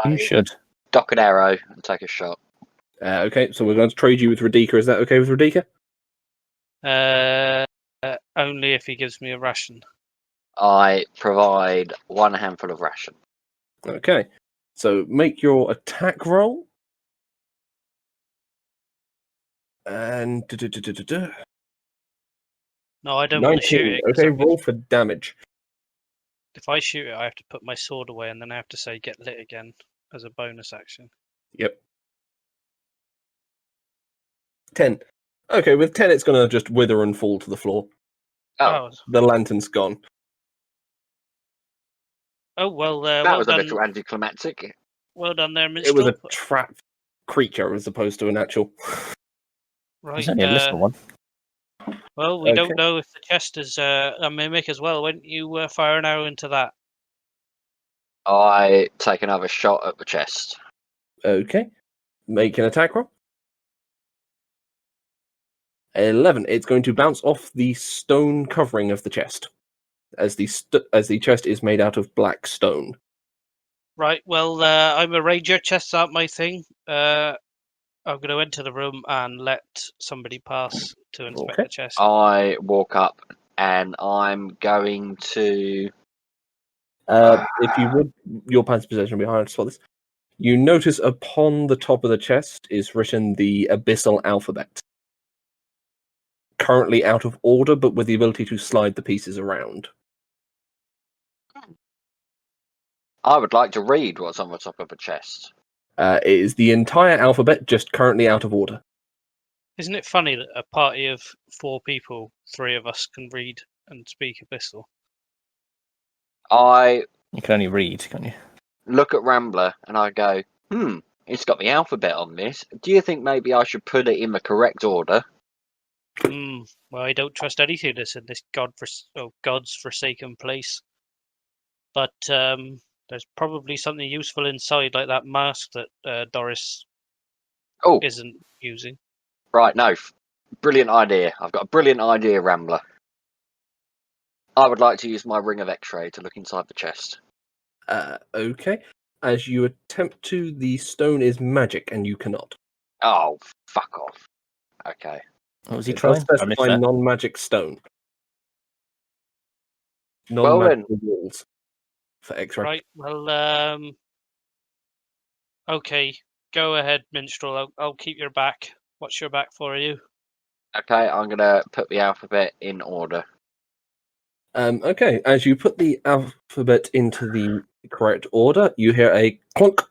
You I should. dock an arrow and take a shot. Okay, so we're going to trade you with Radika. Is that okay with Radika? Only if he gives me a ration. I provide one handful of ration. Okay, so make your attack roll. And No, I don't want to shoot 19. it. 'Cause Okay, roll for damage. if I shoot it, I have to put my sword away, and then I have to say "get lit" again as a bonus action. Yep. 10. Okay, with 10, it's going to just wither and fall to the floor. Oh, The lantern's gone. Well, that well was done. a little anticlimactic. Well done there, It minstrel. was a trap creature as opposed to an actual. Right. It's only a little one. Well, we Okay. don't know if the chest is a mimic as well. Why don't you fire an arrow into that? I take another shot at the chest. Okay. Make an attack roll. 11. It's going to bounce off the stone covering of the chest, as the chest is made out of black stone. Right. Well, I'm a ranger. Chests aren't my thing. I'm going to enter the room and let somebody pass to inspect Okay. the chest. I walk up and I'm going to. If you would, your pants possession behind spot this. You notice upon the top of the chest is written the Abyssal alphabet. Currently out of order, but with the ability to slide the pieces around. I would like to read what's on the top of the chest. It is the entire alphabet, just currently out of order. Isn't it funny that a party of 4 people, 3 of us can read and speak Abyssal? I You can only read, can't you? look at Rambler and I go, it's got the alphabet on this. Do you think maybe I should put it in the correct order? Well, I don't trust anything that's in this God's forsaken place. But there's probably something useful inside, like that mask that Doris Oh, isn't using. right, no. Brilliant idea. I've got a brilliant idea, Rambler. I would like to use my ring of X-ray to look inside the chest. Okay. As you attempt to, the stone is magic, and you cannot. Oh, fuck off. Okay. What was he It does trying? I missed specify that. non-magic stone. Well Non-magical walls for X-ray. Right. Well, okay. Go ahead, minstrel. I'll keep your back. What's your back for you? Okay, I'm going to put the alphabet in order. Okay, as you put the alphabet into the correct order, you hear a clunk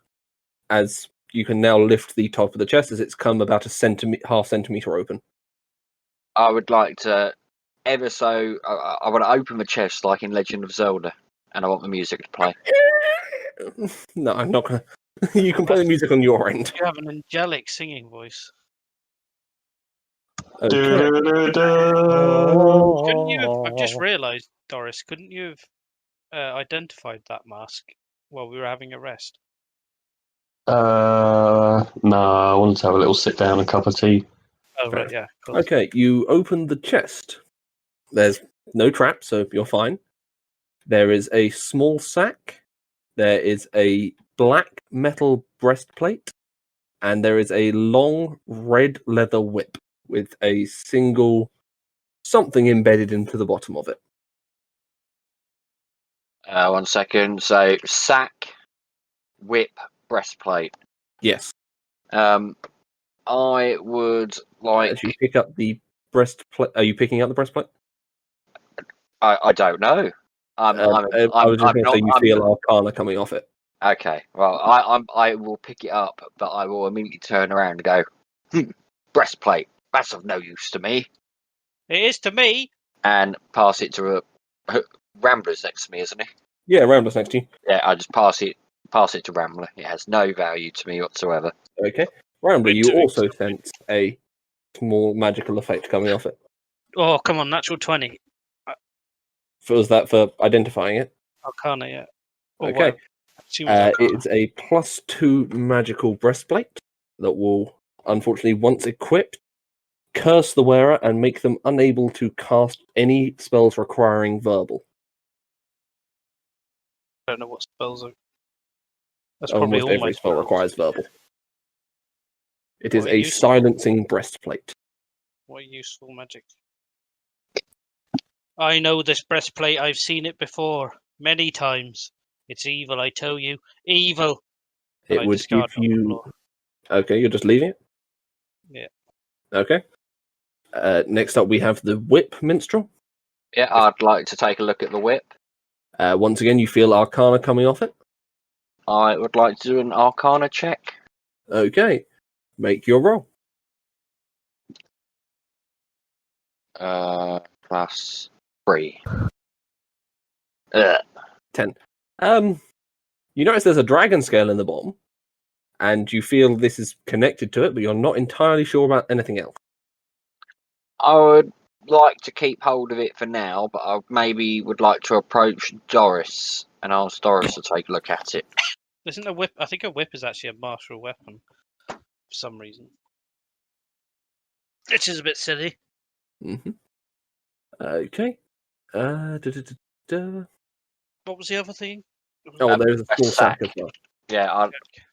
as you can now lift the top of the chest as it's come about a half centimeter open. I would like to I want to open the chest like in Legend of Zelda, and I want the music to play. No, I'm not gonna. You can play the music on your end. You have an angelic singing voice. Okay. Couldn't you have, I've just realised, Doris, couldn't you have identified that mask while we were having a rest? No, I wanted to have a little sit down and cup of tea. Oh, right, yeah. Of course. Okay, you open the chest. There's no trap, so you're fine. There is a small sack. There is a black metal breastplate. And there is a long red leather whip with a single something embedded into the bottom of it. 1 second. So, sack, whip, breastplate. Yes. I would like. As you pick up the breastplate, are you picking up the breastplate? I don't know. I was just going to say you feel Arcana coming off it. Okay. Well, I will pick it up, but I will immediately turn around and go, breastplate. That's of no use to me. It is to me. And pass it to Rambler's next to me, isn't he? Yeah, Rambler's next to you. Yeah, I just pass it to Rambler. It has no value to me whatsoever. Okay. Rambler, you also sense a small magical effect coming off it. Oh, come on, natural 20. Was that for identifying it? Arcana, yeah. Or Okay. It's It's a +2 magical breastplate that will, unfortunately, once equipped, curse the wearer and make them unable to cast any spells requiring verbal. I don't know what spells are. That's probably Almost all my every spell spells. requires verbal. It is What a useful- silencing breastplate. What useful magic. I know this breastplate. I've seen it before. Many times. It's evil, I tell you. Evil! It I would discard give it on the you... floor. Okay, you're just leaving it? Yeah. Okay. Next up, we have the whip minstrel. Yeah, I'd like to take a look at the whip. Once again, you feel Arcana coming off it. I would like to do an Arcana check. Okay. Make your roll. +3. 10. You notice there's a dragon scale in the bottom, and you feel this is connected to it, but you're not entirely sure about anything else. I would like to keep hold of it for now, but I maybe would like to approach Doris and ask Doris to take a look at it. Isn't a whip? I think a whip is actually a martial weapon for some reason. Which is a bit silly. Mm-hmm. Okay. What was the other thing? Oh, there's a a small sack sack. as well. Yeah, I'd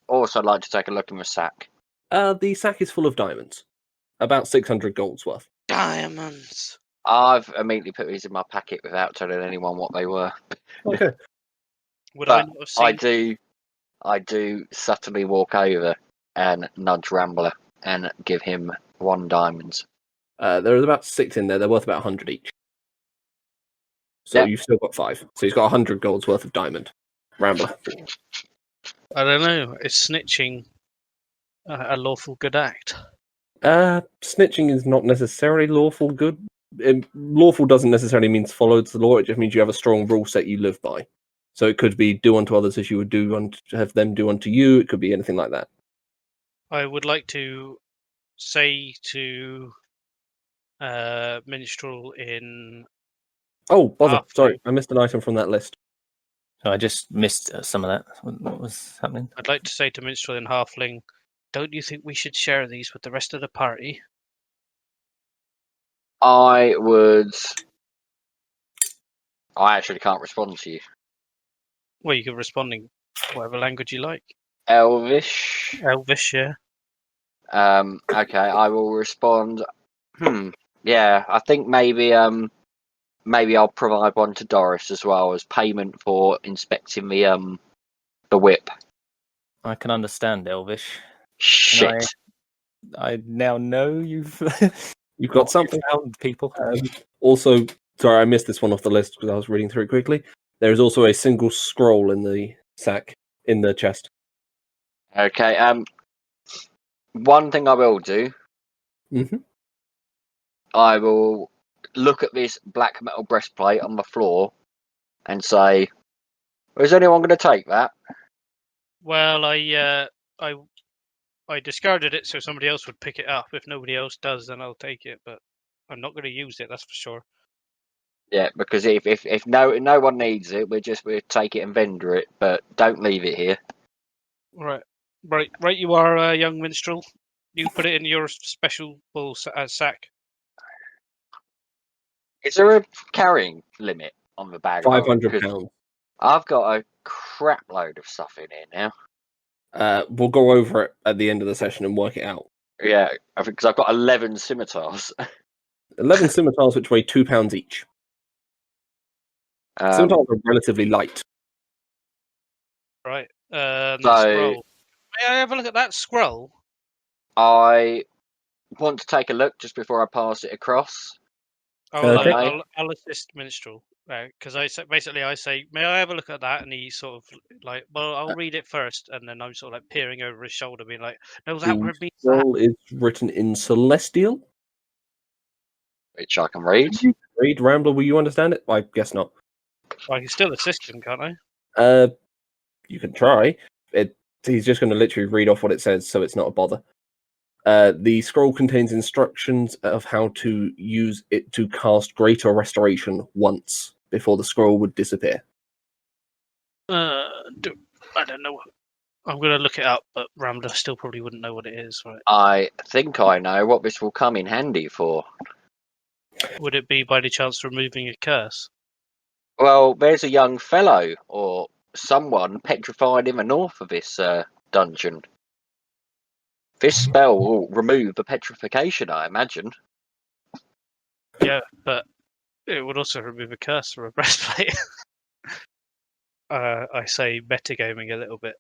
also like to take a look in the sack. The sack is full of diamonds. About 600 gold's worth. Diamonds. I've immediately put these in my packet without telling anyone what they were. Okay. Would I But not have seen? I do subtly walk over and nudge Rambler and give him 1 diamond. There's about 6 in there. They're worth about 100 each. So Yeah. you've still got 5. So he's got 100 gold's worth of diamond. Rambler. I don't know. Is snitching a lawful good act? Snitching is not necessarily lawful good. Lawful doesn't necessarily mean follows the law. It just means you have a strong rule set you live by. So it could be do unto others as you would have them do unto you. It could be anything like that. I would like to say to Minstrel in Oh, bother. Halfway. Sorry, I missed an item from that list. I just missed some of that. What was happening? I'd like to say to Minstrel in Halfling, don't you think we should share these with the rest of the party? I actually can't respond to you. Well, you can respond in whatever language you like. Elvish. Elvish, yeah. Okay, I will respond. Yeah, I think maybe I'll provide one to Doris as well as payment for inspecting the whip. I can understand Elvish. Shit. I now know you've You've got something. found people. Also, sorry, I missed this one off the list because I was reading through it quickly. There is also a single scroll in the sack, in the chest. Okay, one thing I will do, Mm-hmm. I will look at this black metal breastplate on the floor and say, is anyone going to take that? Well, I discarded it so somebody else would pick it up. If nobody else does, then I'll take it. But I'm not going to use it. That's for sure. Yeah, because if no one needs it, we'll take it and vendor it, but don't leave it here. Right. You are, young minstrel. You put it in your special bull sack. Is there a carrying limit on the bag? £500. I've got a crap load of stuff in here now. We'll go over it at the end of the session and work it out. Yeah, I think because I've got 11 scimitars. 11 scimitars, which weigh £2 each. Scimitars are relatively light. Right. So- Scroll. May I have a look at that scroll? I want to take a look just before I pass it across. Okay. I'll assist minstrel. Because I say, may I have a look at that? And he sort of like, well, I'll read it first, and then I'm sort of like peering over his shoulder, being like, no, that The word means that. scroll is written in Celestial. Which I can read. Read, Rambler, will you understand it? I guess not. I can still assist him, can't I? You can try. He's just going to literally read off what it says, so it's not a bother. The scroll contains instructions of how to use it to cast Greater Restoration once before the scroll would disappear. I don't know. I'm going to look it up, but Rambler still probably wouldn't know what it is, right? I think I know what this will come in handy for. Would it be by any chance removing a curse? Well, there's a young fellow or someone petrified in the north of this dungeon. This spell will remove the petrification, I imagine. Yeah, but it would also remove a curse from a breastplate. I say metagaming a little bit.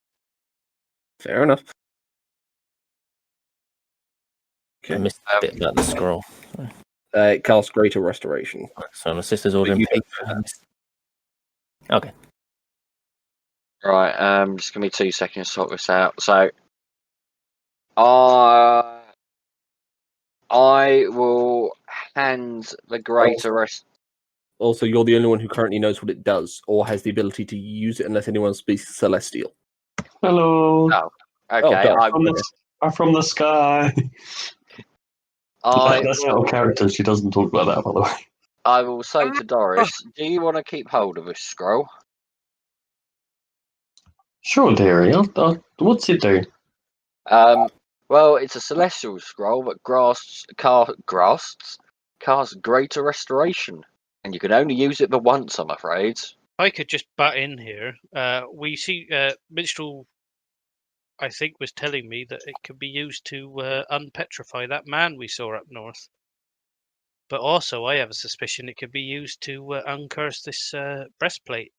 Fair enough. I missed a bit about the scroll. It casts Greater Restoration. So my sister's ordering you don't paper. Okay. Right, just give me 2 seconds to sort this out. So, I will hand the Greater Rest. Also, you're the only one who currently knows what it does, or has the ability to use it unless anyone speaks Celestial. Hello. Oh, okay. I'm from the sky. That's not a character. She doesn't talk like that, by the way. I will say to Doris, do you want to keep hold of this scroll? Sure, dearie. What's it do? Well, it's a celestial scroll that casts Greater Restoration, and you can only use it the once, I'm afraid. I could just butt in here. We see Minstrel, I think, was telling me that it could be used to unpetrify that man we saw up north. But also, I have a suspicion it could be used to uncurse this breastplate.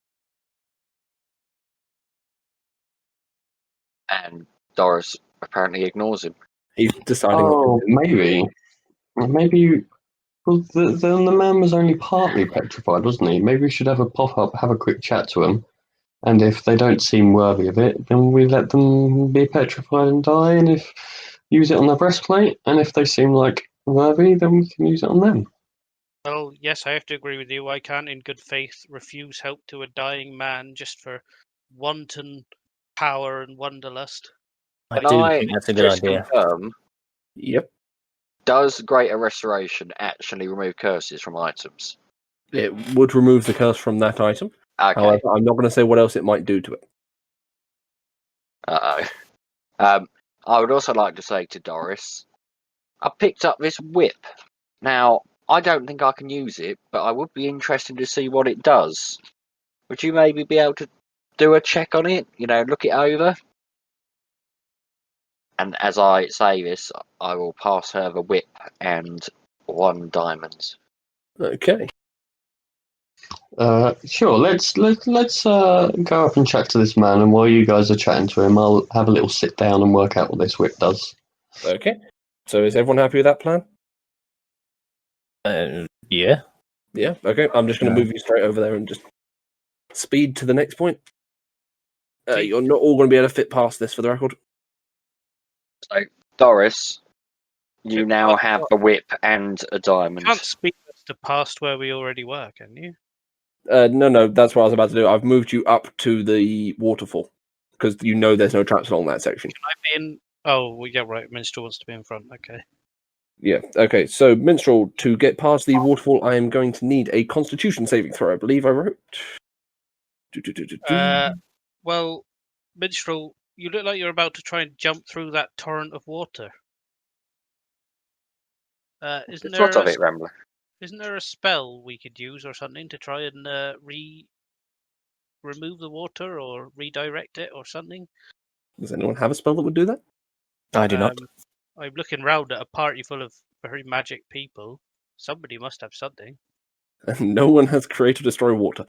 And Doris apparently ignores him. He's deciding. Oh, maybe. Maybe. Well, the man was only partly petrified, wasn't he? Maybe we should have a pop up, have a quick chat to him, and if they don't seem worthy of it, then we let them be petrified and die, and if use it on the breastplate, and if they seem like worthy, then we can use it on them. Well, yes, I have to agree with you. I can't, in good faith, refuse help to a dying man just for wanton power and wanderlust. I Can do I think that's a good just idea. confirm, Yep. does Greater Restoration actually remove curses from items? It would remove the curse from that item. Okay. However, I'm not going to say what else it might do to it. Uh-oh. I would also like to say to Doris, I picked up this whip. Now, I don't think I can use it, but I would be interested to see what it does. Would you maybe be able to do a check on it? Look it over? And as I say this, I will pass her the whip and 1 diamond. Okay. Sure. Let's go up and chat to this man, and while you guys are chatting to him, I'll have a little sit down and work out what this whip does. Okay. So is everyone happy with that plan? Yeah. Yeah. Okay. I'm just going to move you straight over there and just speed to the next point. You're not all going to be able to fit past this, for the record. So, Doris, you Can- now have a whip and a diamond. Can't speak us to past where we already were, can you? No. That's what I was about to do. I've moved you up to the waterfall because there's no traps along that section. Can I be in? Oh, well, yeah, right. Minstrel wants to be in front. Okay. Yeah. Okay. So, Minstrel, to get past the waterfall, I am going to need a Constitution saving throw. I believe I wrote. Well, Minstrel, you look like you're about to try and jump through that torrent of water. Isn't It's there what of it, Rambler? Isn't there a spell we could use or something to try and remove the water or redirect it or something? Does anyone have a spell that would do that? I do not. I'm looking round at a party full of very magic people. Somebody must have something. No one has created destroy water.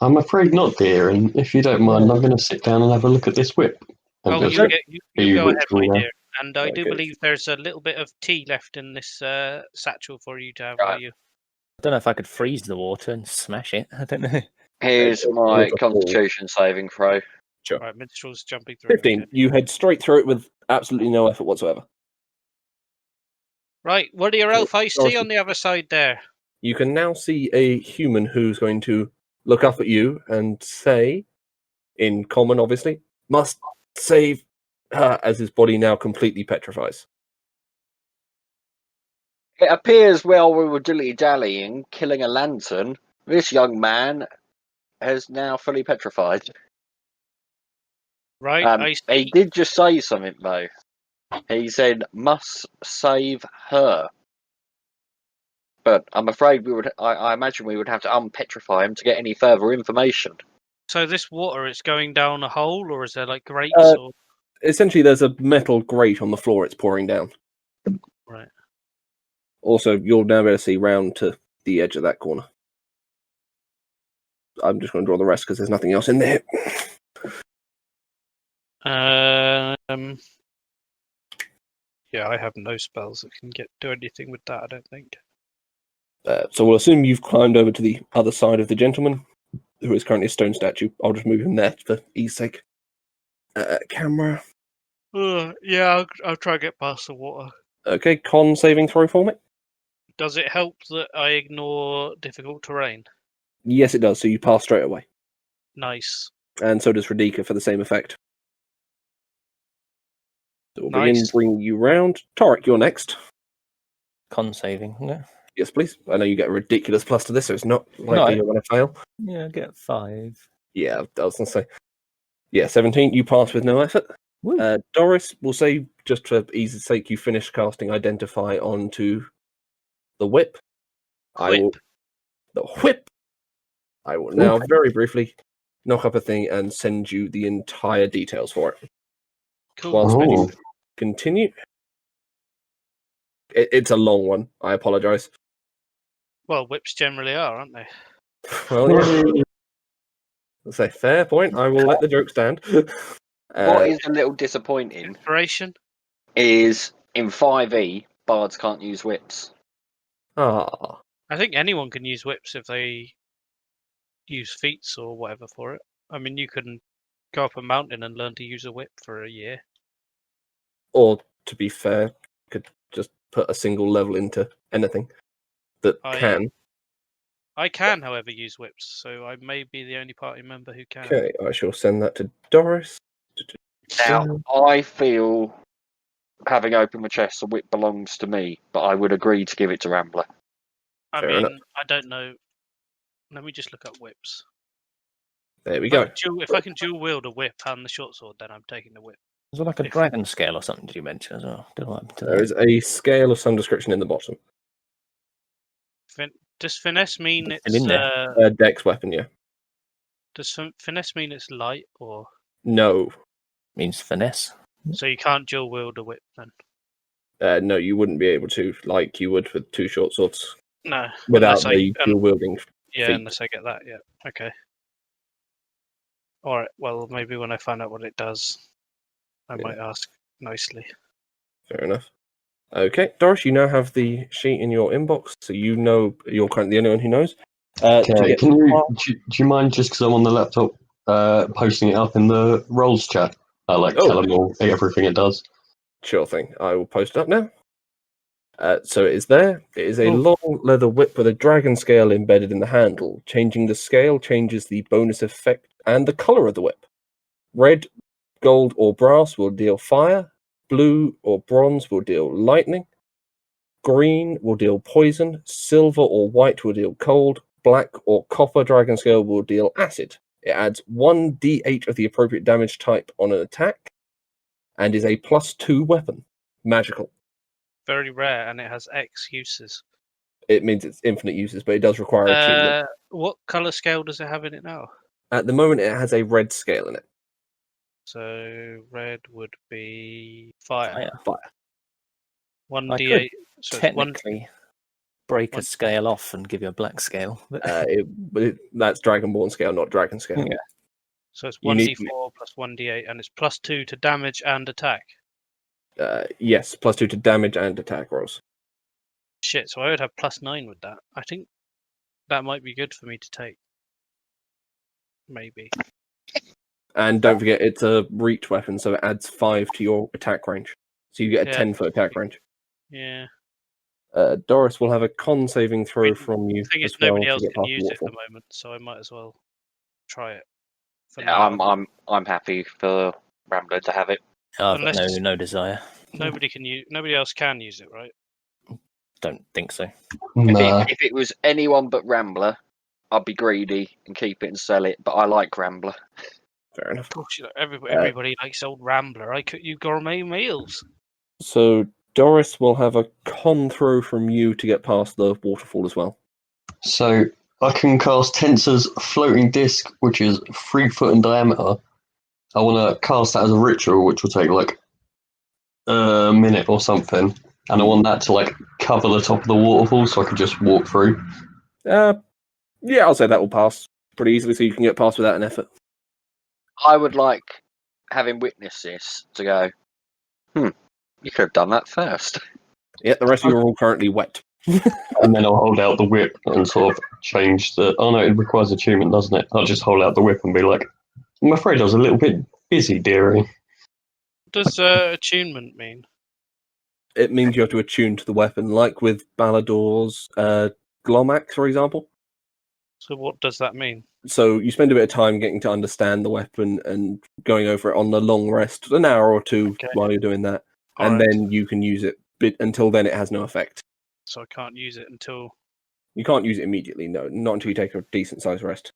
I'm afraid not, dear, and if you don't mind, I'm going to sit down and have a look at this whip. And Oh, just you be go ahead, whipped my all dear. And I do Okay. believe there's a little bit of tea left in this satchel for you to have Right. while you. I don't know if I could freeze the water and smash it. I don't know. Here's Okay, my with a ball. Constitution saving throw. Right, Minstrel's jumping through. 15. Okay. You head straight through it with absolutely no effort whatsoever. Right, what do your elf eyes see Doris- on the other side there? You can now see a human who's going to look up at you and say, in common obviously, must save her, as his body now completely petrifies. It appears while we were dilly-dallying, killing a lantern, this young man has now fully petrified. Right, I see. He did just say something, though. He said, must save her. But I'm afraid I imagine we would have to unpetrify him to get any further information. So this water is going down a hole, or is there like grates? Or... Essentially, there's a metal grate on the floor it's pouring down. Right. Also, you'll now be able to see round to the edge of that corner. I'm just going to draw the rest because there's nothing else in there. Yeah, I have no spells that can do anything with that, I don't think. So we'll assume you've climbed over to the other side of the gentleman, who is currently a stone statue. I'll just move him there for ease sake. Camera. Yeah, I'll try and get past the water. Okay, con saving throw for me. Does it help that I ignore difficult terrain? Yes, it does, so you pass straight away. Nice. And so does Radika for the same effect. So we'll begin Nice. bringing you round. Torek, you're next. Con saving. No. Yes, please. I know you get a ridiculous plus to this, so it's not likely you're going to fail. Yeah, I get 5. Yeah, I was going to say. Yeah, 17, you pass with no effort. Woo. Doris, we'll say, just for ease's sake, you finish casting Identify onto the whip. Whip. The whip! I will now very briefly knock up a thing and send you the entire details for it. Cool. Whilst Oh. you continue. It's a long one. I apologise. Well, whips generally are, aren't they? Well, yeah. That's a fair point. I will let the joke stand. What is a little disappointing Inspiration. is in 5e, bards can't use whips. Ah, I think anyone can use whips if they use feats or whatever for it. I mean, you can go up a mountain and learn to use a whip for a year. or to be fair, could just put a single level into anything that can. I can, however, use whips, so I may be the only party member who can. Okay, I shall send that to Doris. Now, I feel, having opened my chest, a whip belongs to me, but I would agree to give it to Rambler. I Fair mean, enough. I don't know. Let me just look up whips. There we If I go. if I can dual wield a whip and the short sword, then I'm taking the whip. Was it like a If- dragon scale or something? Did you mention as well? Don't know what happened to There that. is a scale of some description in the bottom. Does finesse mean It's it's in there. Dex weapon, yeah. does finesse mean it's light, or No. Means finesse. so you can't dual wield a whip then? No, you wouldn't be able to, like you would with 2 short swords, No, without unless the dual wielding. yeah, feat. unless I get that. Yeah, okay. All right. Well, maybe when I find out what it does, I Yeah. might ask nicely. Fair enough. Okay, Doris, you now have the sheet in your inbox, so you know you're currently the only one who knows. Okay, do you mind, just because I'm on the laptop, posting it up in the roles chat? I tell them all everything it does. Sure thing. I will post it up now. So it is there. It is a long leather whip with a dragon scale embedded in the handle. Changing the scale changes the bonus effect and the color of the whip. Red, gold, or brass will deal fire. Blue or bronze will deal lightning. Green will deal poison. Silver or white will deal cold. Black or copper dragon scale will deal acid. It adds 1d8 of the appropriate damage type on an attack and is a +2 weapon. Magical. Very rare, and it has X uses. It means it's infinite uses, but it does require attunement. What color scale does it have in it now? At the moment, it has a red scale in it. So red would be fire. Fire. 1d8. So it's one. Technically, break a scale off and give you a black scale. But That's Dragonborn scale, not Dragon scale. Yeah. So it's You need 1d4 plus 1d8, and it's +2 to damage and attack. Yes, +2 to damage and attack rolls. Shit, so I would have +9 with that. I think that might be good for me to take. Maybe. And don't forget, it's a reach weapon, so it adds 5 to your attack range. So you get a 10-foot attack range. Yeah. Doris will have a con saving throw from you The thing is, as well nobody to else get can past the use it at the waterfall. moment, so I might as well try it. For Yeah, now. I'm happy for Rambler to have it. I've Unless it's- no desire. Nobody else can use it, right? Don't think so. If it was anyone but Rambler, I'd be greedy and keep it and sell it. But I like Rambler. Fair enough. Of course, everybody likes old Rambler. I cook you gourmet meals. So Doris will have a con throw from you to get past the waterfall as well. So I can cast Tensor's floating disc, which is 3 foot in diameter. I want to cast that as a ritual, which will take a minute or something, and I want that to cover the top of the waterfall, so I can just walk through. Yeah, I'll say that will pass pretty easily, so you can get past without an effort. I would like, having witnessed this, to go, you could have done that first. Yeah, the rest of you are all currently wet. And then I'll hold out the whip and sort of change the... Oh no, it requires attunement, doesn't it? I'll just hold out the whip and be like, I'm afraid I was a little bit busy, dearie. What does attunement mean? It means you have to attune to the weapon, like with Balador's Glomax, for example. So what does that mean? So you spend a bit of time getting to understand the weapon and going over it on the long rest, an hour or two while you're doing that, and then you can use it. But until then, it has no effect. So I can't use it until... You can't use it immediately, no, not until you take a decent sized rest.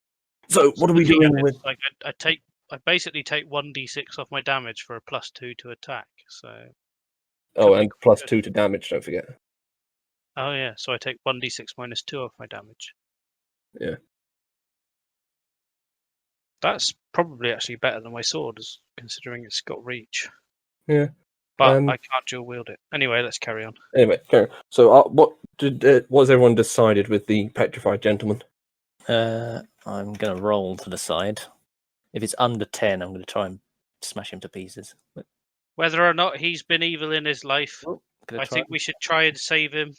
So what are we doing with? I basically take 1d6 off my damage for a +2 to attack. So. Oh, and +2 to damage. Don't forget. Oh yeah, so I take 1d6 minus 2 off my damage. Yeah. That's probably actually better than my sword, considering it's got reach. Yeah. But I can't dual wield it. Anyway, let's carry on. Anyway, okay. So what has everyone decided with the petrified gentleman? I'm going to roll to the side. If it's under 10, I'm going to try and smash him to pieces. But Whether or not he's been evil in his life, gonna I try. think we should try and save him.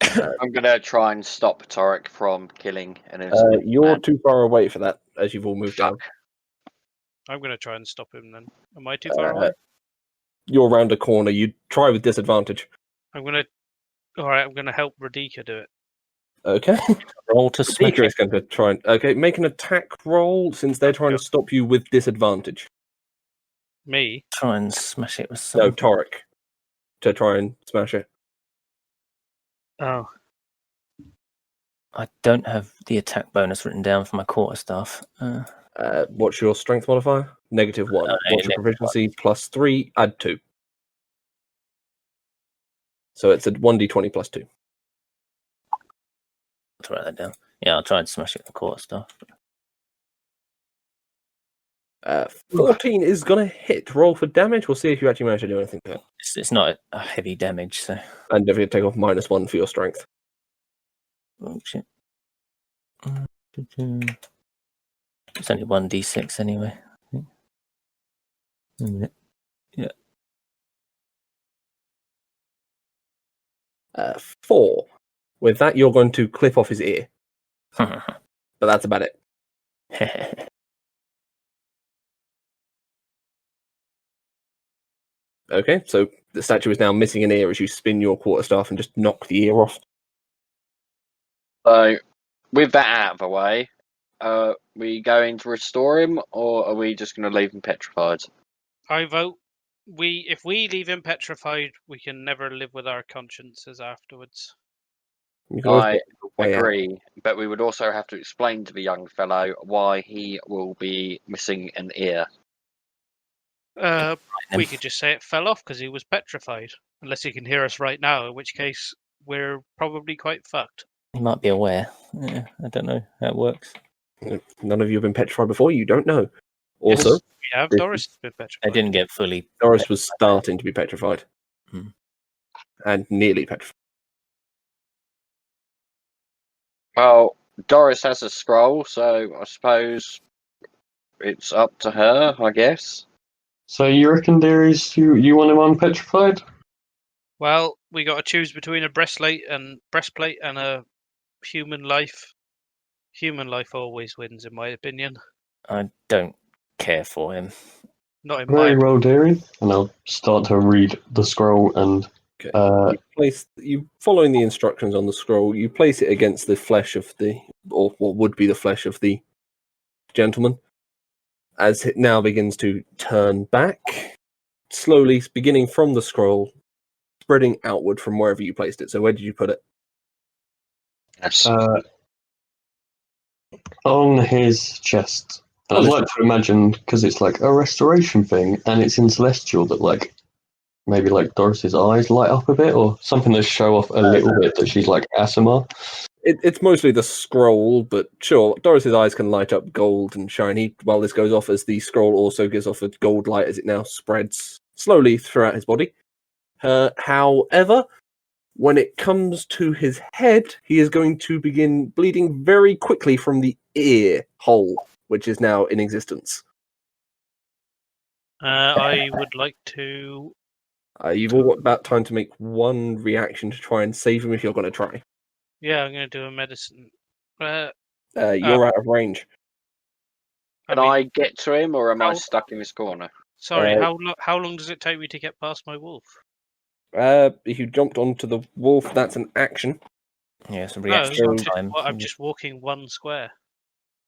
I'm gonna try and stop Torek from killing an You're man. too far away for that, as you've all moved down. I'm going to try and stop him then. Am I too far away? You're around a corner. You try with disadvantage. I'm going to... Alright, I'm going to help Radika do it. Okay. Roll to smash Speaker him. is going to try and... Okay, make an attack roll, since they're trying to stop you with disadvantage. Me? Try and smash it with No, something. Torek. To try and smash it. Oh. I don't have the attack bonus written down for my quarterstaff. What's your strength modifier? -1. What's your proficiency? +3. Add 2. So it's a 1d20 plus 2. I'll write that down. Yeah, I'll try and smash it with the quarterstaff. 14 is going to hit. Roll for damage. We'll see if you actually manage to do anything to it. It's not a heavy damage, so... And definitely take off -1 for your strength. Oh, shit. It's only 1d6 anyway. I think. Yeah. 4. With that, you're going to clip off his ear. But that's about it. Okay, so the statue is now missing an ear as you spin your quarterstaff and just knock the ear off. So, with that out of the way, are we going to restore him, or are we just going to leave him petrified? I vote if we leave him petrified, we can never live with our consciences afterwards. You can always I get the way out. agree, but we would also have to explain to the young fellow why he will be missing an ear. We could just say it fell off because he was petrified. Unless he can hear us right now, in which case we're probably quite fucked. He might be aware. Yeah, I don't know how it works. None of you have been petrified before. You don't know. Also, Yes, we have. Doris has been I petrified. didn't get fully... Doris was starting to be petrified. And nearly petrified. Well, Doris has a scroll, so I suppose it's up to her, I guess. So you reckon, dearies, you want him unpetrified? Well, we got to choose between a breastplate and a human life. Human life always wins, in my opinion. I don't care for him. Not in Very my. well, dearie. And I'll start to read the scroll and... You following the instructions on the scroll, you place it against the flesh of or what would be the flesh of the gentleman, as it now begins to turn back, slowly beginning from the scroll, spreading outward from wherever you placed it. So where did you put it? Yes. on his chest. And I'd like to imagine, because it's like a restoration thing, and it's in Celestial, that like maybe like Doris's eyes light up a bit, or something to show off a little bit that she's like Asimar. It's mostly the scroll, but sure, Doris's eyes can light up gold and shiny while this goes off, as the scroll also gives off a gold light as it now spreads slowly throughout his body. However, when it comes to his head, he is going to begin bleeding very quickly from the ear hole, which is now in existence. I would like to. You've all got about time to make one reaction to try and save him if you're going to try. Yeah, I'm going to do a medicine. You're out of range. Can I get to him, or am I stuck in this corner? Sorry, how long does it take me to get past my wolf? If you jumped onto the wolf, that's an action. Yeah, it's a No, reaction time. I'm just walking one square.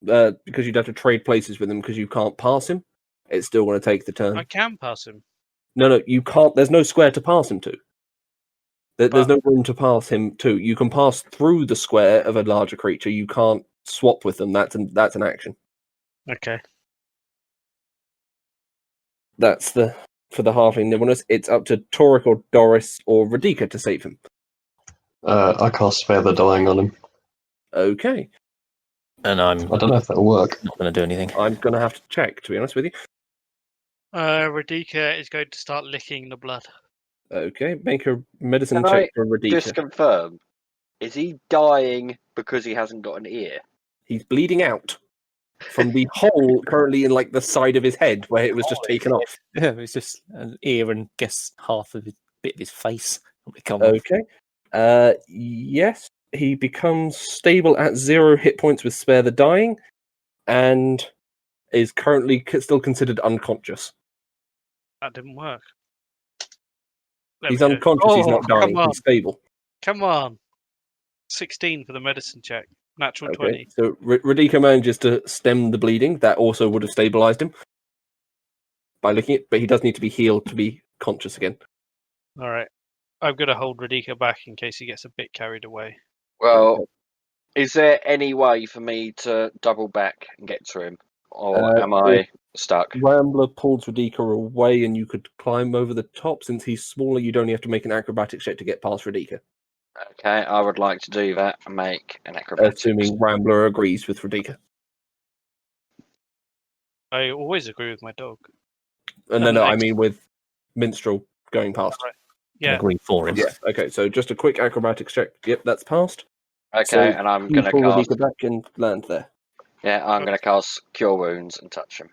Because you'd have to trade places with him because you can't pass him. It's still going to take the turn. I can pass him. No, you can't. There's no square to pass him to. There's no room to pass him to. You can pass through the square of a larger creature. You can't swap with them. That's an action. Okay. That's for the halving nimbleness. It's up to Torek or Doris or Radika to save him. I cast Spare the Dying on him. Okay. And I don't know if that'll work. not going to do anything. I'm going to have to check, to be honest with you. Radika is going to start licking the blood. Okay, make a medicine Can check I for Radika. just confirm? Is he dying because he hasn't got an ear? He's bleeding out from the hole currently in like the side of his head where it was just taken off. Yeah, it was just an ear and guess half of his bit of his face will come off. Okay. Yes, he becomes stable at 0 hit points with Spare the Dying, and is currently still considered unconscious. That didn't work. There He's we go. unconscious. He's not Oh, dying. come on. He's stable. Come on. 16 for the medicine check. Natural Okay. 20. So Radika manages to stem the bleeding. That also would have stabilized him by looking at, but he does need to be healed to be conscious again. All right. I'm going to hold Radika back in case he gets a bit carried away. Well, is there any way for me to double back and get to him? Or am I stuck? Rambler pulls Radika away, and you could climb over the top. Since he's smaller, you'd only have to make an acrobatics check to get past Radika. Okay, I would like to do that and make an acrobatics. Assuming Rambler agrees with Radika. I always agree with my dog. No, I mean with Minstrel going past. Right. Can Yeah. agree for him. Yeah, okay, so just a quick acrobatics check. Yep, that's passed. Okay, So and I'm You going to pull cast. Radika back and land there. Yeah, I'm going to cast Cure Wounds and touch him.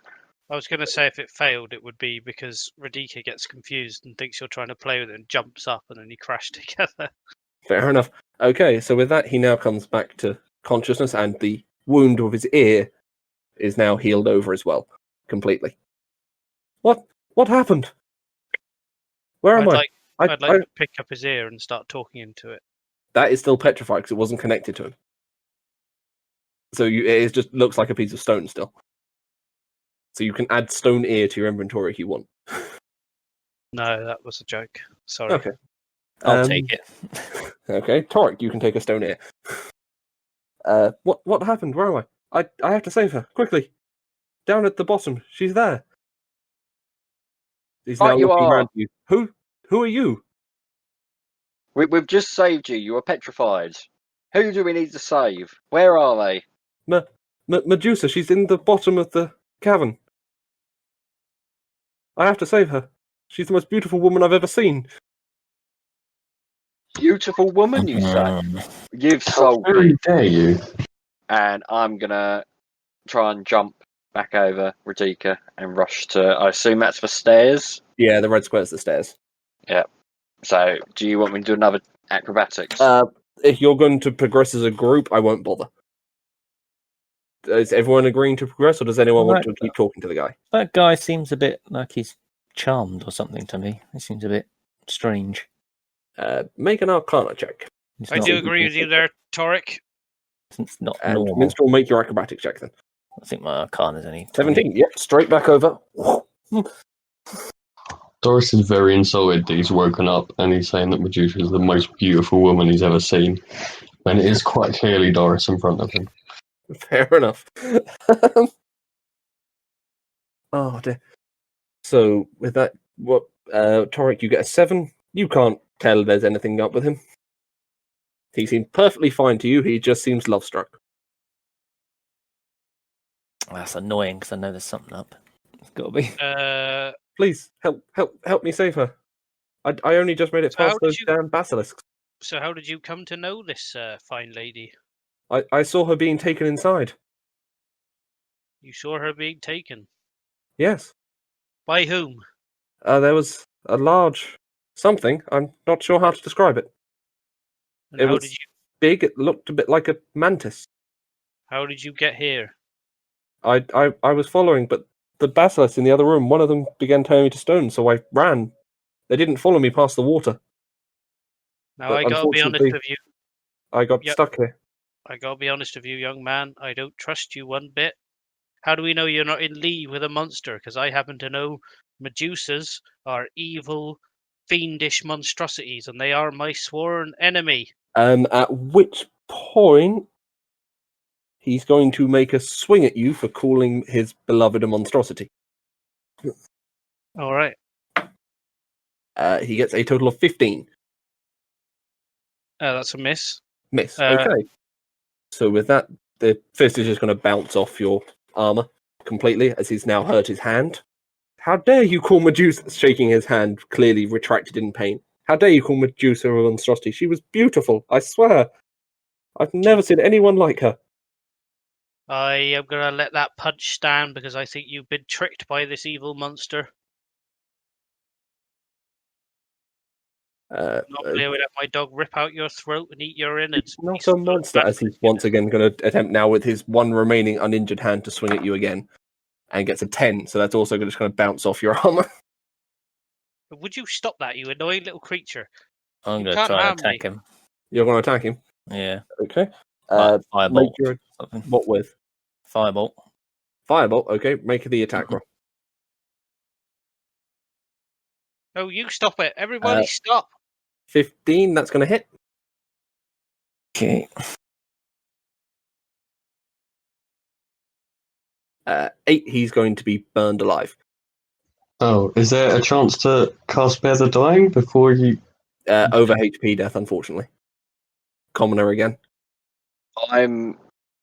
I was going to say if it failed, it would be because Radika gets confused and thinks you're trying to play with it and jumps up and then you crash together. Fair enough. Okay, so with that, he now comes back to consciousness, and the wound of his ear is now healed over as well, completely. What happened? Where am I'd I? like, I'd like to pick up his ear and start talking into it. That is still petrified because it wasn't connected to him. So it just looks like a piece of stone still. So you can add stone ear to your inventory if you want. No, that was a joke. Sorry. Okay. I'll take it. Okay, Torek, you can take a stone ear. What happened? Where am I? I have to save her quickly. Down at the bottom, she's there. He's Right, now you looking are. around you. Who are you? We've just saved you. You were petrified. Who do we need to save? Where are they? Medusa. She's in the bottom of the cavern. I have to save her. She's the most beautiful woman I've ever seen. Beautiful woman, you say? You've How sold me. very dare you? And I'm going to try and jump back over Radika and rush to. I assume that's for stairs. Yeah, the red square's the stairs. So, do you want me to do another acrobatics? If you're going to progress as a group, I won't bother. Is everyone agreeing to progress, or does anyone want to keep talking to the guy? That guy seems a bit like he's charmed or something to me. He seems a bit strange. Make an Arcana check. He's I not- do agree with you there, Torek. It's not And normal. Minstrel, make your acrobatic check then. I think my Arcana's only 17. Yep, straight back over. Doris is very insulted that he's woken up and he's saying that Medusa is the most beautiful woman he's ever seen. When it is quite clearly Doris in front of him. Fair enough. Oh dear. So with that, Torek, you get a 7. You can't tell there's anything up with him. He seemed perfectly fine to you. He just seems love struck. That's annoying because I know there's something up. It's got to be. Please help me save her. I only just made it So how past did those you- damn basilisks. So how did you come to know this fine lady? I saw her being taken inside. You saw her being taken. Yes. By whom? There was a large something. I'm not sure how to describe it. And It how was did you big. It looked a bit like a mantis. get here? I was following, but the basilisks in the other room, one of them began turning me to stone, so I ran. They didn't follow me past the water. Now But I gotta be honest unfortunately- with you. I got Yep. stuck here. I gotta be honest with you, young man. I don't trust you one bit. How do we know you're not in league with a monster? Because I happen to know Medusas are evil, fiendish monstrosities, and they are my sworn enemy. At which point he's going to make a swing at you for calling his beloved a monstrosity. All right. He gets a total of 15. That's a miss. Miss. Uh, Okay. So with that, the fist is just going to bounce off your armor completely, as he's now hurt his hand. How dare you call Medusa, shaking his hand, clearly retracted in pain. How dare you call Medusa a monstrosity? She was beautiful, I swear. I've never seen anyone like her. I am going to let that punch stand because I think you've been tricked by this evil monster. Normally I would have my dog rip out your throat and eat your innards. Not a monster, as he's once again going to attempt now with his one remaining uninjured hand to swing at you again. And gets a 10, so that's also just going to bounce off your armor. Would you stop that, you annoying little creature? I'm You going to can't try and harm attack me. him. You're going to attack him? Yeah. Okay. Like fireball. Make your, Something. what with? Firebolt. Firebolt, okay. Make the attack roll. Oh, you stop it. Everybody stop. 15, that's going to hit. Okay. 8, he's going to be burned alive. Oh, is there a chance to cast Spare the Dying before you... Over HP death, unfortunately. Commoner again. I'm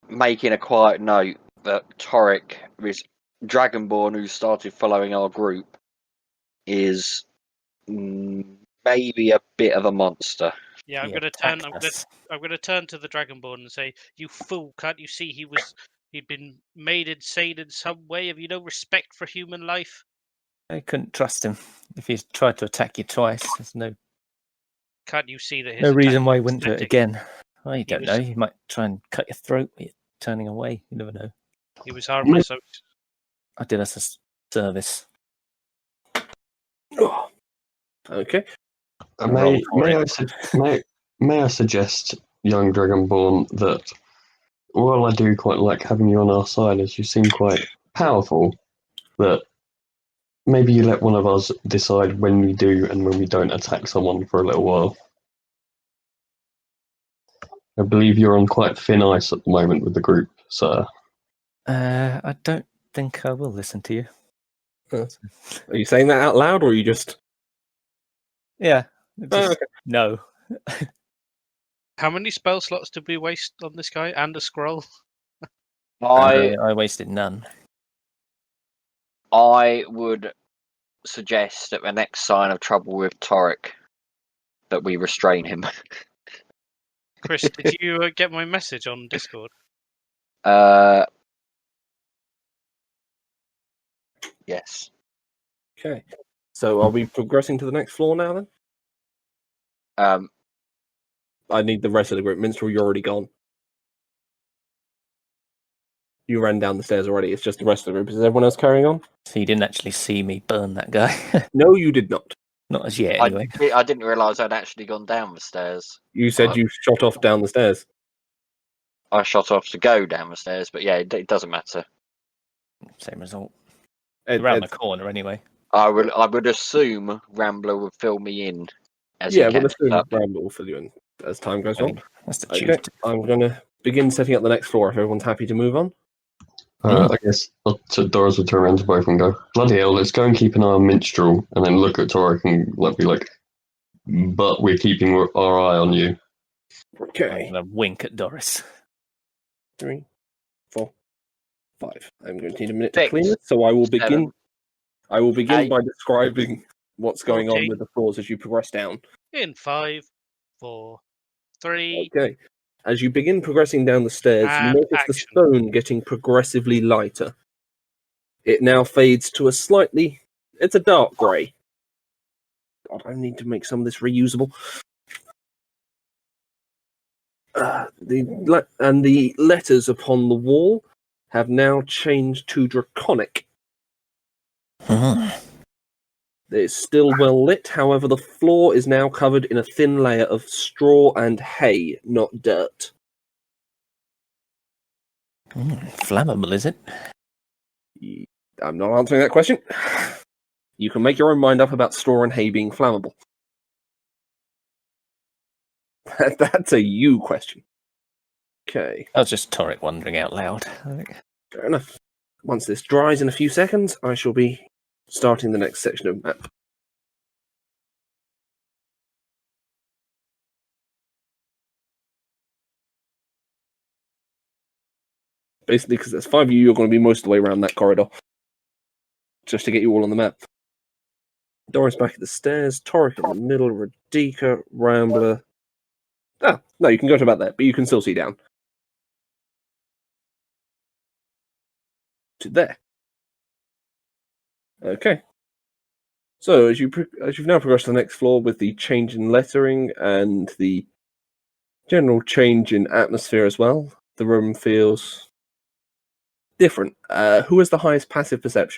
making a quiet note that Torek, this Dragonborn who started following our group, is maybe a bit of a monster. Yeah, I'm going to turn. I'm going to turn to the Dragonborn and say, "You fool! Can't you see he'd been made insane in some way? Have you no respect for human life?" I couldn't trust him. If he's tried to attack you twice, there's Can't you see that his no reason attack why he was wouldn't do it pathetic? again. Well, you don't was- know. He might try and cut your throat when you're turning away. You never know. He was harmless. I did us a service. Okay. May I suggest, young Dragonborn, that while I do quite like having you on our side, as you seem quite powerful, that maybe you let one of us decide when we do and when we don't attack someone for a little while. I believe you're on quite thin ice at the moment with the group, sir. I don't think I will listen to you. Are you saying that out loud, or are you just... Yeah. okay. No. How many spell slots did we waste on this guy and a scroll? I wasted none. I would suggest that the next sign of trouble with Torek, that we restrain him. Chris, did you get my message on Discord? Yes. Okay. So are we progressing to the next floor now, then? I need the rest of the group. Minstrel, you're already gone. You ran down the stairs already. It's just the rest of the group. Is everyone else carrying on? So you didn't actually see me burn that guy? No, you did not. Not as yet, anyway. I didn't realise I'd actually gone down the stairs. You said you shot off down the stairs. I shot off to go down the stairs, but yeah, it doesn't matter. Same result. Around the corner, anyway. I would assume Rambler would fill me in as Yeah, he we'll catches assume up. Rambler will fill you in as time goes on. That's the Okay, I'm going to begin setting up the next floor if everyone's happy to move on. I guess Doris will turn around to both of them and go, bloody hell, let's go and keep an eye on Minstrel, and then look at Torek and be like, but we're keeping our eye on you. Okay. I'm going to wink at Doris. 3, 4, 5. I'm going to need a minute to 6, clean this, so I will begin. 7, I will begin 8, by describing what's going on 14. with the floors as you progress down. In 5, 4, 3. Okay. As you begin progressing down the stairs, you And notice the action. stone getting progressively lighter. It now fades to it's a dark grey. God, I need to make some of this reusable. The letters upon the wall have now changed to draconic. It's still well lit, however, the floor is now covered in a thin layer of straw and hay, not dirt. Flammable, is it? I'm not answering that question. You can make your own mind up about straw and hay being flammable. That's a you question. Okay. That was just Torek wondering out loud, I think. Fair enough. Once this dries in a few seconds, I shall be starting the next section of map. Basically, because there's 5 of you, you're going to be most of the way around that corridor. just to get you all on the map. Doris back at the stairs, Toric in the middle, Radika, Rambler. Ah, no, you can go to about there, but you can still see down. To there. Okay. So as you've now progressed to the next floor with the change in lettering and the general change in atmosphere as well, the room feels different. Who has the highest passive perception?